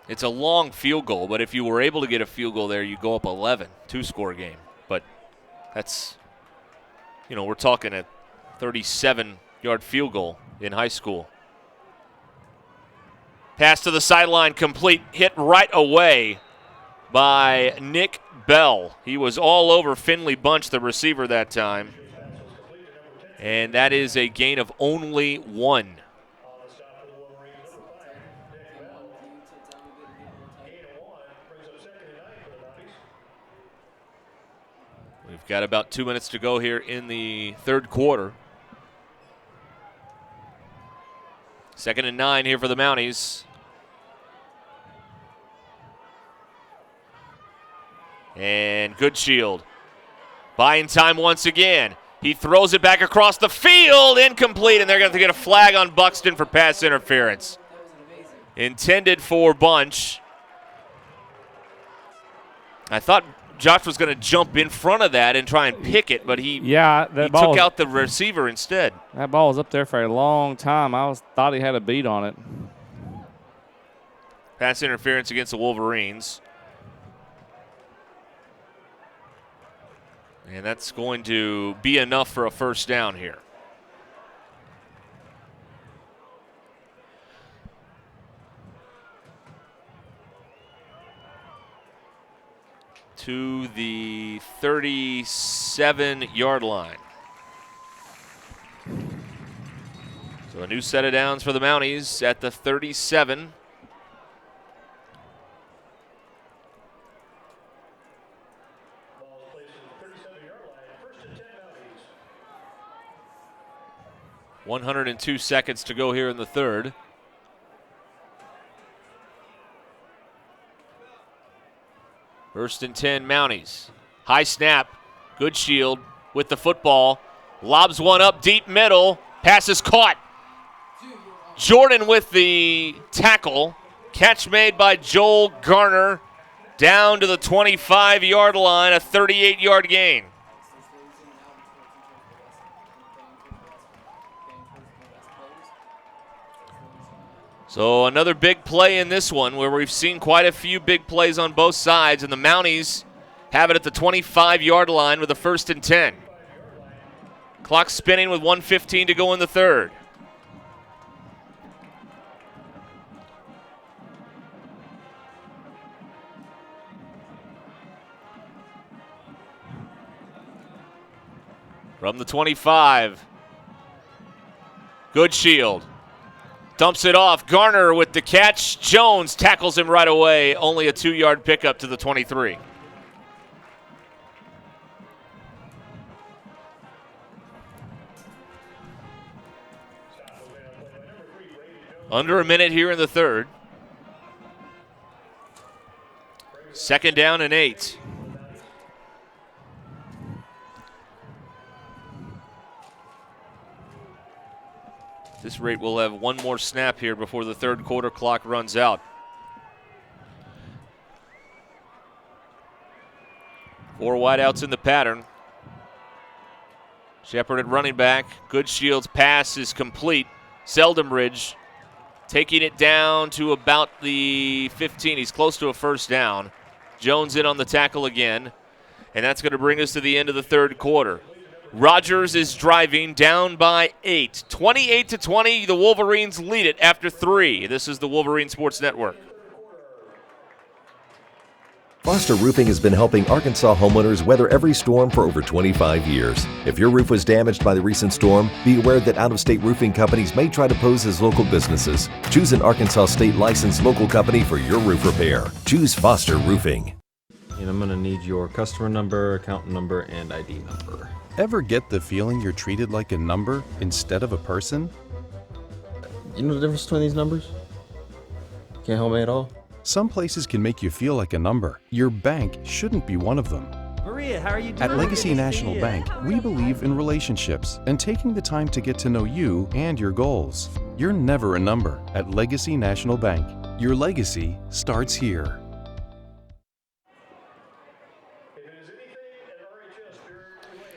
It's a long field goal, but if you were able to get a field goal there, you go up 11, 2-score game. But that's, we're talking a 37-yard field goal in high school. Pass to the sideline, complete, hit right away by Nick Bell. He was all over Finley Bunch, the receiver, that time. And that is a gain of only 1. We've got about 2 minutes to go here in the third quarter. 2nd and 9 here for the Mounties. And Goodshield buying time once again. He throws it back across the field, incomplete, and they're going to get a flag on Buxton for pass interference. Intended for Bunch. I thought Josh was going to jump in front of that and try and pick it, but he took out the receiver instead. That ball was up there for a long time. Thought he had a beat on it. Pass interference against the Wolverines. And that's going to be enough for a first down here. To the 37-yard line. So a new set of downs for the Mounties at the 37. .102 seconds to go here in the third. First and 10, Mounties. High snap. Goodshield with the football. Lobs one up deep middle. Pass is caught. Jordan with the tackle. Catch made by Joel Garner. Down to the 25-yard line, a 38-yard gain. So another big play in this one where we've seen quite a few big plays on both sides, and the Mounties have it at the 25-yard line with a 1st and 10. Clock spinning with 1:15 to go in the third. From the 25, Goodshield dumps it off. Garner with the catch. Jones tackles him right away. Only a 2-yard pickup to the 23. Under a minute here in the third. 2nd down and 8. At this rate, we'll have one more snap here before the third quarter clock runs out. 4 wideouts in the pattern. Shepard at running back. Goodshield's pass is complete. Seldenbridge taking it down to about the 15. He's close to a first down. Jones in on the tackle again. And that's going to bring us to the end of the third quarter. Rogers is driving down by 8. 28-20, the Wolverines lead it after 3. This is the Wolverine Sports Network. Foster Roofing has been helping Arkansas homeowners weather every storm for over 25 years. If your roof was damaged by the recent storm, be aware that out-of-state roofing companies may try to pose as local businesses. Choose an Arkansas state-licensed local company for your roof repair. Choose Foster Roofing. And I'm going to need your customer number, account number, and ID number. Ever get the feeling you're treated like a number instead of a person? You know the difference between these numbers? Can't help me at all? Some places can make you feel like a number. Your bank shouldn't be one of them. Maria, how are you doing? At Legacy National Bank, we believe in relationships and taking the time to get to know you and your goals. You're never a number at Legacy National Bank. Your legacy starts here.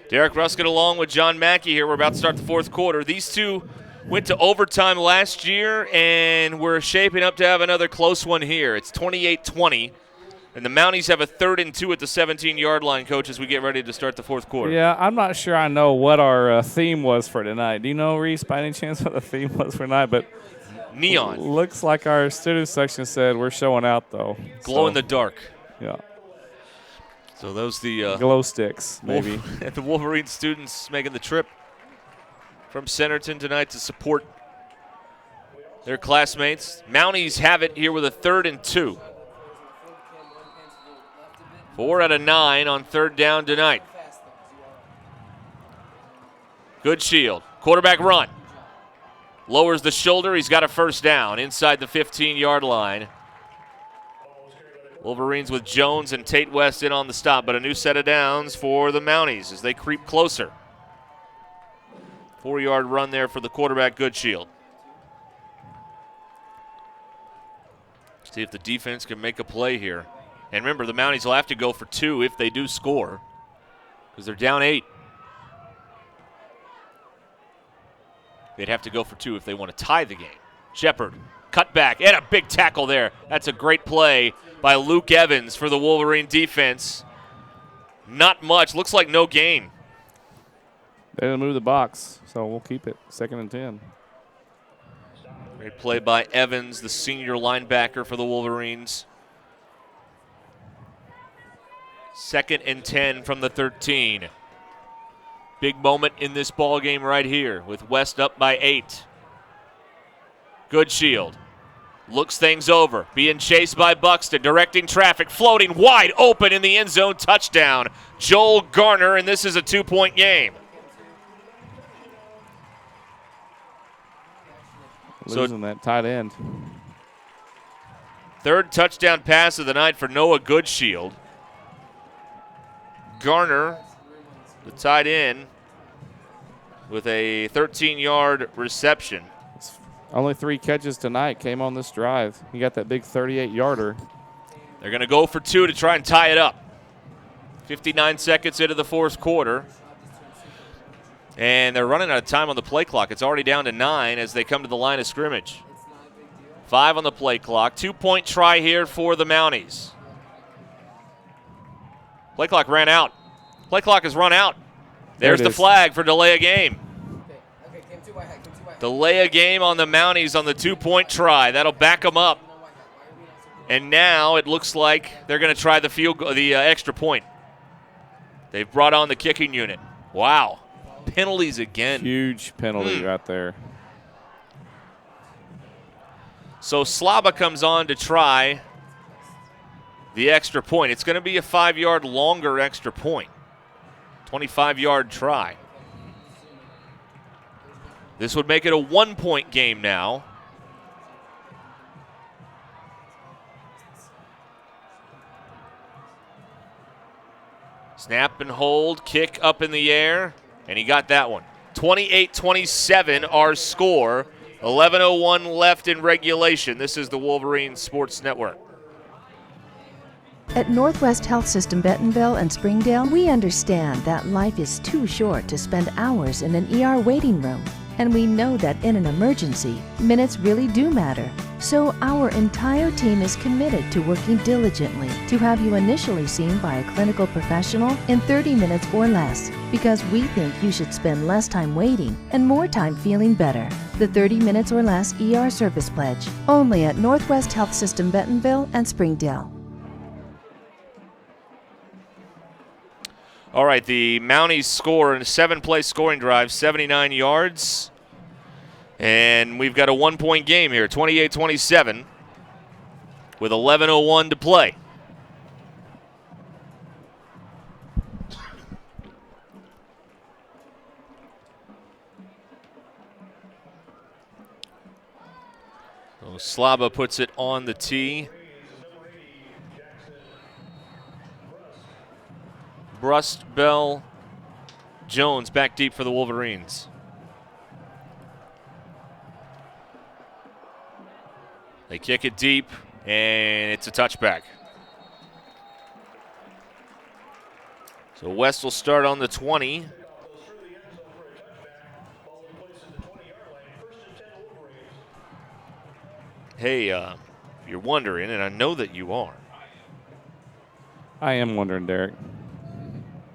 Derek Ruskin along with John Mackey here. We're about to start the fourth quarter. These two went to overtime last year, and we're shaping up to have another close one here. It's 28-20, and the Mounties have a 3rd and 2 at the 17-yard line, Coach, as we get ready to start the fourth quarter. Yeah, I'm not sure I know what our theme was for tonight. Do you know, Reese, by any chance what the theme was for tonight? But neon. Looks like our student section said we're showing out, though. Glow in the dark. Yeah. So those the glow sticks, maybe. The Wolverine students making the trip from Centerton tonight to support their classmates. Mounties have it here with a 3rd and 2. 4 out of 9 on 3rd down tonight. Good shield. Quarterback run. Lowers the shoulder. He's got a 1st down inside the 15-yard line. Wolverines with Jones and Tate West in on the stop, but a new set of downs for the Mounties as they creep closer. 4-yard run there for the quarterback, Goodshield. See if the defense can make a play here. And remember, the Mounties will have to go for 2 if they do score, because they're down 8. They'd have to go for 2 if they want to tie the game. Shepard, cut back, and a big tackle there. That's a great play by Luke Evans for the Wolverine defense. Not much. Looks like no gain. They didn't move the box, so we'll keep it. 2nd and 10. Great play by Evans, the senior linebacker for the Wolverines. 2nd and 10 from the 13. Big moment in this ball game right here with West up by 8. Goodshield looks things over, being chased by Buxton, directing traffic, floating wide open in the end zone, touchdown. Joel Garner, and this is a 2-point game. Losing that tight end. 3rd touchdown pass of the night for Noah Goodshield. Garner, the tight end, with a 13-yard reception. Only 3 catches tonight came on this drive. He got that big 38-yarder. They're going to go for 2 to try and tie it up. 59 seconds into the fourth quarter. And they're running out of time on the play clock. It's already down to 9 as they come to the line of scrimmage. 5 on the play clock. 2-point try here for the Mounties. Play clock ran out. Play clock has run out. There's the flag for delay of game. Delay a game on the Mounties on the 2-point try. That'll back them up. And now it looks like they're going to try the extra point. They've brought on the kicking unit. Wow. Penalties again. Huge penalty right there. So Slaba comes on to try the extra point. It's going to be a 5-yard longer extra point. 25-yard try. This would make it a 1-point game now. Snap and hold, kick up in the air, and he got that one. 28-27 our score. 11:01 left in regulation. This is the Wolverine Sports Network. At Northwest Health System Bentonville and Springdale, we understand that life is too short to spend hours in an ER waiting room. And we know that in an emergency, minutes really do matter. So our entire team is committed to working diligently to have you initially seen by a clinical professional in 30 minutes or less, because we think you should spend less time waiting and more time feeling better. The 30 minutes or less ER service pledge, only at Northwest Health System Bentonville and Springdale. All right, the Mounties score in a 7-play scoring drive, 79 yards. And we've got a 1-point game here, 28-27, with 11:01 to play. So Slava puts it on the tee. Brust, Bell, Jones back deep for the Wolverines. They kick it deep, and it's a touchback. So West will start on the 20. Hey, if you're wondering, and I know that you are. I am wondering, Derek.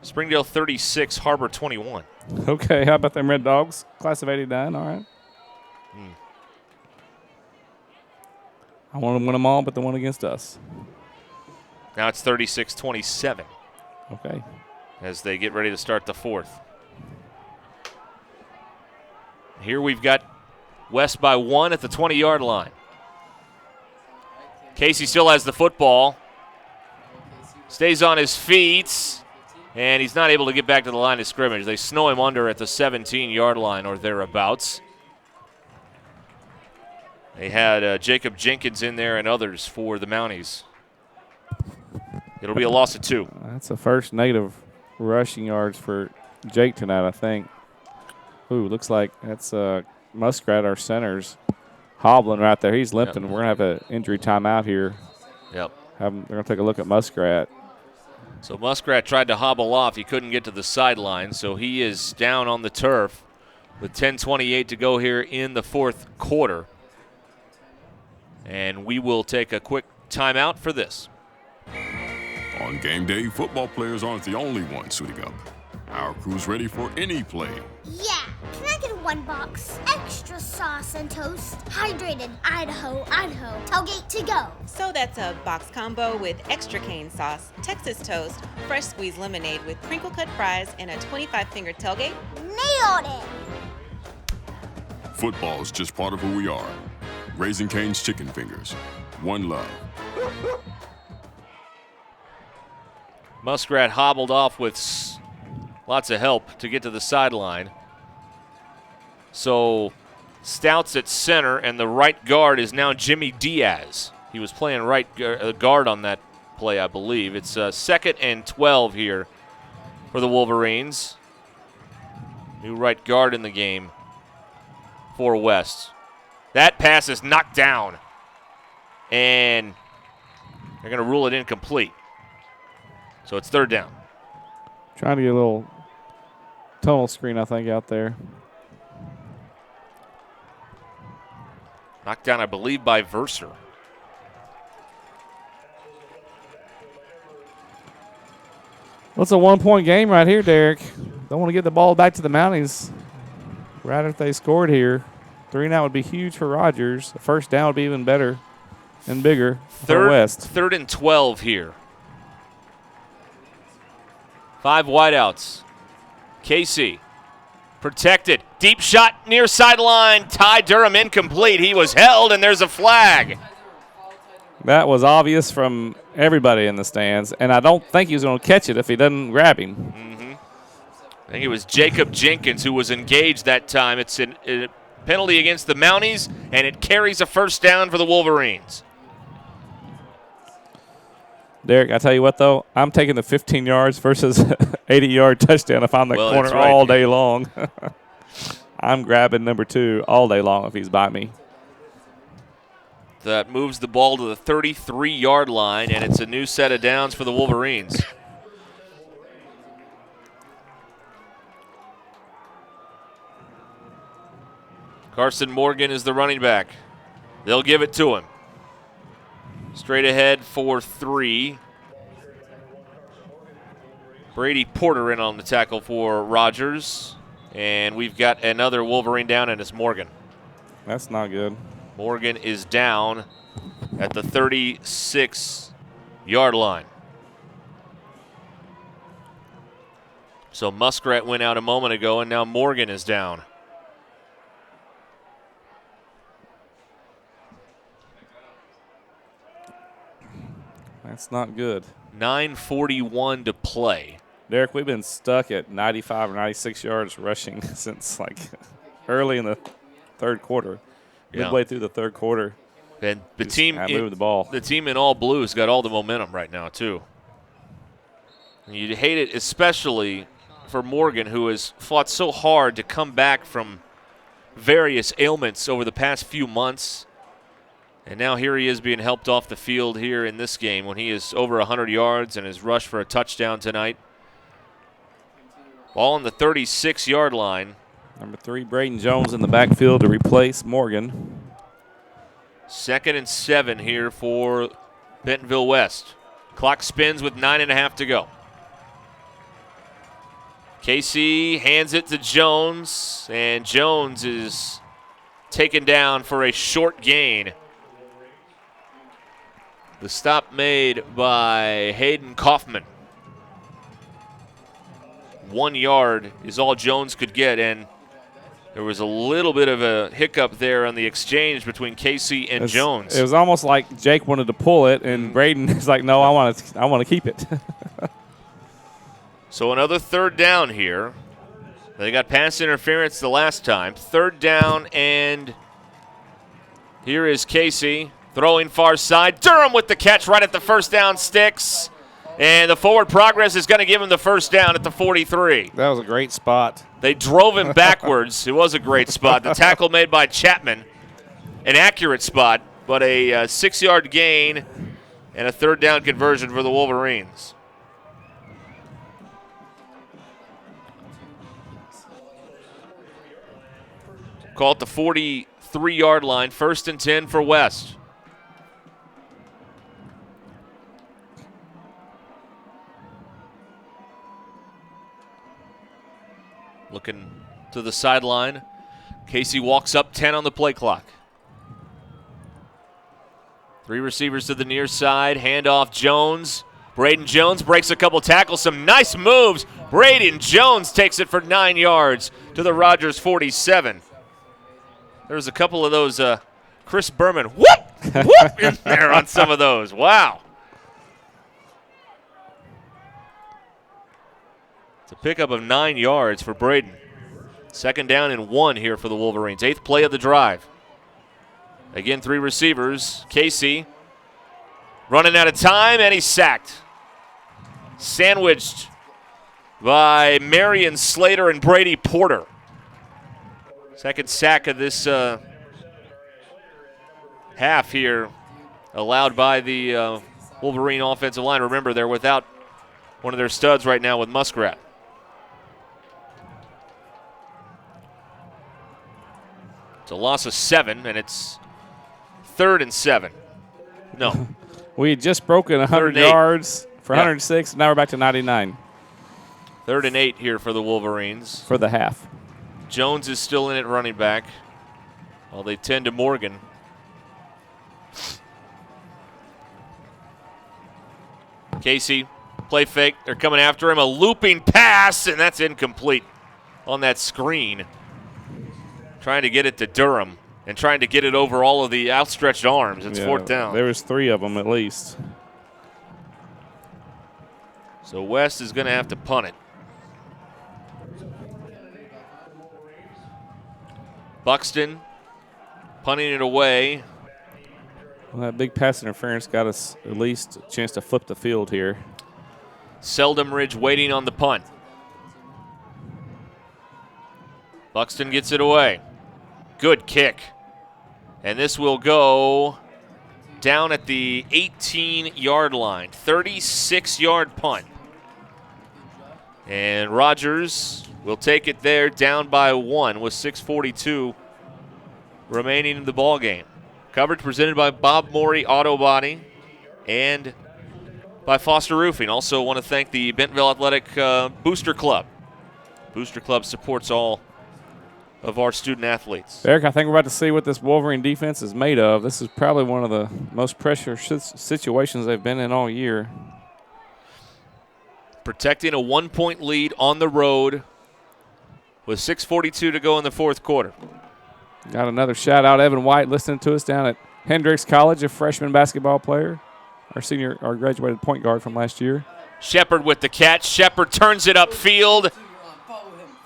Springdale 36, Harbor 21. Okay, how about them Red Dogs? Class of 89, all right. I want to win them all, but the one against us. Now it's 36-27. Okay. As they get ready to start the fourth. Here we've got West by 1 at the 20-yard line. Casey still has the football. Stays on his feet, and he's not able to get back to the line of scrimmage. They snow him under at the 17-yard line or thereabouts. They had Jacob Jenkins in there and others for the Mounties. It'll be a loss of 2. That's the first negative rushing yards for Jake tonight, I think. Ooh, looks like that's Muskrat, our center's hobbling right there. He's limping. Yep. We're going to have an injury timeout here. Yep. They're going to take a look at Muskrat. So Muskrat tried to hobble off. He couldn't get to the sideline, so he is down on the turf with 10:28 to go here in the fourth quarter. And we will take a quick timeout for this. On game day, football players aren't the only ones suiting up. Our crew's ready for any play. Yeah, can I get 1 box? Extra sauce and toast. Hydrated Idaho, Idaho. Tailgate to go. So that's a box combo with extra cane sauce, Texas toast, fresh squeezed lemonade with crinkle cut fries, and a 25-finger tailgate. Nailed it! Football is just part of who we are. Raising Cane's Chicken Fingers. One love. Muskrat hobbled off with lots of help to get to the sideline. So Stout's at center, and the right guard is now Jimmy Diaz. He was playing right guard on that play, I believe. It's 2nd and 12 here for the Wolverines. New right guard in the game for West. That pass is knocked down, and they're going to rule it incomplete. So it's 3rd down. Trying to get a little tunnel screen, I think, out there. Knocked down, I believe, by Verser. Well, it's a 1-point game right here, Derek. Don't want to get the ball back to the Mounties right if they scored here. 3 and out would be huge for Rogers. A first down would be even better and bigger for West. 3rd and 12 here. 5 wideouts. Casey protected. Deep shot near sideline. Ty Durham incomplete. He was held, and there's a flag. That was obvious from everybody in the stands, and I don't think he was going to catch it if he doesn't grab him. Mm-hmm. I think it was Jacob Jenkins who was engaged that time. It's a penalty against the Mounties, and it carries a first down for the Wolverines. Derek, I tell you what, though, I'm taking the 15 yards versus 80-yard touchdown if I'm the corner right. all day long. I'm grabbing number 2 all day long if he's by me. That moves the ball to the 33-yard line, and it's a new set of downs for the Wolverines. Carson Morgan is the running back. They'll give it to him. Straight ahead for 3. Brady Porter in on the tackle for Rogers. And we've got another Wolverine down, and it's Morgan. That's not good. Morgan is down at the 36-yard line. So Muskrat went out a moment ago, and now Morgan is down. That's not good. 9:41 to play. Derek, we've been stuck at 95 or 96 yards rushing since like early in the third quarter, midway through the third quarter. And the team moved the ball. The team in all blue's got all the momentum right now too. And you'd hate it, especially for Morgan, who has fought so hard to come back from various ailments over the past few months. And now here he is being helped off the field here in this game when he is over 100 yards and has rushed for a touchdown tonight. Ball on the 36-yard line. Number 3, Braden Jones in the backfield to replace Morgan. 2nd and 7 here for Bentonville West. Clock spins with 9.5 to go. Casey hands it to Jones, and Jones is taken down for a short gain. The stop made by Hayden Kaufman. 1 yard is all Jones could get, and there was a little bit of a hiccup there on the exchange between Casey and Jones. It was almost like Jake wanted to pull it, and Braden is like, "No, I want to keep it." So another 3rd down here. They got pass interference the last time. 3rd down, and here is Casey throwing far side. Durham with the catch right at the first down sticks. And the forward progress is going to give him the first down at the 43. That was a great spot. They drove him backwards. It was a great spot. The tackle made by Chapman, an accurate spot, but a 6-yard gain and a 3rd down conversion for the Wolverines. Call it the 43-yard line, 1st and 10 for West. Looking to the sideline. Casey walks up, 10 on the play clock. 3 receivers to the near side. Handoff Jones. Braden Jones breaks a couple tackles. Some nice moves. Braden Jones takes it for 9 yards to the Rogers 47. There's a couple of those Chris Berman whoop in there on some of those. Wow. It's a pickup of 9 yards for Braden. 2nd down and 1 here for the Wolverines. 8th play of the drive. Again, 3 receivers. Casey running out of time, and he's sacked. Sandwiched by Marion Slater and Brady Porter. 2nd sack of this half here allowed by the Wolverine offensive line. Remember, they're without one of their studs right now with Muskrat. It's a loss of 7, and it's 3rd and 7. No. We had just broken 100 yards for 106. Now we're back to 99. 3rd and 8 here for the Wolverines. For the half. Jones is still in at running back, while they tend to Morgan. Casey, play fake. They're coming after him. A looping pass, and that's incomplete on that screen. Trying to get it to Durham and trying to get it over all of the outstretched arms. It's 4th down. There was 3 of them at least. So West is going to have to punt it. Buxton punting it away. Well, that big pass interference got us at least a chance to flip the field here. Seldom Ridge waiting on the punt. Buxton gets it away. Good kick. And this will go down at the 18-yard line. 36-yard punt. And Rogers will take it there down by 1 with 6:42 remaining in the ball game. Coverage presented by Bob Morey Auto Body and by Foster Roofing. Also want to thank the Bentonville Athletic Booster Club. Booster Club supports all of our student athletes. Eric, I think we're about to see what this Wolverine defense is made of. This is probably one of the most pressure situations they've been in all year. protecting a 1-point lead on the road with 6:42 to go in the fourth quarter. Got another shout out, Evan White, listening to us down at Hendricks College, a freshman basketball player, our graduated point guard from last year. Shepard with the catch. Shepard turns it upfield.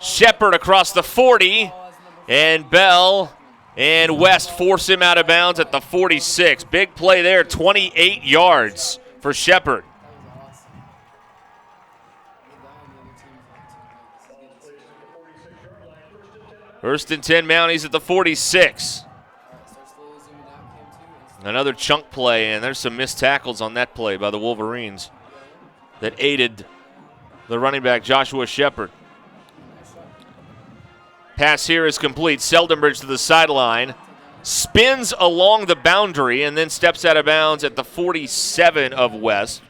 Shepard across the 40, and Bell and West force him out of bounds at the 46. Big play there, 28 yards for Shepard. First and 10 Mounties at the 46. Another chunk play, and there's some missed tackles on that play by the Wolverines that aided the running back Joshua Shepard. Pass here is complete. Seldenbridge to the sideline. Spins along the boundary and then steps out of bounds at the 47 of West.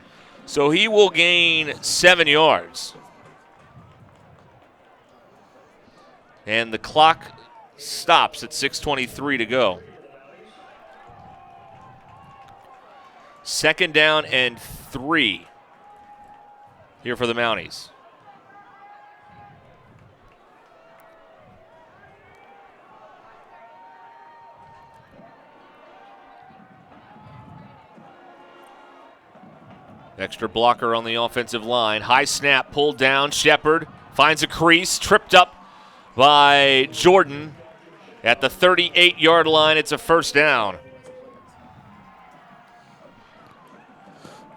So he will gain 7 yards. And the clock stops at 6:23 to go. Second down and 3 here for the Mounties. Extra blocker on the offensive line. High snap, pulled down. Shepard finds a crease, tripped up by Jordan at the 38-yard line. It's a first down.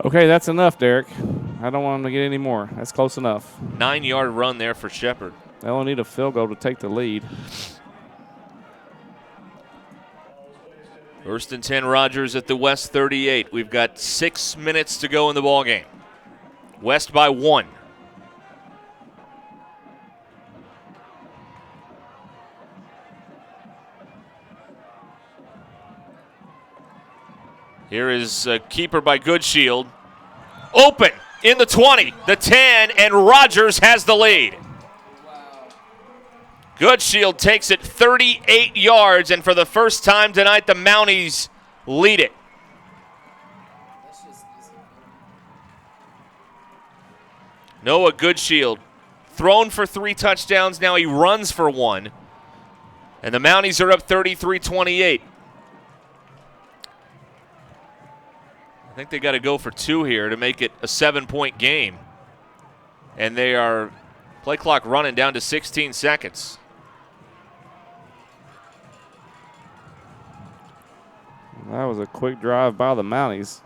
Okay, that's enough, Derek. I don't want them to get any more. That's close enough. 9-yard run there for Shepard. They only need a field goal to take the lead. First and 10, Rogers at the West 38. We've got 6 minutes to go in the ballgame. West by 1. Here is a keeper by Goodshield. Open in the 20, the 10, and Rogers has the lead. Goodshield takes it 38 yards, and for the first time tonight, the Mounties lead it. Noah Goodshield, thrown for 3 touchdowns. Now he runs for 1. And the Mounties are up 33-28. I think they got to go for 2 here to make it a 7-point game. And they are play clock running down to 16 seconds. That was a quick drive by the Mounties.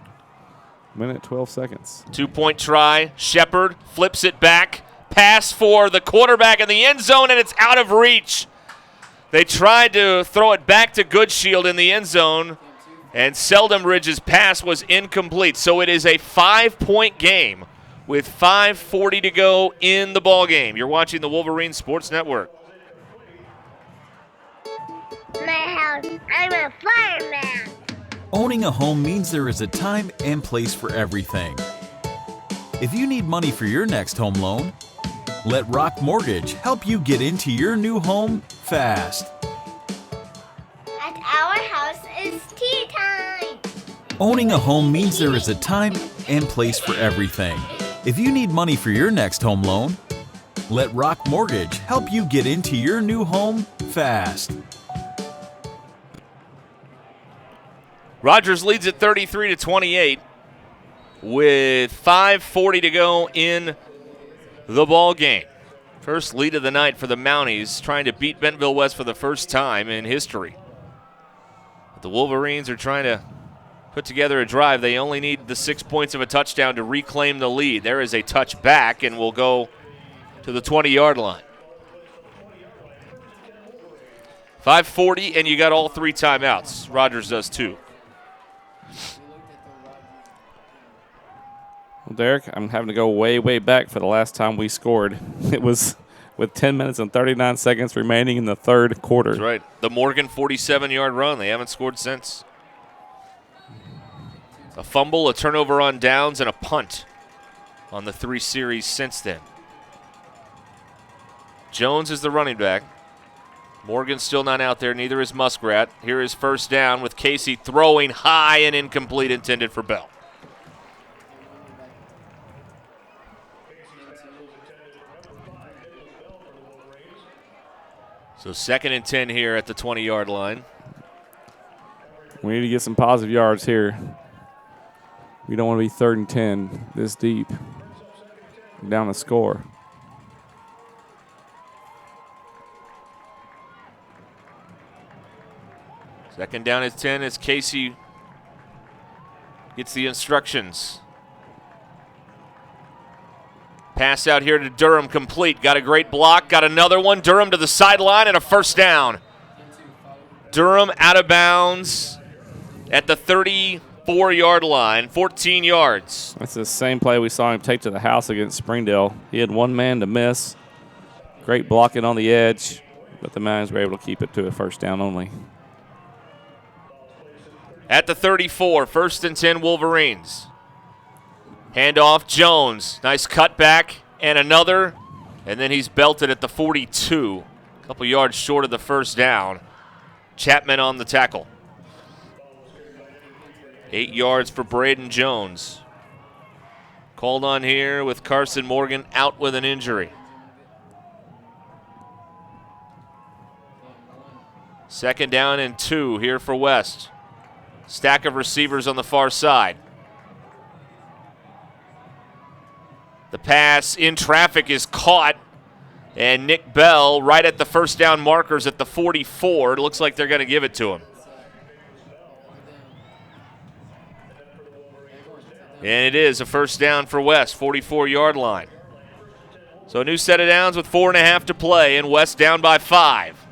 Minute 12 seconds. 2-point try. Shepard flips it back. Pass for the quarterback in the end zone, and it's out of reach. They tried to throw it back to Goodshield in the end zone, and Seldenbridge's pass was incomplete. So it is a 5-point game with 5:40 to go in the ballgame. You're watching the Wolverine Sports Network. My house, I'm a fireman. Owning a home means there is a time and place for everything. If you need money for your next home loan, let Rock Mortgage help you get into your new home fast. At our house, it's tea time. Owning a home means there is a time and place for everything. If you need money for your next home loan, let Rock Mortgage help you get into your new home fast. Rogers leads at 33-28 with 5:40 to go in the ball game. First lead of the night for the Mounties, trying to beat Bentonville West for the first time in history. But the Wolverines are trying to put together a drive. They only need the 6 points of a touchdown to reclaim the lead. There is a touch back, and will go to the 20-yard line. 5:40, and you got all 3 timeouts. Rogers does too. Well, Derek, I'm having to go way, way back for the last time we scored. It was with 10 minutes and 39 seconds remaining in the third quarter. That's right. The Morgan 47-yard run. They haven't scored since. A fumble, a turnover on downs, and a punt on the 3 series since then. Jones is the running back. Morgan's still not out there. Neither is Muskrat. Here is first down with Casey throwing high and incomplete, intended for Bell. So 2nd and 10 here at the 20-yard line. We need to get some positive yards here. We don't want to be 3rd and 10 this deep. Down the score. Second down is 10 as Casey gets the instructions. Pass out here to Durham, complete. Got a great block, got another one. Durham to the sideline and a first down. Durham out of bounds at the 34-yard line, 14 yards. That's the same play we saw him take to the house against Springdale. He had one man to miss. Great blocking on the edge, but the Mounties were able to keep it to a first down only. At the 34, 1st and 10 Wolverines. Handoff, Jones. Nice cutback and another. And then he's belted at the 42. A couple yards short of the first down. Chapman on the tackle. 8 yards for Braden Jones. Called on here with Carson Morgan out with an injury. 2nd down and 2 here for West. Stack of receivers on the far side. The pass in traffic is caught, and Nick Bell right at the first down markers at the 44. It looks like they're going to give it to him. And it is a first down for West, 44-yard line. So a new set of downs with 4.5 to play, and West down by 5.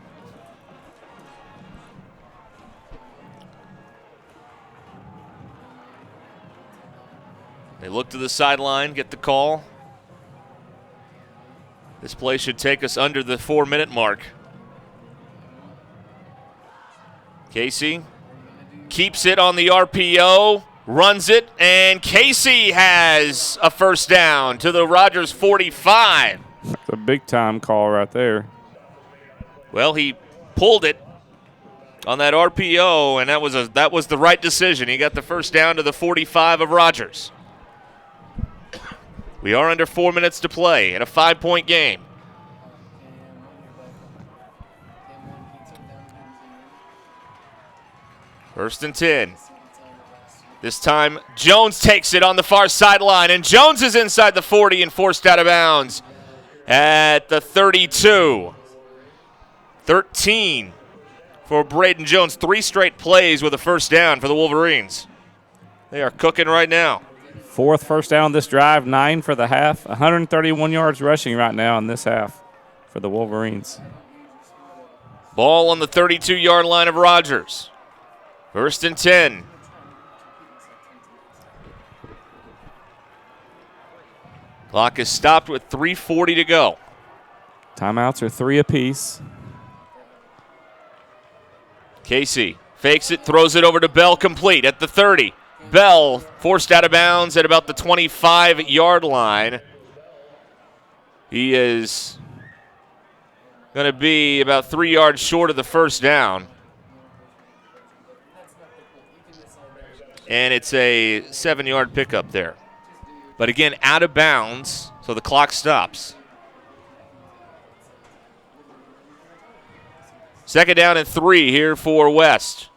They look to the sideline, get the call. This play should take us under the 4-minute mark. Casey keeps it on the RPO, runs it, and Casey has a first down to the Rogers 45. That's a big-time call right there. Well, he pulled it on that RPO, and that was the right decision. He got the first down to the 45 of Rogers. We are under 4 minutes to play in a 5-point game. First and 10. This time, Jones takes it on the far sideline, and Jones is inside the 40 and forced out of bounds at the 32. 13 for Braden Jones. 3 straight plays with a first down for the Wolverines. They are cooking right now. 4th first down this drive, 9 for the half. 131 yards rushing right now in this half for the Wolverines. Ball on the 32-yard line of Rogers. First and 10. Clock is stopped with 3:40 to go. Timeouts are 3 apiece. Casey fakes it, throws it over to Bell, complete at the 30. Bell forced out of bounds at about the 25-yard line. He is going to be about 3 yards short of the first down. And it's a 7-yard pickup there. But again, out of bounds, so the clock stops. 2nd down and 3 here for West.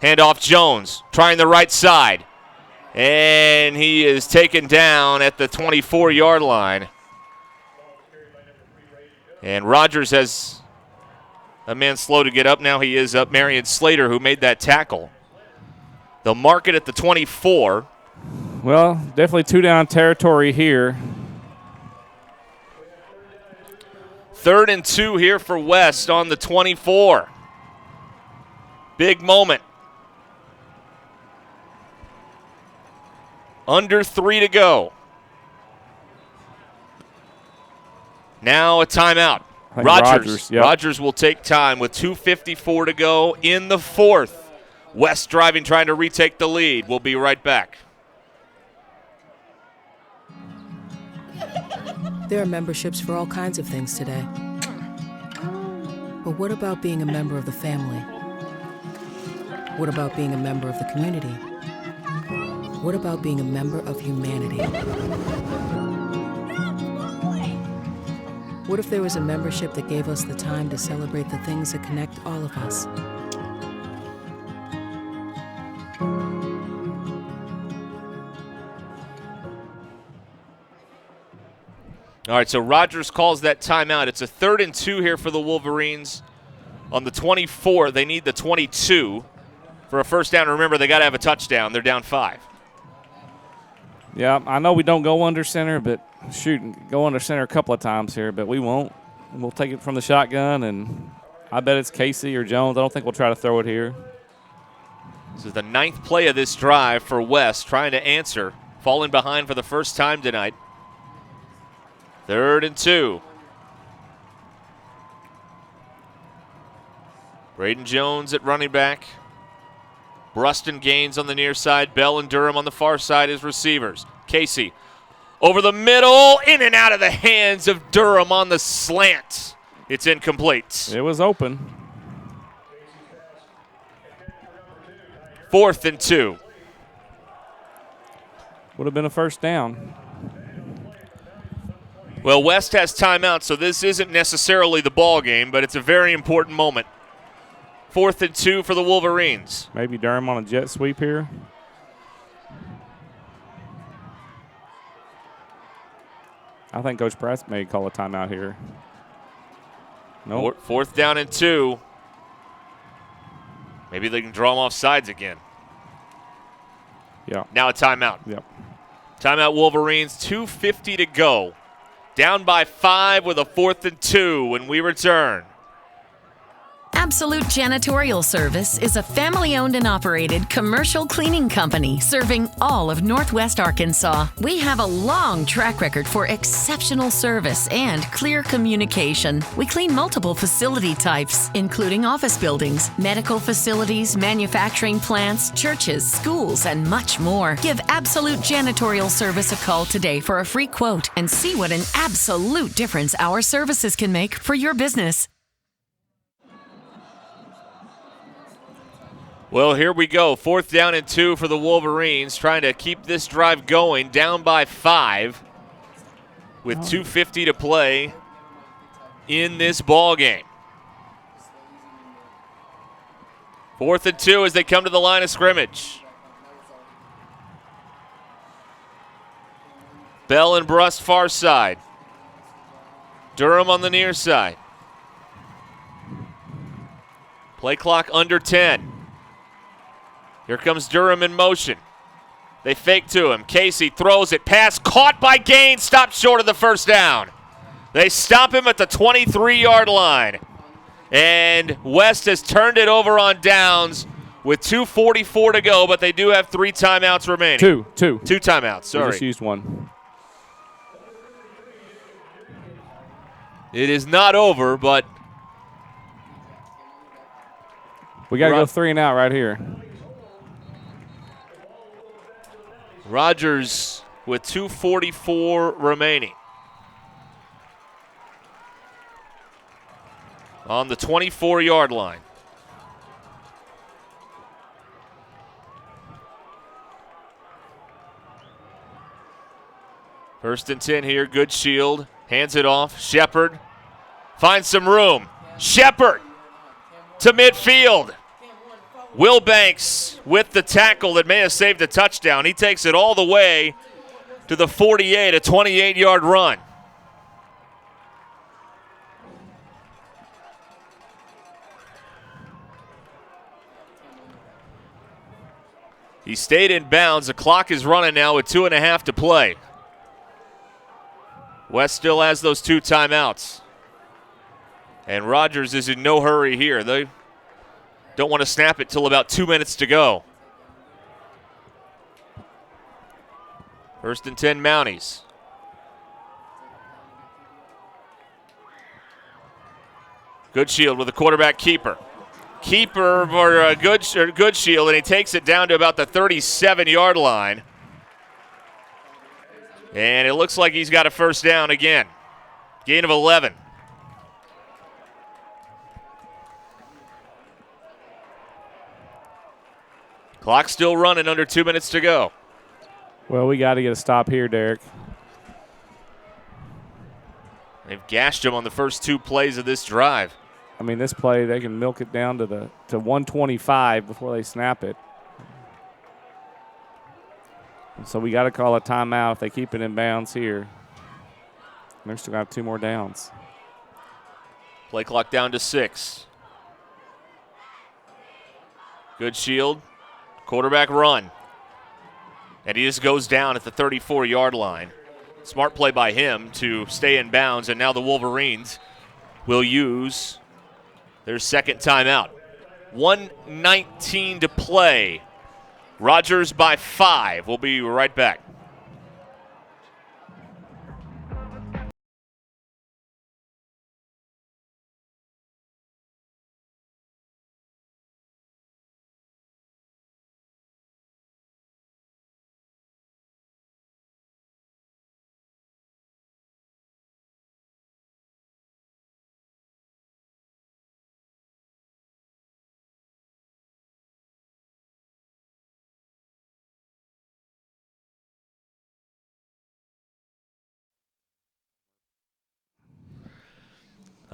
Handoff Jones, trying the right side. And he is taken down at the 24-yard line. And Rogers has a man slow to get up. Now he is up. Marion Slater, who made that tackle. They'll mark it at the 24. Well, definitely 2-down territory here. 3rd and 2 here for West on the 24. Big moment. Under 3 to go. Now a timeout. Rogers will take time with 2:54 to go in the 4th. West driving, trying to retake the lead. We'll be right back. There are memberships for all kinds of things today. But what about being a member of the family? What about being a member of the community? What about being a member of humanity? What if there was a membership that gave us the time to celebrate the things that connect all of us? All right, so Rogers calls that timeout. It's a 3rd and 2 here for the Wolverines. On the 24, they need the 22 for a first down. Remember, they got to have a touchdown. They're down 5. Yeah, I know we don't go under center, but shoot, go under center a couple of times here, but we won't. We'll take it from the shotgun, and I bet it's Casey or Jones. I don't think we'll try to throw it here. This is the 9th play of this drive for West, trying to answer, falling behind for the first time tonight. 3rd and 2. Braden Jones at running back. Bruston Gaines on the near side. Bell and Durham on the far side as receivers. Casey over the middle, in and out of the hands of Durham on the slant. It's incomplete. It was open. 4th and 2. Would have been a first down. Well, West has timeout, so this isn't necessarily the ball game, but it's a very important moment. 4th and 2 for the Wolverines. Maybe Durham on a jet sweep here. I think Coach Pratt may call a timeout here. No. Nope. 4th down and 2. Maybe they can draw them off sides again. Yeah. Now a timeout. Yep. Timeout Wolverines, 2:50 to go. Down by 5 with a 4th and 2 when we return. Absolute Janitorial Service is a family-owned and operated commercial cleaning company serving all of Northwest Arkansas. We have a long track record for exceptional service and clear communication. We clean multiple facility types, including office buildings, medical facilities, manufacturing plants, churches, schools, and much more. Give Absolute Janitorial Service a call today for a free quote and see what an absolute difference our services can make for your business. Well, here we go. 4th down and 2 for the Wolverines, trying to keep this drive going, down by 5 with 2:50 to play in this ball game. 4th and 2 as they come to the line of scrimmage. Bell and Brust far side. Durham on the near side. Play clock under 10. Here comes Durham in motion. They fake to him. Casey throws it. Pass caught by Gaines. Stopped short of the first down. They stop him at the 23-yard line. And West has turned it over on downs with 2:44 to go, but they do have 3 timeouts remaining. Two timeouts, sorry. We just used one. It is not over, but we got to go 3 and out right here. Rogers with 2:44 remaining. On the 24-yard line. First and 10 here, good shield. Hands it off. Shepard finds some room. Shepard to midfield. Will Banks with the tackle that may have saved a touchdown. He takes it all the way to the 48, a 28-yard run. He stayed in bounds. The clock is running now with 2.5 to play. West still has those 2 timeouts. And Rogers is in no hurry here. They don't want to snap it till about 2 minutes to go. First and 10 Mounties. Good shield with a quarterback keeper. Keeper for a good shield, and he takes it down to about the 37-yard line. And it looks like he's got a first down again. Gain of 11. Clock still running, under 2 minutes to go. Well, we got to get a stop here, Derek. They've gashed him on the first 2 plays of this drive. I mean, this play, they can milk it down to 125 before they snap it. And so we got to call a timeout if they keep it in bounds here. And they're still going to have 2 more downs. Play clock down to 6. Good shield. Quarterback run. And he just goes down at the 34-yard line. Smart play by him to stay in bounds, and now the Wolverines will use their second timeout. 1:19 to play. Rogers by 5. We'll be right back.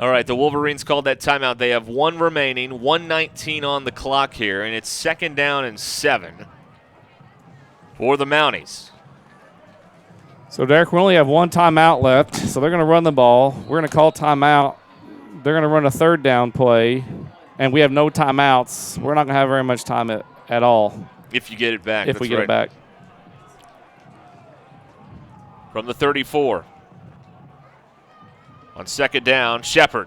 All right, the Wolverines called that timeout. They have 1 remaining, 1:19 on the clock here, and it's 2nd down and 7 for the Mounties. So, Derek, we only have 1 timeout left, so they're going to run the ball. We're going to call timeout. They're going to run a 3rd down play, and we have no timeouts. We're not going to have very much time at all. If you get it back. If we get it back. From the 34. On 2nd down, Shepard.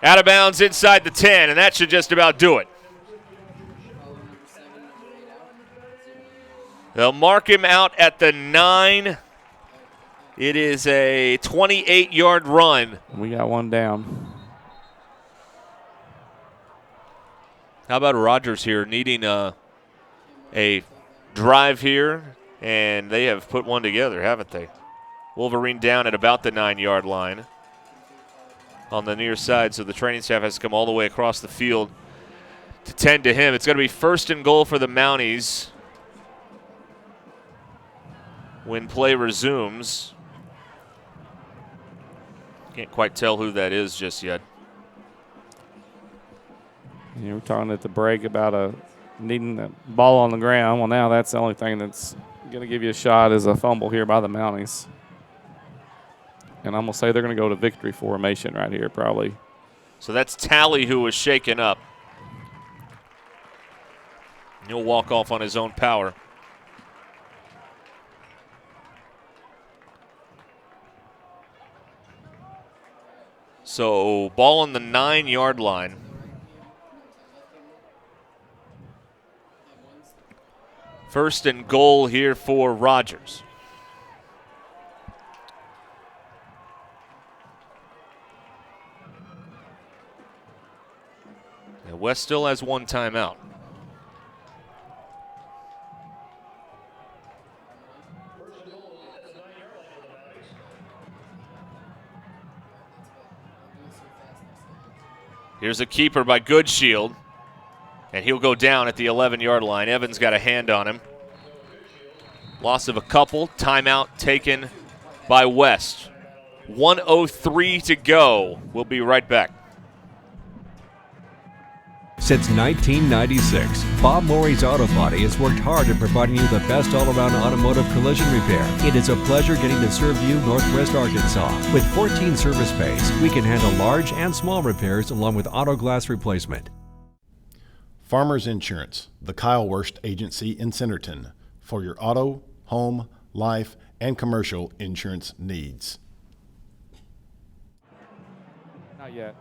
Out of bounds inside the 10, and that should just about do it. They'll mark him out at the 9. It is a 28-yard run. We got 1 down. How about Rogers here needing a drive here? And they have put one together, haven't they? Wolverine down at about the 9-yard line on the near side, so the training staff has to come all the way across the field to tend to him. It's going to be 1st and goal for the Mounties when play resumes. Can't quite tell who that is just yet. You were talking at the break about needing the ball on the ground. Well, now that's the only thing that's going to give you a shot is a fumble here by the Mounties. And I'm going to say they're going to go to victory formation right here probably. So that's Talley who was shaken up. He'll walk off on his own power. So ball on the 9-yard line. First and goal here for Rogers. And West still has 1 timeout. Here's a keeper by Goodshield. And he'll go down at the 11-yard line. Evans got a hand on him. Loss of a couple. Timeout taken by West. 1:03 to go. We'll be right back. Since 1996, Bob Morey's Auto Body has worked hard at providing you the best all-around automotive collision repair. It is a pleasure getting to serve you Northwest Arkansas. With 14 service bays, we can handle large and small repairs along with auto glass replacement. Farmers Insurance, the Kyle Worst Agency in Centerton, for your auto, home, life, and commercial insurance needs. Not yet.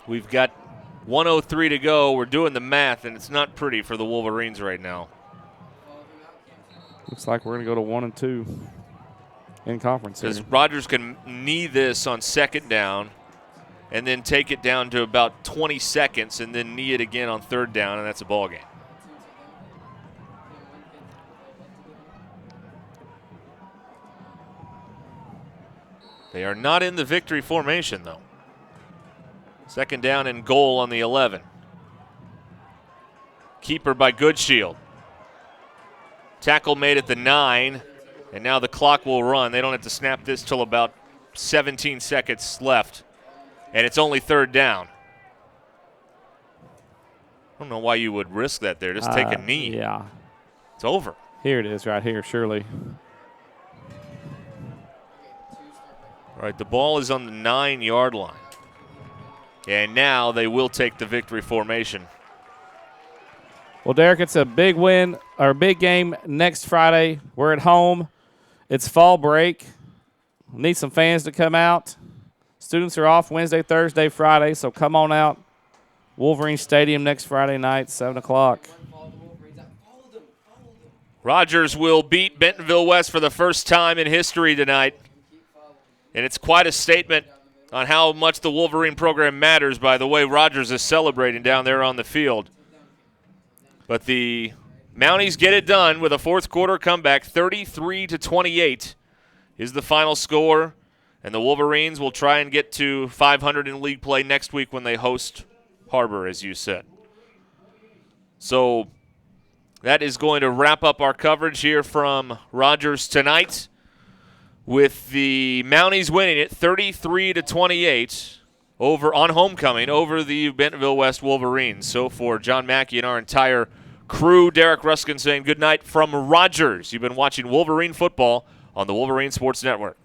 We've got 1:03 to go. We're doing the math, and it's not pretty for the Wolverines right now. Looks like we're going to go to 1 and 2 in conference. Because Rogers can knee this on 2nd down and then take it down to about 20 seconds and then knee it again on 3rd down, and that's a ball game. They are not in the victory formation, though. 2nd down and goal on the 11. Keeper by Goodshield. Tackle made at the 9, and now the clock will run. They don't have to snap this till about 17 seconds left, and it's only 3rd down. I don't know why you would risk that there. Just take a knee. Yeah. It's over. Here it is right here, surely. All right, the ball is on the 9-yard line. And now they will take the victory formation. Well, Derek, it's a big win or big game next Friday. We're at home. It's fall break. Need some fans to come out. Students are off Wednesday, Thursday, Friday, so come on out. Wolverine Stadium next Friday night, 7 o'clock. Rogers will beat Bentonville West for the first time in history tonight. And it's quite a statement on how much the Wolverine program matters by the way Rogers is celebrating down there on the field. But the Mounties get it done with a fourth quarter comeback. 33-28 is the final score. And the Wolverines will try and get to 500 in league play next week when they host Harbor, as you said. So that is going to wrap up our coverage here from Rogers tonight, with the Mounties winning it 33-28 over on homecoming over the Bentonville West Wolverines. So for John Mackey and our entire crew, Derek Ruskin saying good night from Rogers. You've been watching Wolverine football on the Wolverine Sports Network.